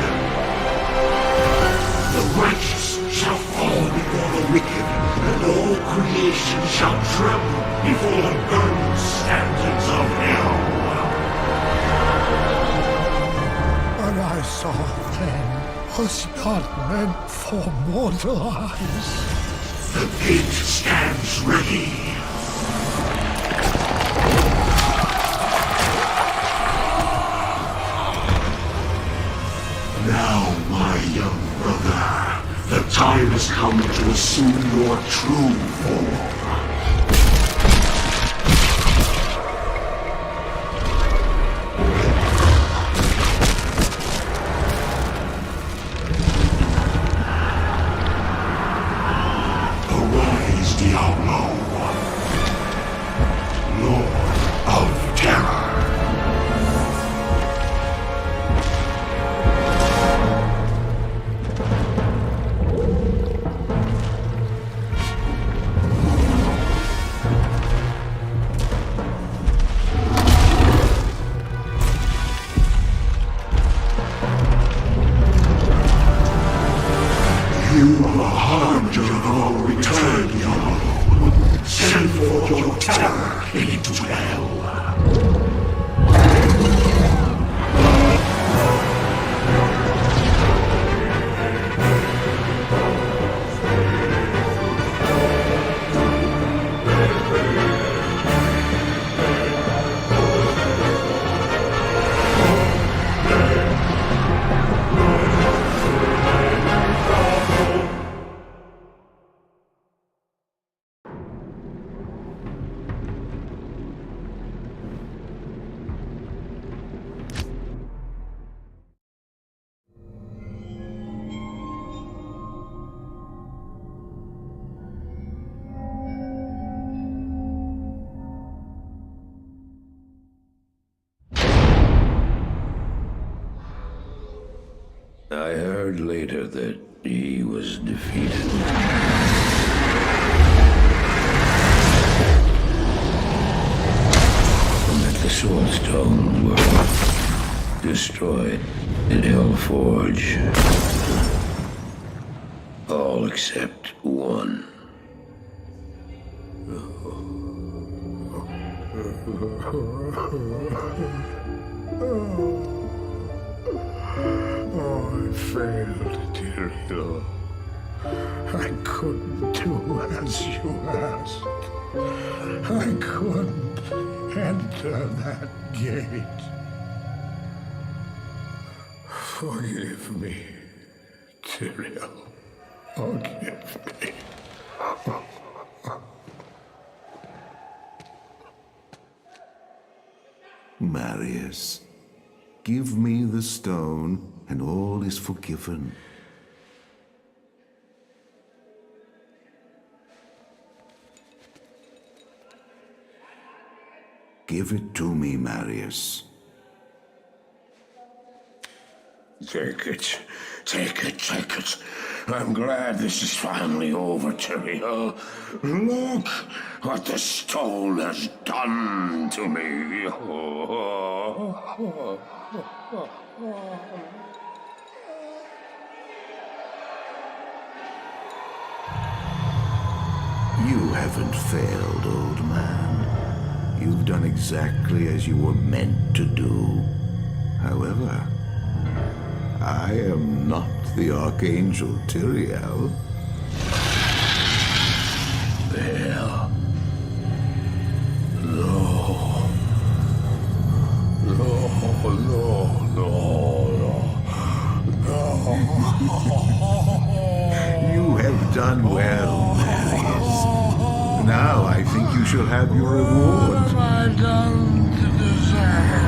The righteous shall fall before the wicked, and all creation shall tremble before the burning standards of hell. What I saw then was not meant for mortal eyes. The gate stands ready. Now, my young brother, the time has come to assume your true form. Arise, Diablo, Lord of Terror. You are a harbinger of our return, Diablo. Send forth your terror into hell. I heard later that he was defeated. And that the Soul Stones were destroyed in Hellforge. All except one. Oh, I failed, Tyrael. I couldn't do as you asked. I couldn't enter that gate. Forgive me, Tyrael. Forgive me. Marius, give me the stone, and all is forgiven. Give it to me, Marius. Take it. Take it, take it. I'm glad this is finally over, Tyrael. Look what the stone has done to me. You haven't failed, old man. You've done exactly as you were meant to do. However, I am not the Archangel Tyrael. Well, no. You have done well, Marius. Now I think you shall have your reward. What have I done to deserve?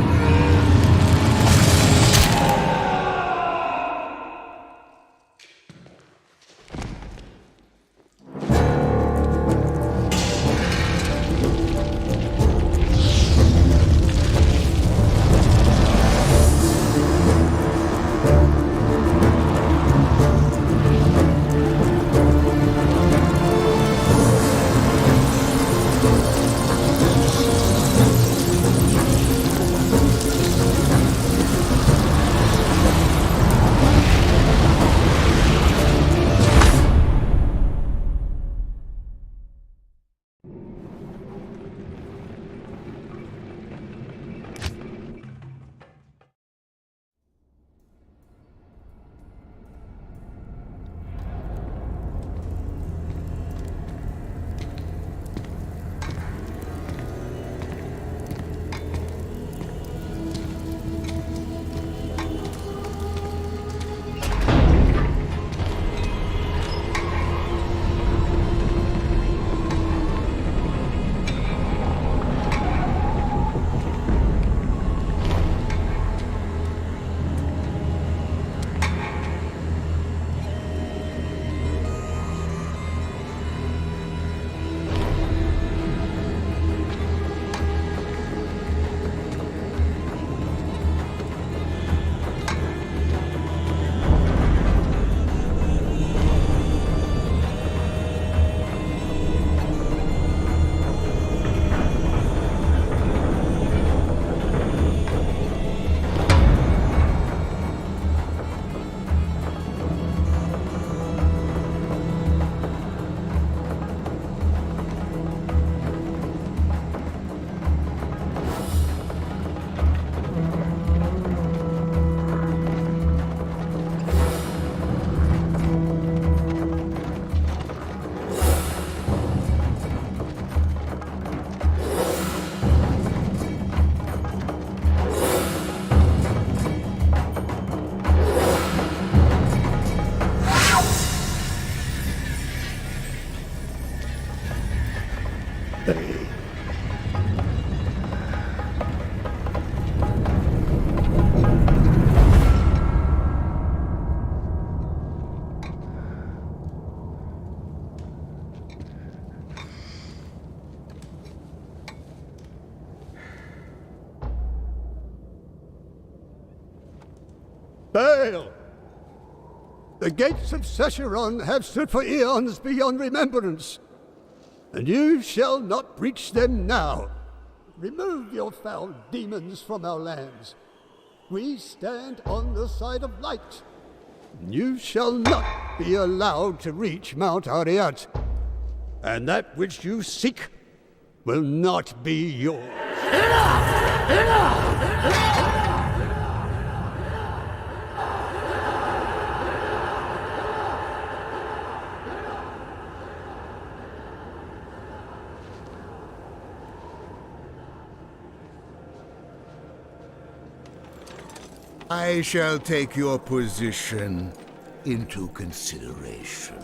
Fail! The gates of Sescheron have stood for eons beyond remembrance, and you shall not breach them now. Remove your foul demons from our lands. We stand on the side of light. You shall not be allowed to reach Mount Ariat, and that which you seek will not be yours. Enough! Enough! I shall take your position into consideration.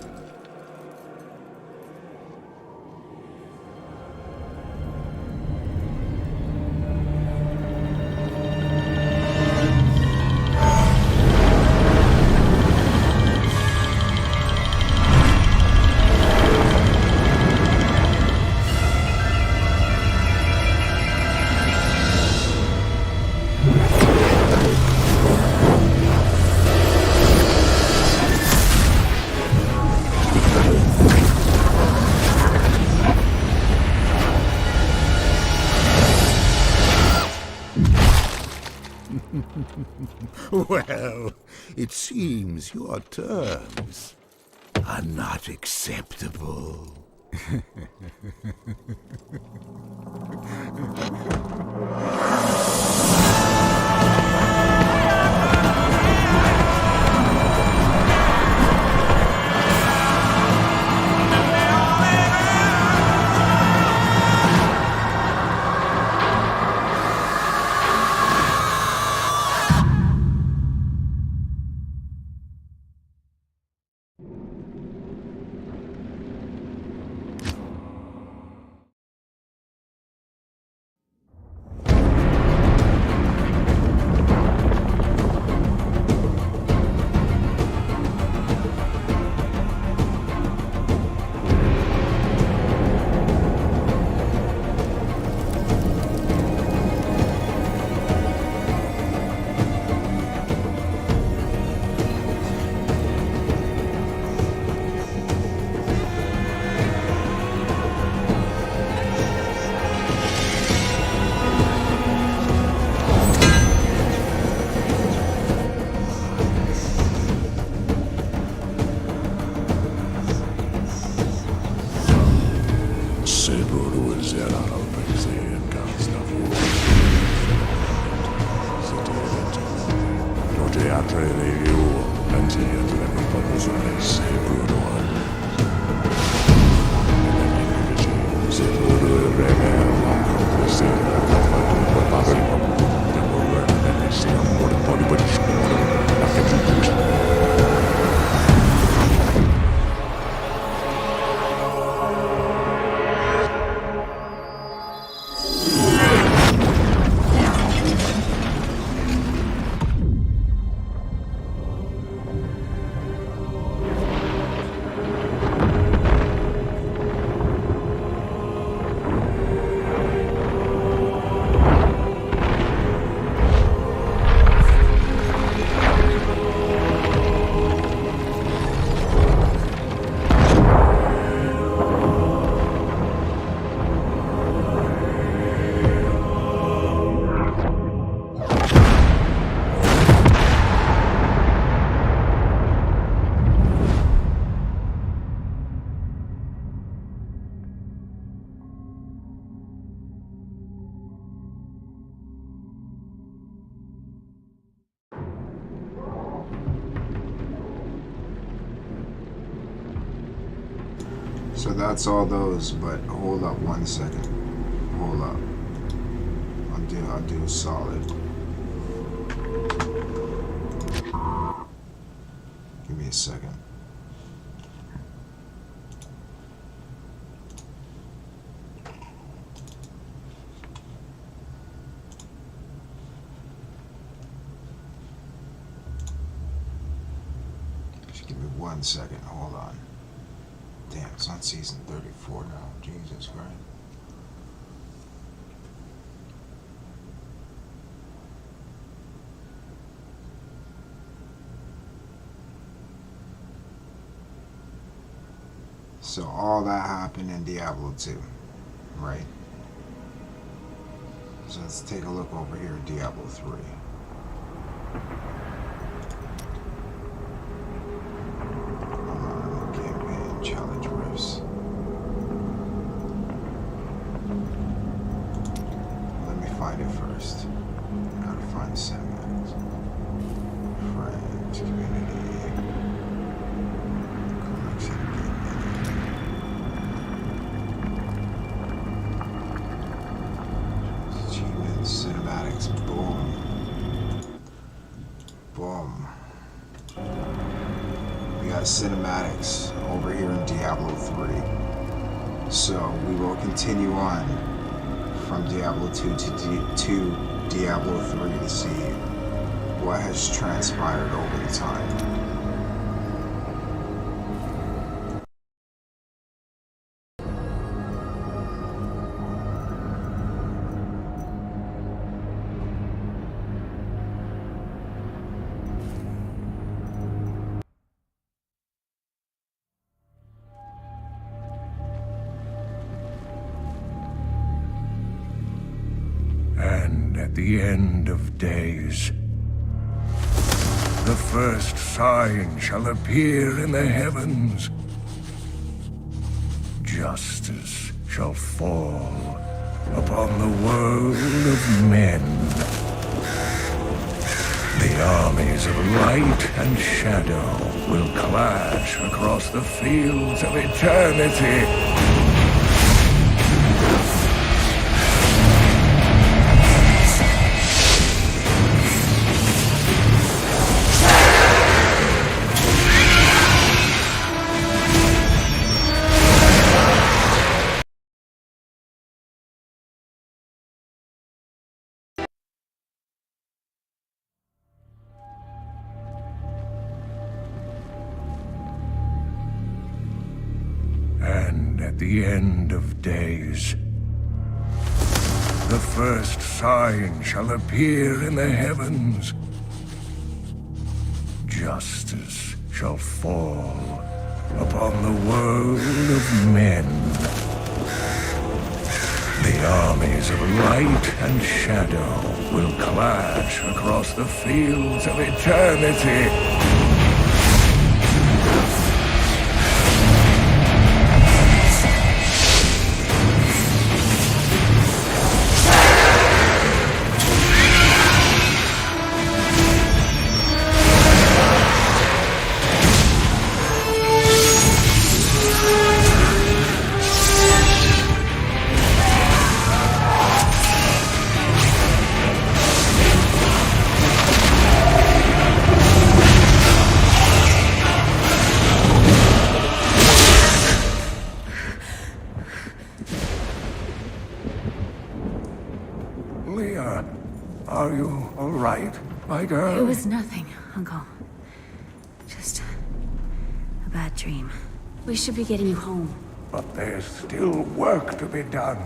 Well, it seems your terms are not acceptable. So that's all those, but hold up 1 second. Hold up. I'll do solid. Give me a second. Just give me 1 second. Hold on. Damn, it's on season 34 now. Jesus Christ. So all that happened in Diablo 2, right? So let's take a look over here at Diablo 3. Campaign, challenge rifts. Let me find it first. Gotta find cinematics. Friends, community, collection, achievements, cinematics, boom. Boom. We got cinematics over here in Diablo 3. So we will continue on from Diablo 2 to Diablo 3 to see what has transpired over the time. And at the end of days, the first sign shall appear in the heavens. Justice shall fall upon the world of men. The armies of light and shadow will clash across the fields of eternity. And at the end of days, the first sign shall appear in the heavens. Justice shall fall upon the world of men. The armies of light and shadow will clash across the fields of eternity. Leah, are you all right, my girl? It was nothing, Uncle. Just a bad dream. We should be getting you home. But there's still work to be done.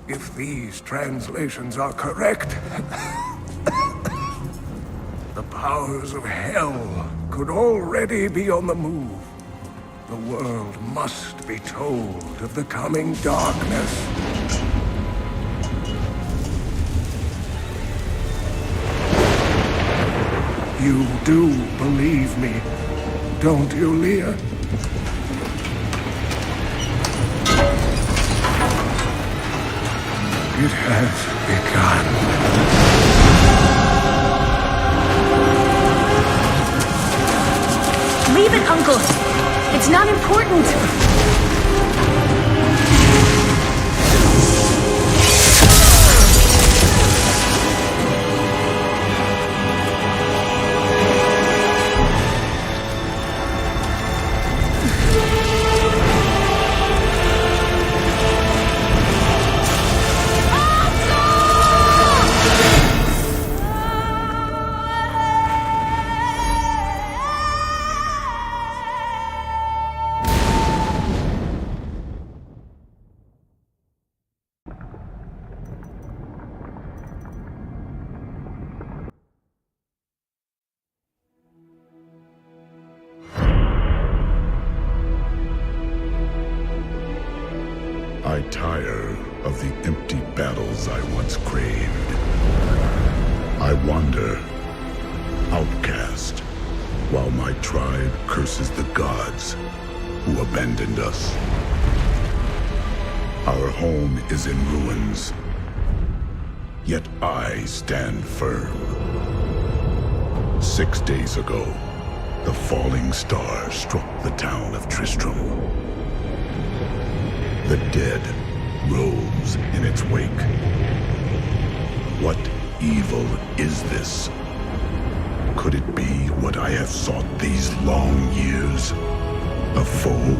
If these translations are correct, the powers of hell could already be on the move. The world must be told of the coming darkness. You do believe me, don't you, Leah? It has begun. Leave it, Uncle! It's not important! tire of the empty battles I once craved. I wander, outcast, while my tribe curses the gods who abandoned us. Our home is in ruins, yet I stand firm. 6 days ago, the falling star struck the town of Tristram. The dead rose in its wake. What evil is this? Could it be what I have sought these long years? A foe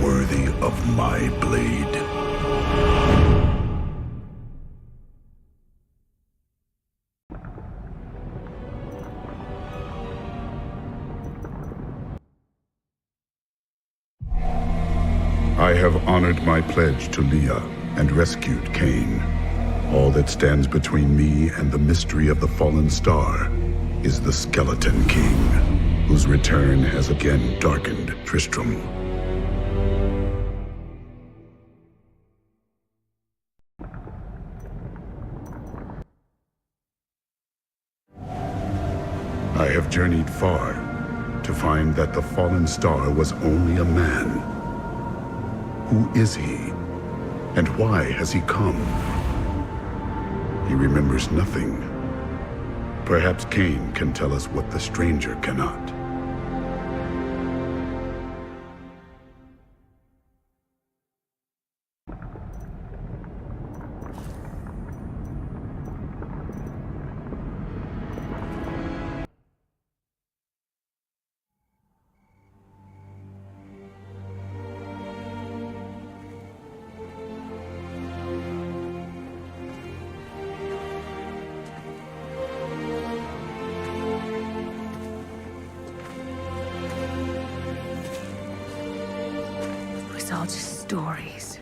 worthy of my blade? I have honored my pledge to Leah and rescued Cain. All that stands between me and the mystery of the fallen star is the Skeleton King, whose return has again darkened Tristram. I have journeyed far to find that the fallen star was only a man. Who is he? And why has he come? He remembers nothing. Perhaps Cain can tell us what the stranger cannot. All just stories.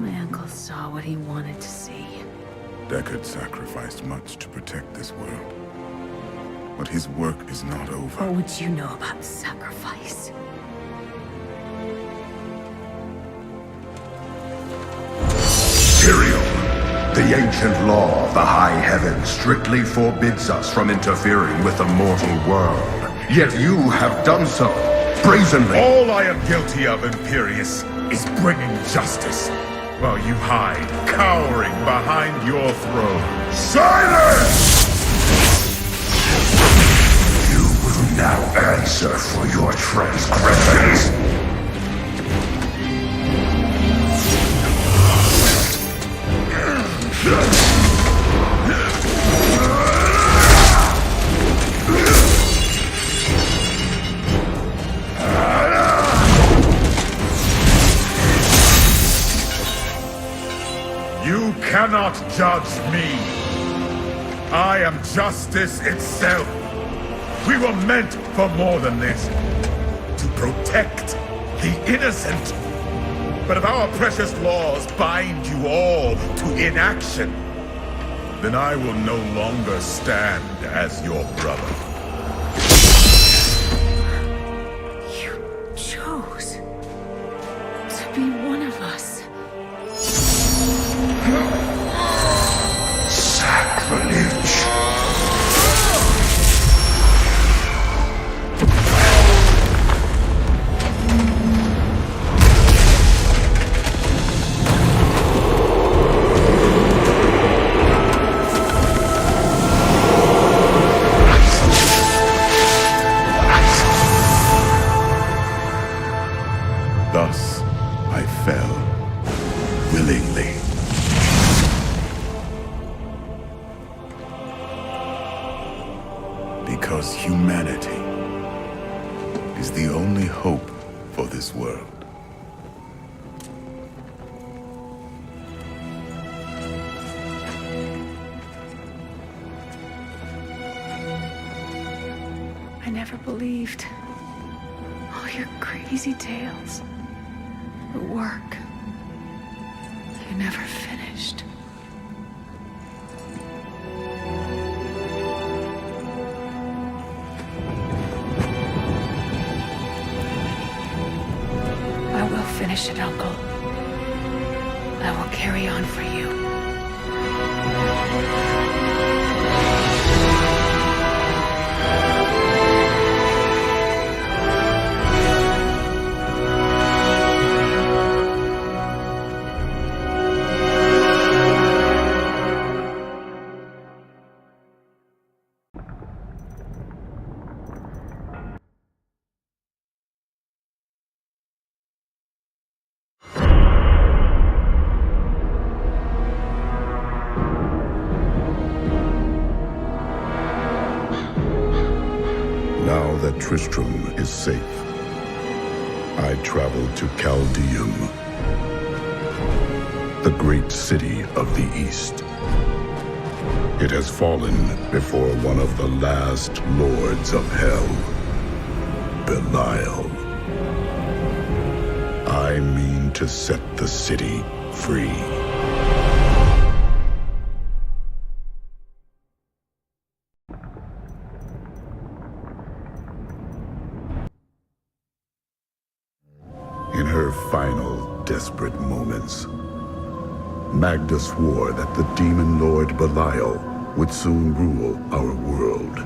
My uncle saw what he wanted to see. Deckard sacrificed much to protect this world. But his work is not over. What would you know about sacrifice? Tyrael, the ancient law of the high heavens strictly forbids us from interfering with the mortal world. Yet you have done so. Brazenly. All I am guilty of, Imperius, is bringing justice, while you hide, cowering behind your throne. Silence! You will now answer for your transgressions. You cannot judge me. I am justice itself. We were meant for more than this. To protect the innocent. But if our precious laws bind you all to inaction, then I will no longer stand as your brother. You chose to be one of us. Sacrilege. Thus, I fell willingly. Because humanity is the only hope for this world. I never believed all your crazy tales. The work you never finished. I will finish it, Uncle. I will carry on for you. Now that Tristram is safe, I travel to Chaldeum, the great city of the East. It has fallen before one of the last lords of hell, Belial. I mean to set the city free. In her final, desperate moments, Magda swore that the demon lord Belial would soon rule our world.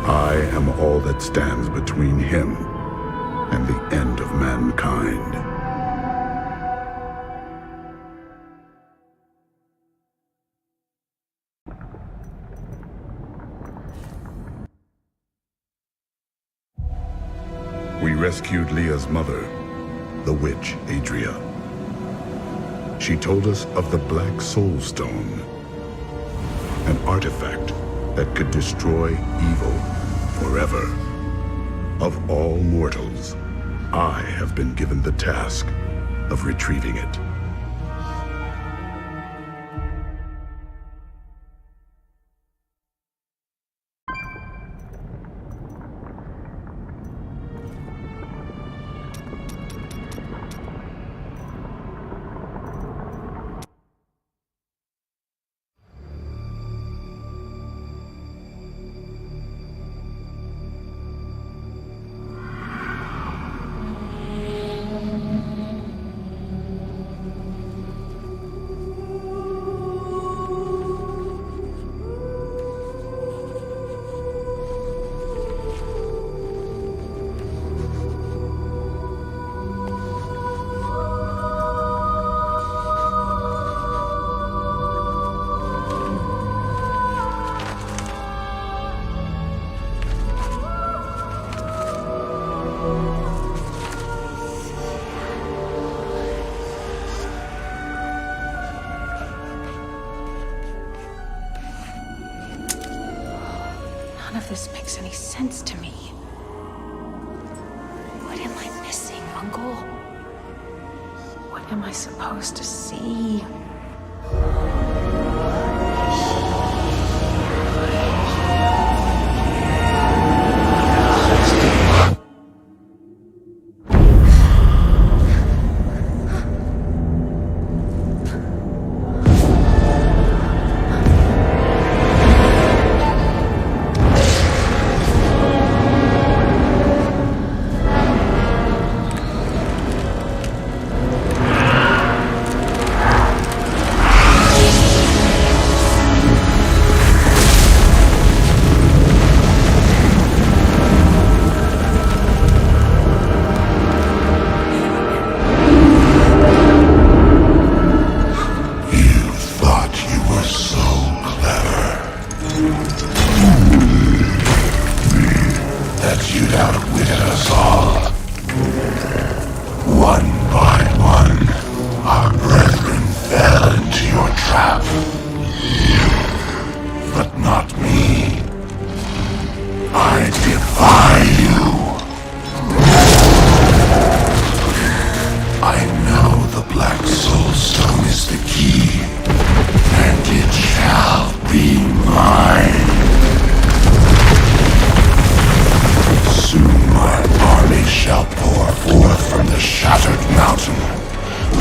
I am all that stands between him and the end of mankind. We rescued Leah's mother, the witch Adria. She told us of the Black Soul Stone, an artifact that could destroy evil forever. Of all mortals, I have been given the task of retrieving it. None of this makes any sense to me. What am I missing, Uncle? What am I supposed to see?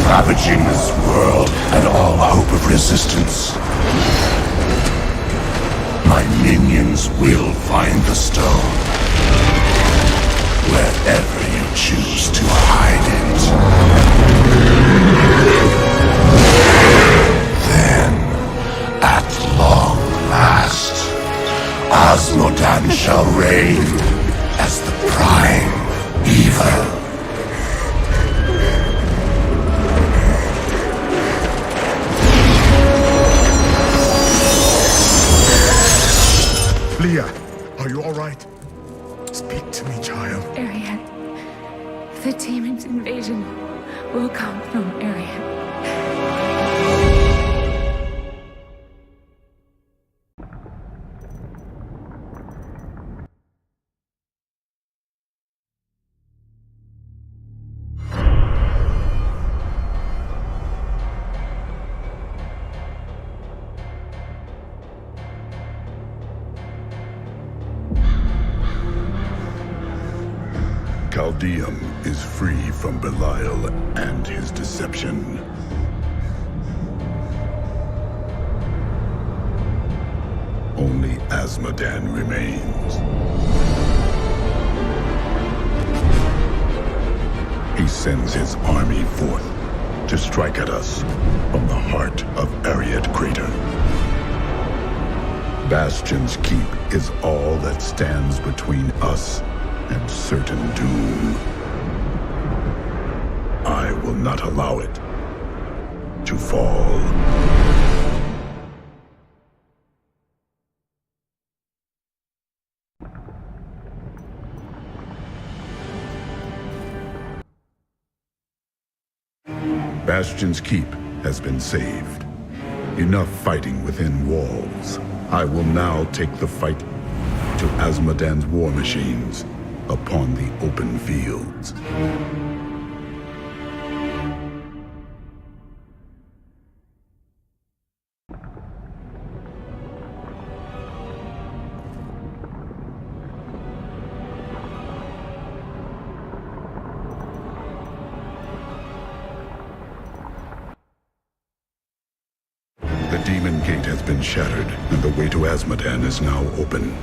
Ravaging this world and all hope of resistance. My minions will find the stone. wherever you choose to hide it. Then, at long last, Osmodan shall reign as the prime evil. Leah, are you alright? Speak to me, child. Ariad. The demon's invasion will come from Ariad. Chaldeum is free from Belial and his deception. Only Azmodan remains. He sends his army forth to strike at us from the heart of Ariad Crater. Bastion's Keep is all that stands between us and certain doom. I will not allow it to fall. Bastion's Keep has been saved. Enough fighting within walls. I will now take the fight to Azmodan's war machines upon the open fields. The Demon Gate has been shattered, and the way to Azmodan is now open.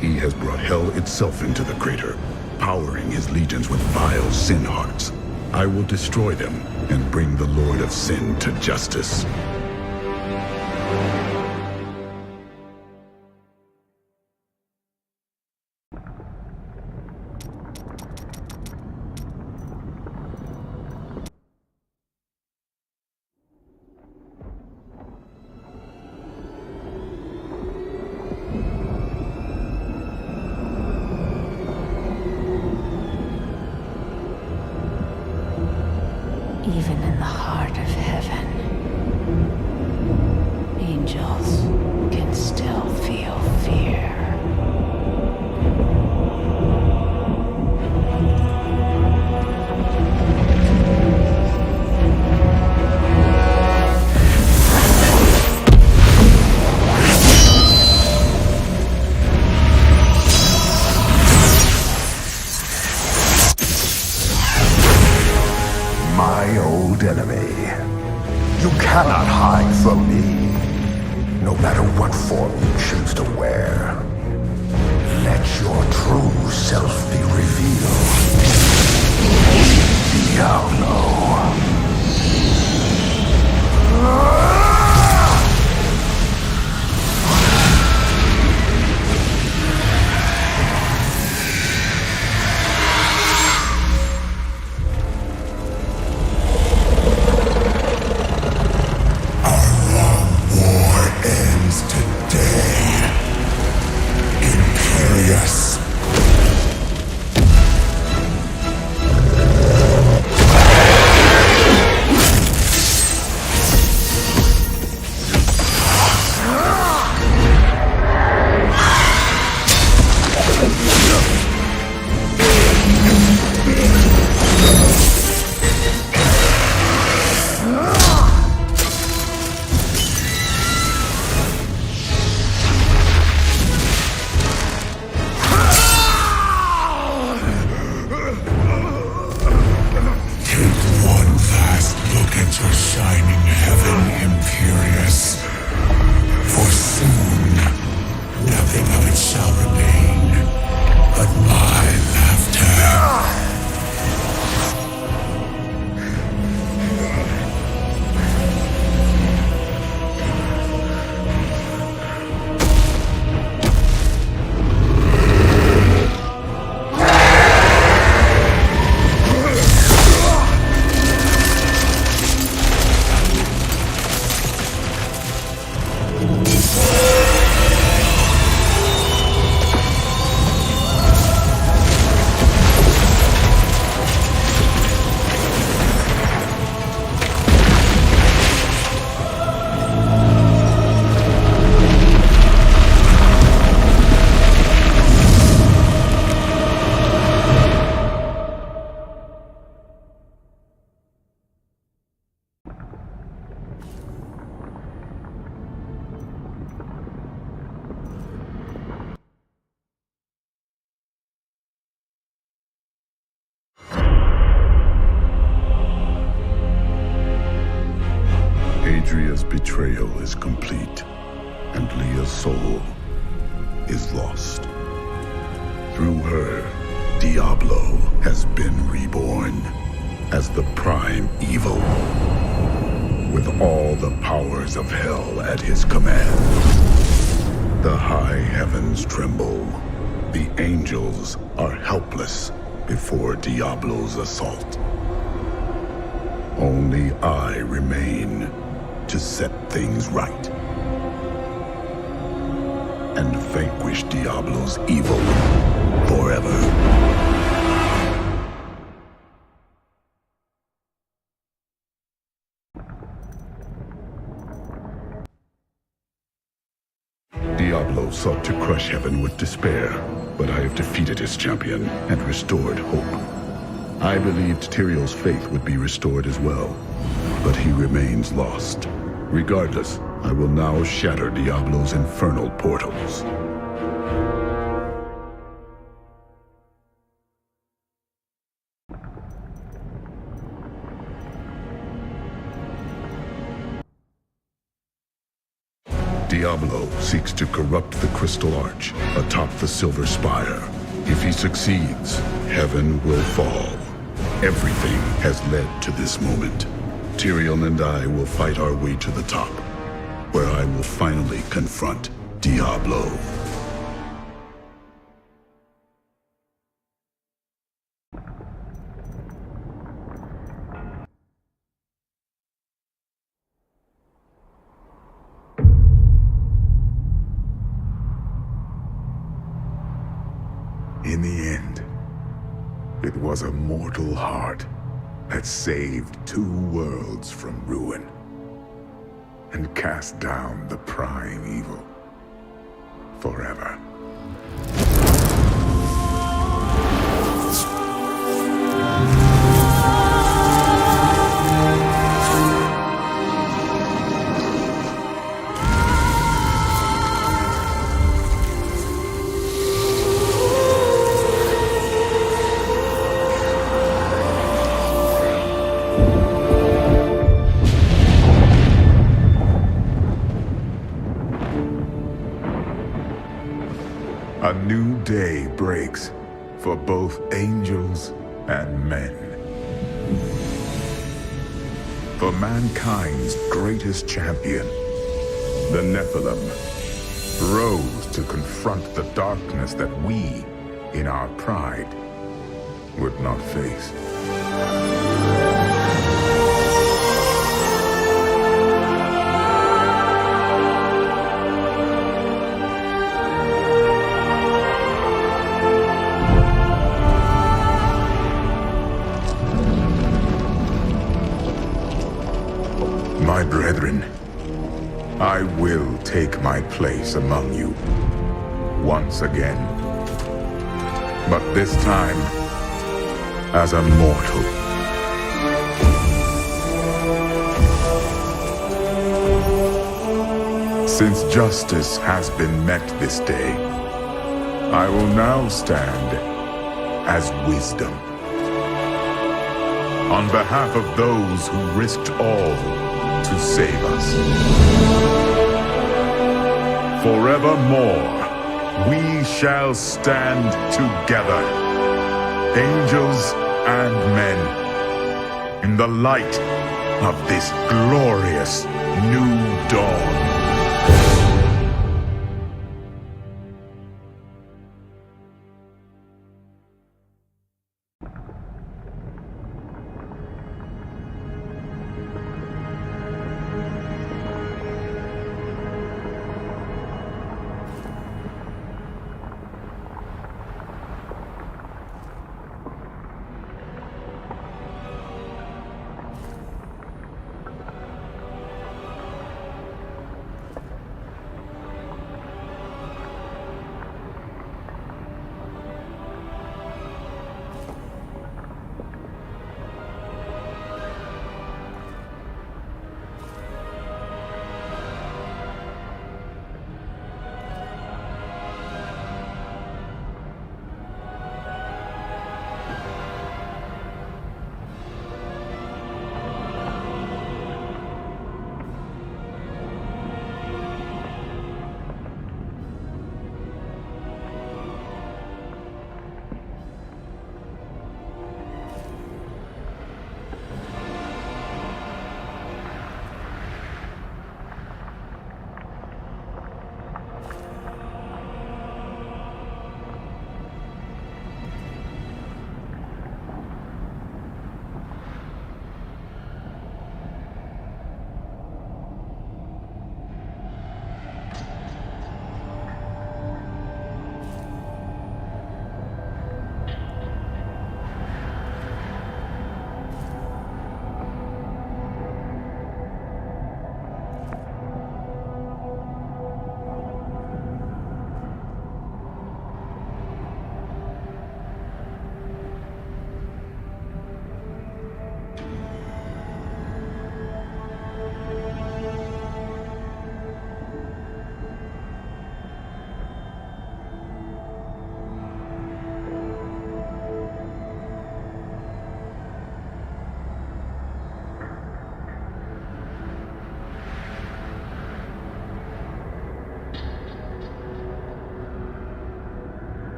He has brought hell itself into the crater, powering his legions with vile sin hearts. I will destroy them and bring the Lord of Sin to justice. Even in the heart of heaven, angels can still feel fear. My old enemy. You cannot hide from me, no matter what form you choose to wear. Let your true self be revealed. Diablo. Nothing of it shall remain, but my laughter. is complete, and Leah's soul is lost. Through her, Diablo has been reborn as the prime evil, with all the powers of hell at his command. The high heavens tremble. The angels are helpless before Diablo's assault. Only I remain to set things right and vanquish Diablo's evil forever. Diablo sought to crush heaven with despair, but I have defeated his champion and restored hope. I believed Tyrion's faith would be restored as well, but he remains lost. Regardless, I will now shatter Diablo's infernal portals. Diablo seeks to corrupt the Crystal Arch atop the Silver Spire. If he succeeds, heaven will fall. Everything has led to this moment. Tyrion and I will fight our way to the top, where I will finally confront Diablo. In the end, it was a mortal heart that saved 2 worlds from ruin and cast down the prime evil forever. A new day breaks for both angels and men. For mankind's greatest champion, the Nephilim, rose to confront the darkness that we, in our pride, would not face. My brethren, I will take my place among you once again, but this time as a mortal. Since justice has been met this day, I will now stand as wisdom. On behalf of those who risked all to save us. Forevermore, we shall stand together, angels and men, in the light of this glorious new dawn.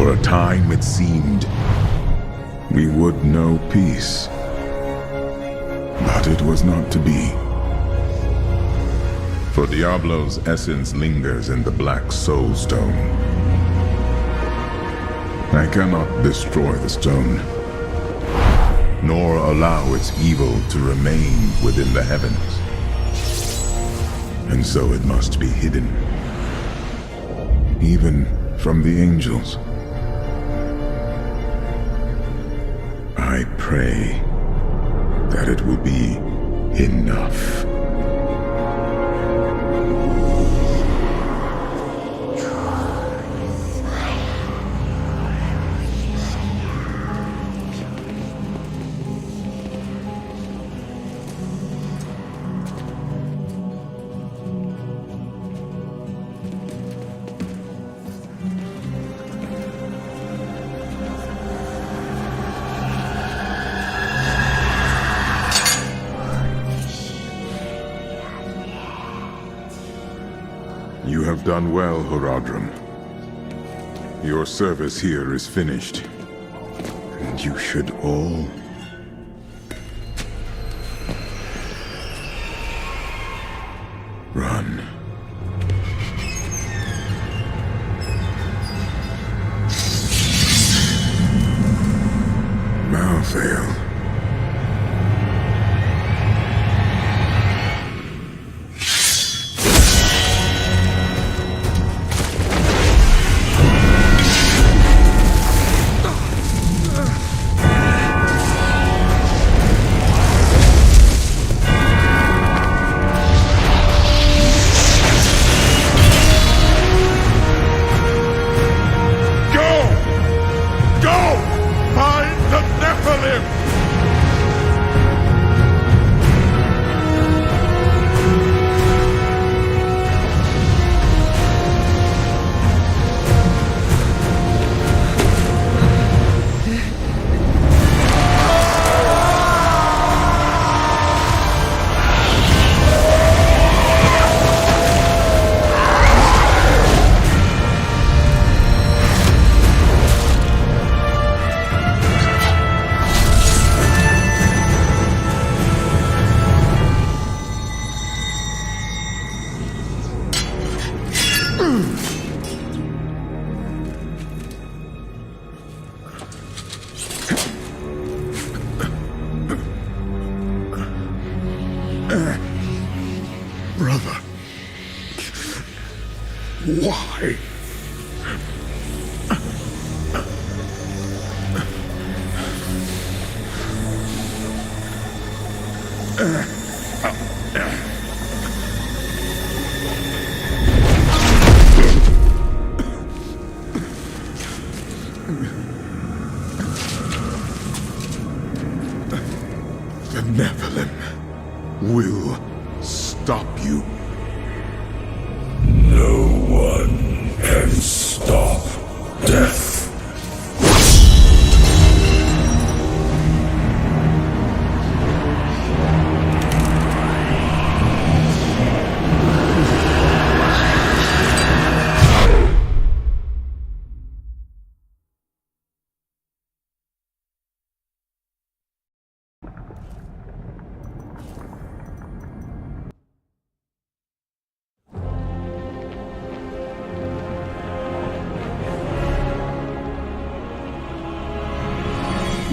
For a time it seemed we would know peace. But it was not to be. For Diablo's essence lingers in the Black Soul Stone. I cannot destroy the stone, nor allow its evil to remain within the heavens. And so it must be hidden, even from the angels. I pray that it will be enough. You have done well, Horadrim. Your service here is finished, and you should all run. Malthael. Brother, why? The Nephilim will stop you. No one can stop death.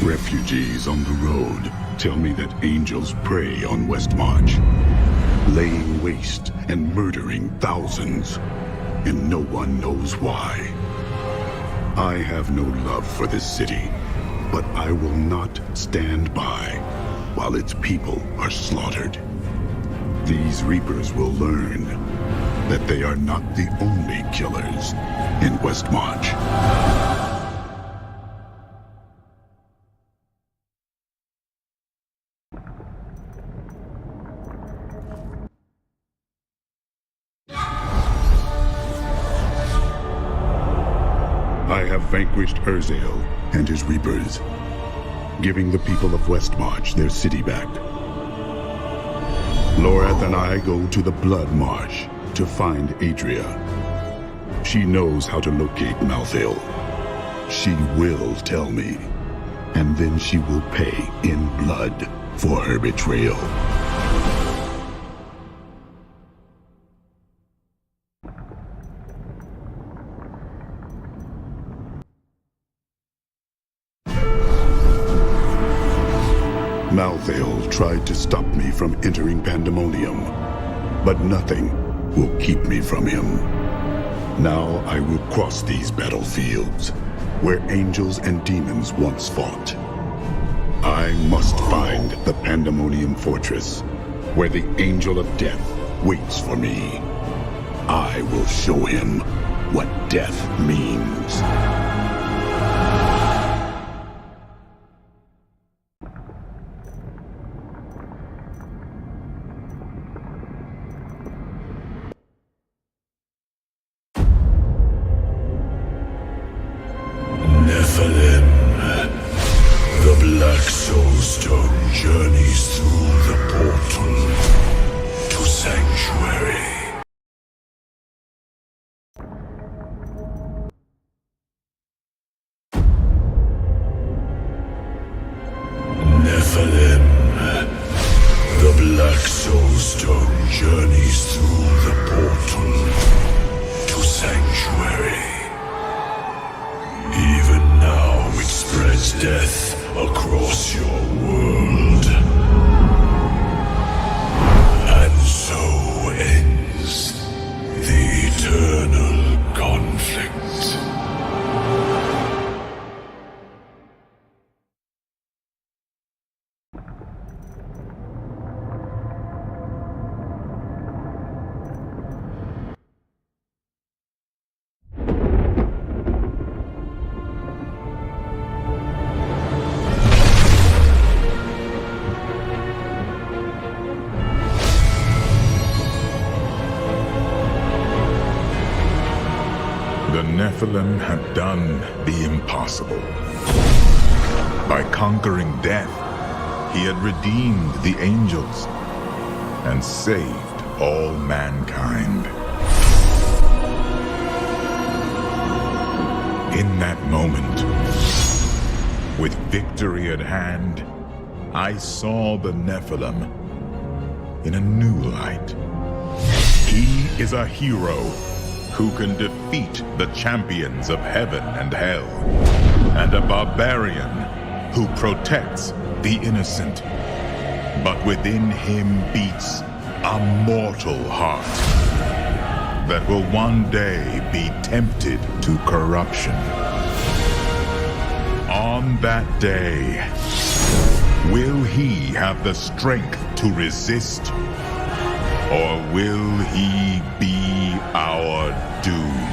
Refugees on the road tell me that angels prey on Westmarch, laying waste and murdering thousands, and no one knows why. I have no love for this city, but I will not stand by while its people are slaughtered. These Reapers will learn that they are not the only killers in Westmarch. I have vanquished Urzael and his Reapers, giving the people of Westmarch their city back. Lorath and I go to the Blood Marsh to find Adria. She knows how to locate Malthael. She will tell me, and then she will pay in blood for her betrayal. Malthael tried to stop me from entering Pandemonium, but nothing will keep me from him. Now I will cross these battlefields, where angels and demons once fought. I must find the Pandemonium Fortress, where the Angel of Death waits for me. I will show him what death means. The Black Soulstone journeys through the portal to Sanctuary. Nephilim. The Black Soulstone journeys through the portal to Sanctuary. Even now it spreads death across your world. And so ends the eternal conflict. The Nephilim had done the impossible. By conquering death, he had redeemed the angels and saved all mankind. In that moment, with victory at hand, I saw the Nephilim in a new light. He is a hero who can defeat the champions of heaven and hell, and a barbarian who protects the innocent. But within him beats a mortal heart that will one day be tempted to corruption. On that day, will he have the strength to resist, or will he be our doom?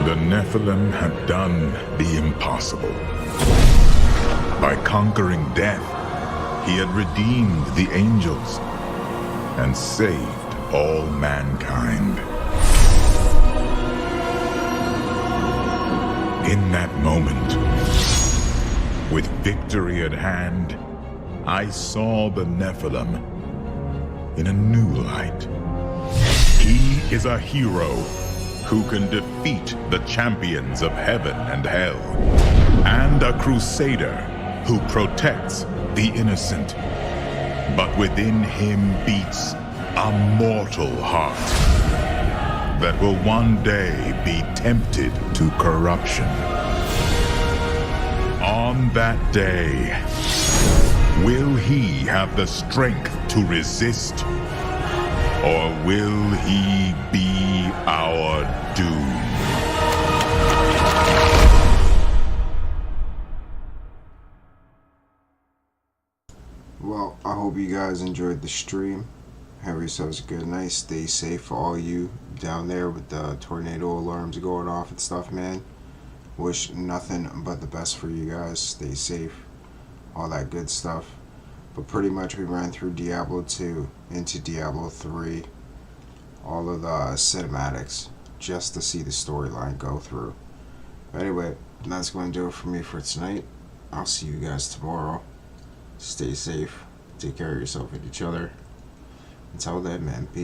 The Nephilim had done the impossible. By conquering death, he had redeemed the angels and saved all mankind. In that moment, with victory at hand, I saw the Nephilim in a new light. He is a hero who can defeat the champions of heaven and hell, and a crusader who protects the innocent. But within him beats a mortal heart that will one day be tempted to corruption. On that day, will he have the strength to resist, or will he be our doom? Well, I hope you guys enjoyed the stream. Have yourselves a good night. Stay safe for all you down there with the tornado alarms going off and stuff, man. Wish nothing but the best for you guys. Stay safe. All that good stuff. But pretty much we ran through Diablo 2 into Diablo 3. All of the cinematics just to see the storyline go through. But anyway, that's going to do it for me for tonight. I'll see you guys tomorrow. Stay safe. Take care of yourself and each other. Until then, man. Peace.